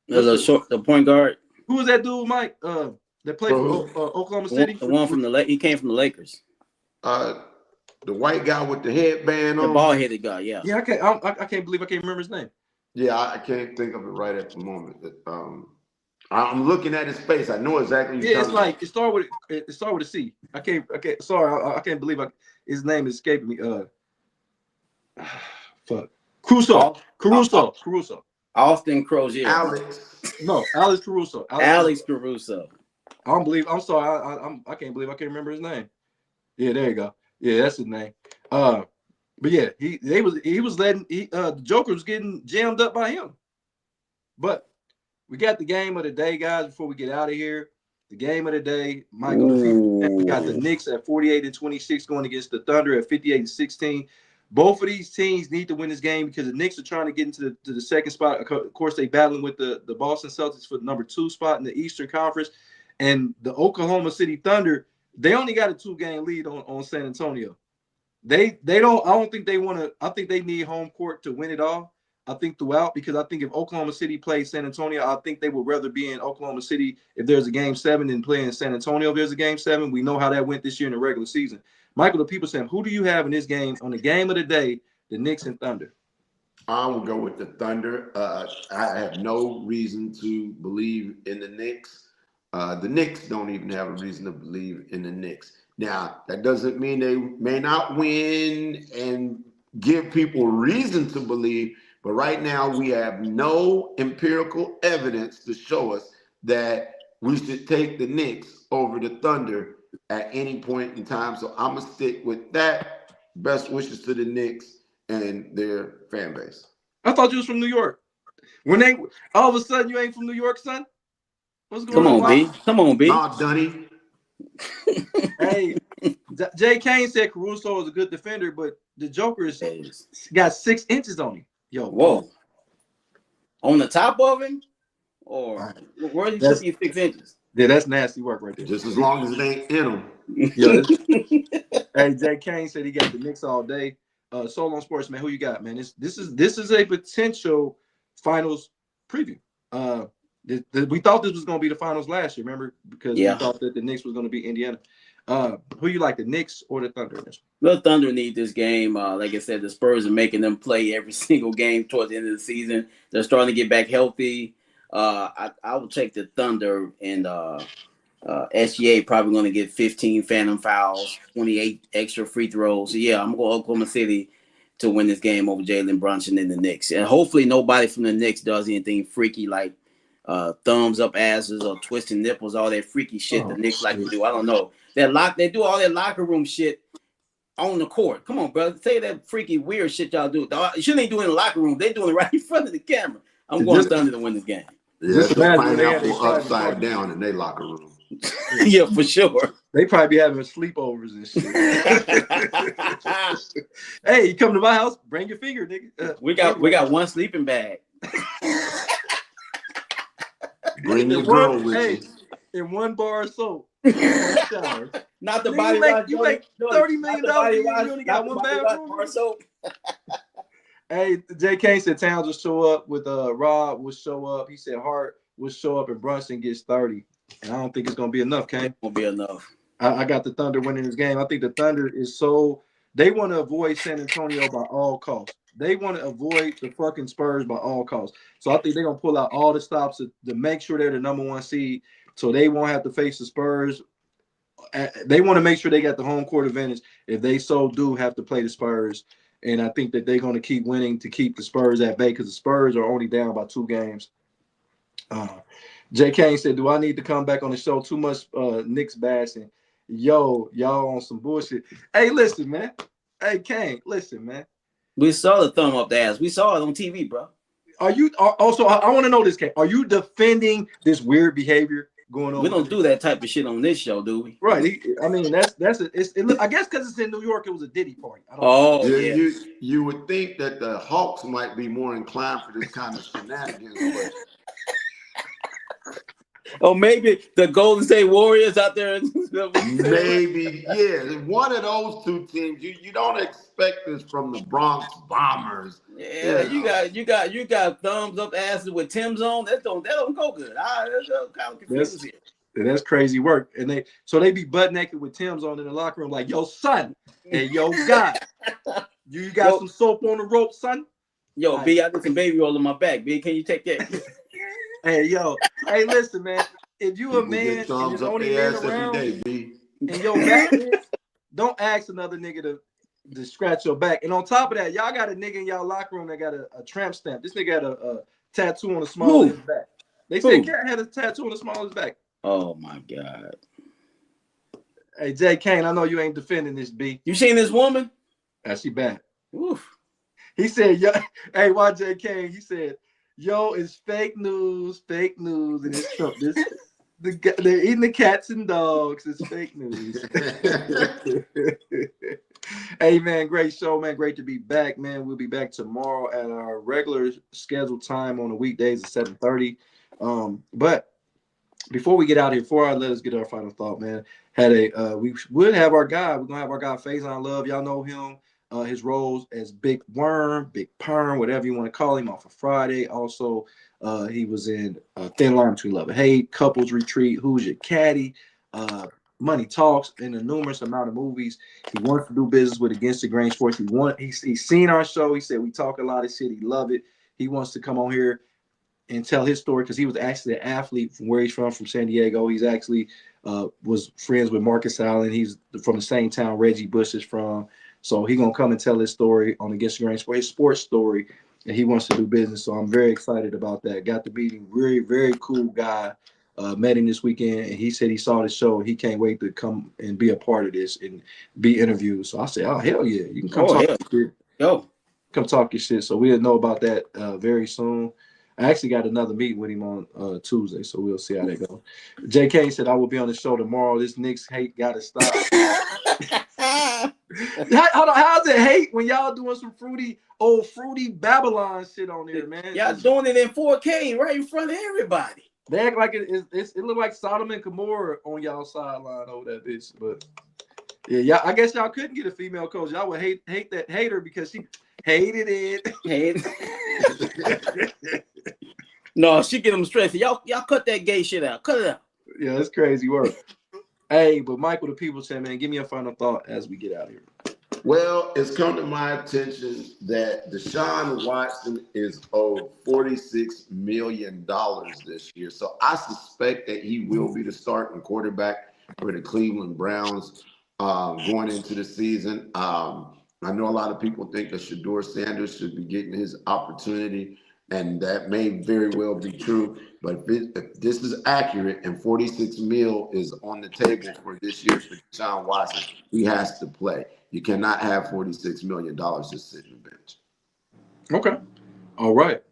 The point guard. Who was that dude, Mike? That played for Oklahoma City. The one from he came from the Lakers. The white guy with the headband on. The bald-headed guy, yeah. Yeah, I can't believe I can't remember his name. Yeah, I can't think of it right at the moment. I'm looking at his face. I know exactly. Yeah, it's like it started with a C. I can't. Sorry, I can't believe his name is escaping me. Fuck. Caruso. Austin Crozier. Alex Caruso. Alex Caruso. I'm sorry. I can't believe I can't remember his name. Yeah, there you go. Yeah, that's his name. But yeah, he was letting the Joker was getting jammed up by him. But we got the game of the day, guys. Before we get out of here, the game of the day, Michael. We got the Knicks at 48-26 going against the Thunder at 58-16. Both of these teams need to win this game because the Knicks are trying to get into the second spot. Of course, they battling with the Boston Celtics for the number 2 spot in the Eastern Conference, and the Oklahoma City Thunder. They only got a 2-game lead on San Antonio. They don't. I don't think they want to. I think they need home court to win it all. I think throughout, because I think if Oklahoma City plays San Antonio, I think they would rather be in Oklahoma City if there's a game 7 than play in San Antonio if there's a game 7. We know how that went this year in the regular season. Michael, the people saying, who do you have in this game on the game of the day, the Knicks and Thunder? I will go with the Thunder. I have no reason to believe in the Knicks. The Knicks don't even have a reason to believe in the Knicks. Now, that doesn't mean they may not win and give people reason to believe, but right now we have no empirical evidence to show us that we should take the Knicks over the Thunder at any point in time. So I'm going to stick with that. Best wishes to the Knicks and their fan base. I thought you was from New York. When they all of a sudden you ain't from New York, son? What's going on? Come on, B. Nah, Dunny. Hey, Jay Kane said Caruso is a good defender, but the Joker's got 6 inches on him. Yo, whoa. On the top of him? Or where did you see 6 inches? Yeah, that's nasty work right there. Just as long as it ain't in them. Hey, Jay Kane said he got the Knicks all day. Solo Sports, man, who you got, man? This is a potential finals preview. We thought this was going to be the finals last year, remember? Because we thought that the Knicks was going to be Indiana. Who you like, the Knicks or the Thunder? The Thunder need this game. Like I said, the Spurs are making them play every single game towards the end of the season. They're starting to get back healthy. I will take the Thunder, and SGA probably going to get 15 phantom fouls, 28 extra free throws. So, yeah, I'm going to Oklahoma City to win this game over Jalen Brunson and the Knicks. And hopefully nobody from the Knicks does anything freaky like thumbs up asses or twisting nipples, all that freaky shit the Knicks like to do. I don't know. They do all that locker room shit on the court. Come on, brother. Say that freaky weird shit y'all do. You shouldn't be doing it in the locker room. They're doing it right in front of the camera. I'm going Thunder to win this game. Yeah, the pineapple upside down in their locker room. Yeah, for sure. They probably be having sleepovers and shit. Hey, you come to my house, bring your finger, nigga. We got one sleeping bag. Bring your girl with you. In one bar of soap. Not the body wash. You make $30 million. You only got one bathroom. Bar soap. Hey, Jay Kane said Towns will show up with Rob will show up. He said Hart will show up and Brunson gets 30. And I don't think it's gonna be enough, Kane. It won't be enough. I got the Thunder winning this game. I think the Thunder is they want to avoid San Antonio by all costs. They want to avoid the fucking Spurs by all costs. So I think they're gonna pull out all the stops to make sure they're the number 1 seed, so they won't have to face the Spurs. They want to make sure they got the home court advantage if they so do have to play the Spurs. And I think that they're going to keep winning to keep the Spurs at bay because the Spurs are only down by 2 games. Jay Kane said, do I need to come back on the show? Too much Knicks bashing. Yo, y'all on some bullshit. Hey, listen, man. Hey, Kane, listen, man. We saw the thumb up the ass. We saw it on TV, bro. Are you also? I want to know this, Kane. Are you defending this weird behavior going on? We don't do that type of shit on this show, do we? Right. I mean, that's I guess because it's in New York, it was a Diddy party. You would think that the Hawks might be more inclined for this kind of shenanigans, but Or maybe the Golden State Warriors out there. Maybe, yeah. One of those two teams. You don't expect this from the Bronx Bombers. Yeah, you got thumbs up asses with Tim's on. That don't go good. That's kind of confused here. That's crazy work. And they be butt naked with Tim's on in the locker room, like, yo, son, hey, yo, guy, you got some soap on the rope, son? Yo, B, I got some baby oil on my back. B, can you take that? Hey, yo, hey, listen, man. If you a man and thumbs there's up only their man ass around every day, B. and your back is, don't ask another nigga to scratch your back. And on top of that, y'all got a nigga in y'all locker room that got a tramp stamp. This nigga got a tattoo on the small of his back. They said Cat had a tattoo on the small of his back. Oh my God. Hey, Jay Kane, I know you ain't defending this, B. You seen this woman? She bad. Oof. He said, yo, hey, YJ Kane, he said, yo, it's fake news, and it's Trump. They're eating the cats and dogs. It's fake news. Hey, man, great show, man. Great to be back, man. We'll be back tomorrow at our regular scheduled time on the weekdays at 7:30. But before we get out here, let us get our final thought, man. We would have our guy. We're gonna have our guy Faison Love. Y'all know him. His roles as Big Worm, Big Perm, whatever you want to call him, off of Friday. Also, he was in Thin Line Between Love and Hate, Couples Retreat, Who's Your Caddy, Money Talks, and a numerous amount of movies. He wants to do business with Against the Grain Sports. He's seen our show. He said we talk a lot of shit. He love it. He wants to come on here and tell his story because he was actually an athlete from where he's from San Diego. He's actually was friends with Marcus Allen. He's from the same town Reggie Bush is from. So he's going to come and tell his story on Against the Grain Sport, his sports story, and he wants to do business. So I'm very excited about that. Got to meet him. Very, very cool guy. Met him this weekend, and he said he saw the show. He can't wait to come and be a part of this and be interviewed. So I said, oh, hell yeah. You can come talk your shit. Yo. Come talk your shit. So we'll know about that very soon. I actually got another meeting with him on Tuesday, so we'll see how that goes. JK said I will be on the show tomorrow. This Knicks hate got to stop. How's it hate when y'all doing some fruity Babylon shit on there, man? Y'all doing it in 4K right in front of everybody. They act like it look like Sodom and Gomorrah on y'all sideline over that bitch. But yeah, I guess y'all couldn't get a female coach. Y'all would hate that hater because she hated it. No, she get them straight. Y'all cut that gay shit out. Cut it out. Yeah, it's crazy work. Hey, but Michael, the people say, man, give me a final thought as we get out of here. Well, it's come to my attention that Deshaun Watson is owed $46 million this year. So I suspect that he will be the starting quarterback for the Cleveland Browns going into the season. I know a lot of people think that Shedeur Sanders should be getting his opportunity, and that may very well be true. But if this is accurate and $46 million is on the table for this year for Deshaun Watson, he has to play. You cannot have $46 million just sitting on the bench. Okay. All right.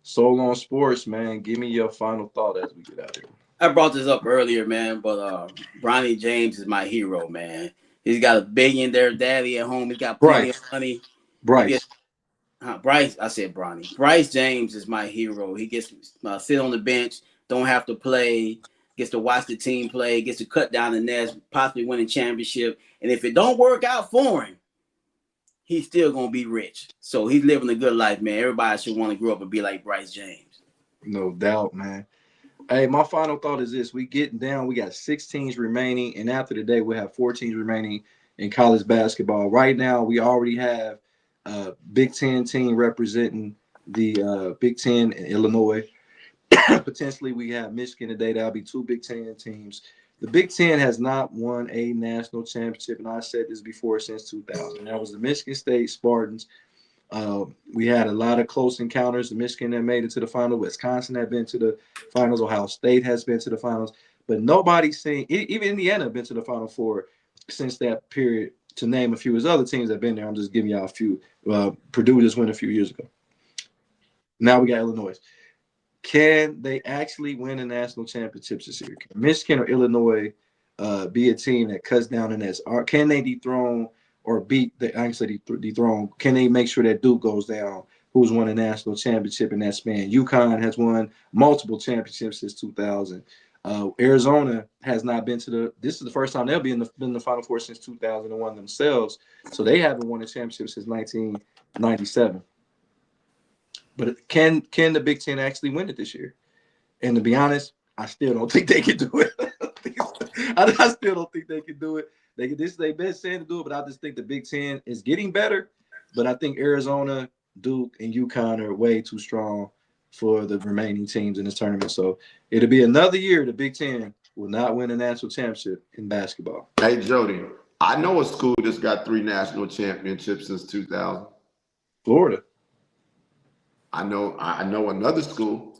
So long sports, man. Give me your final thought as we get out of here. I brought this up earlier, man, but Bronny James is my hero, man. He's got a billionaire daddy at home. He's got plenty of money. Bryce. I said Bronny. Bryce James is my hero. He gets to sit on the bench, don't have to play, gets to watch the team play, gets to cut down the nets, possibly win a championship. And if it don't work out for him, he's still going to be rich. So he's living a good life, man. Everybody should want to grow up and be like Bryce James. No doubt, man. Hey, my final thought is this. We getting down. We got 6 teams remaining. And after the day, we'll have 4 teams remaining in college basketball. Right now, we already have a Big Ten team representing the Big Ten in Illinois. Potentially, we have Michigan today. That'll be 2 Big Ten teams. The Big Ten has not won a national championship, and I said this before, since 2000. That was the Michigan State Spartans. We had a lot of close encounters. The Michigan that made it to the final. Wisconsin had been to the finals. Ohio State has been to the finals. But nobody's seen, even Indiana have been to the Final Four since that period, to name a few. There's other teams that have been there. I'm just giving y'all a few. Purdue just went a few years ago. Now we got Illinois. Can they actually win a national championship this year? Can Michigan or Illinois be a team that cuts down the nets? Or can they dethrone or beat dethrone? Can they make sure that Duke goes down, who's won a national championship in that span? UConn has won multiple championships since 2000. Arizona has not been to the. This is the first time they'll be in the Final Four since 2001 themselves. So they haven't won a championship since 1997. But can the Big Ten actually win it this year? And to be honest, I still don't think they can do it. I still don't think they can do it. This is their best chance to do it, but I just think the Big Ten is getting better. But I think Arizona, Duke, and UConn are way too strong for the remaining teams in this tournament. So it'll be another year the Big Ten will not win a national championship in basketball. Hey, Jody, I know a school that's got 3 national championships since 2000. Florida. I know another school.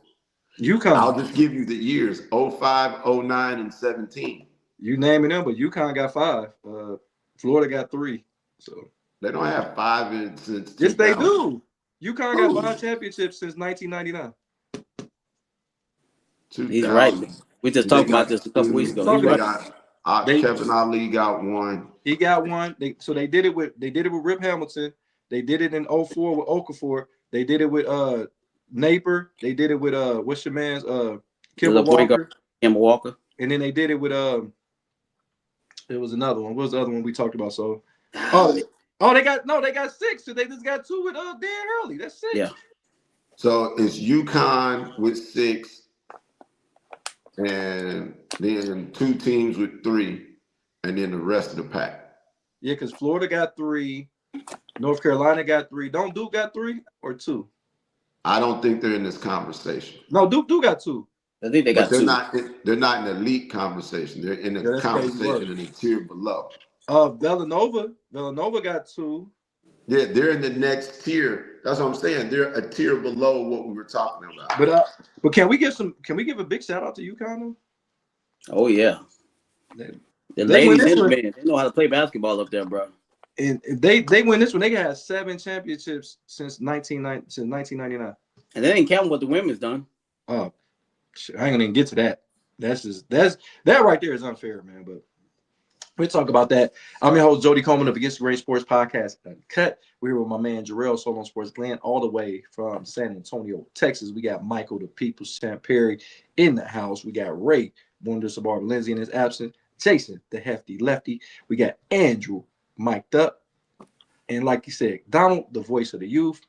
UConn. I'll just give you the years: 05, 09, and 17. You naming them, but UConn got 5. Florida got 3. So they don't have 5 since 2000. Yes, they do. UConn got 5 championships since 1999. He's right. We just talked about this a couple weeks ago. Kevin Ali got 1. He got 1. They did it with Rip Hamilton. They did it in 04 with Okafor. They did it with Napier. They did it with what's your man's Kemba Walker. And then they did it with it was another one. What was the other one we talked about? So they got 6. So they just got 2 with Dan Hurley. That's 6. Yeah. So it's UConn with 6, and then 2 teams with 3, and then the rest of the pack. Yeah, because Florida got 3, North Carolina got 3. Don't Duke got 3 or 2? I don't think they're in this conversation. No, Duke got 2. I think they got 2. They're not in the elite conversation. They're in the conversation in the tier below. Villanova got 2. Yeah, they're in the next tier. That's what I'm saying. They're a tier below what we were talking about. But can we give a big shout out to UConn though? Oh yeah. The ladies and the men, they know how to play basketball up there, bro. And if they win this one, they got 7 championships since 1999. And they ain't counting what the women's done. Oh, I ain't gonna even get to that. That right there is unfair, man. But we'll talk about that. I'm your host, Jody Coleman of Against the Grain Sports Podcast Uncut. We're here with my man Jarrell Solon Sports Glenn, all the way from San Antonio, Texas. We got Michael the People's Champ Perry in the house. We got Ray Wonder Sabar Lindsay in his absence. Jason the Hefty Lefty. We got Andrew mic'd up. And like you said, Donald, the voice of the youth.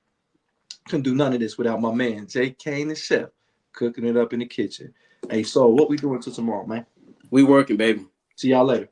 Couldn't do none of this without my man Jay Kane, the chef, cooking it up in the kitchen. Hey, so what we doing till tomorrow, man? We working, baby. See y'all later.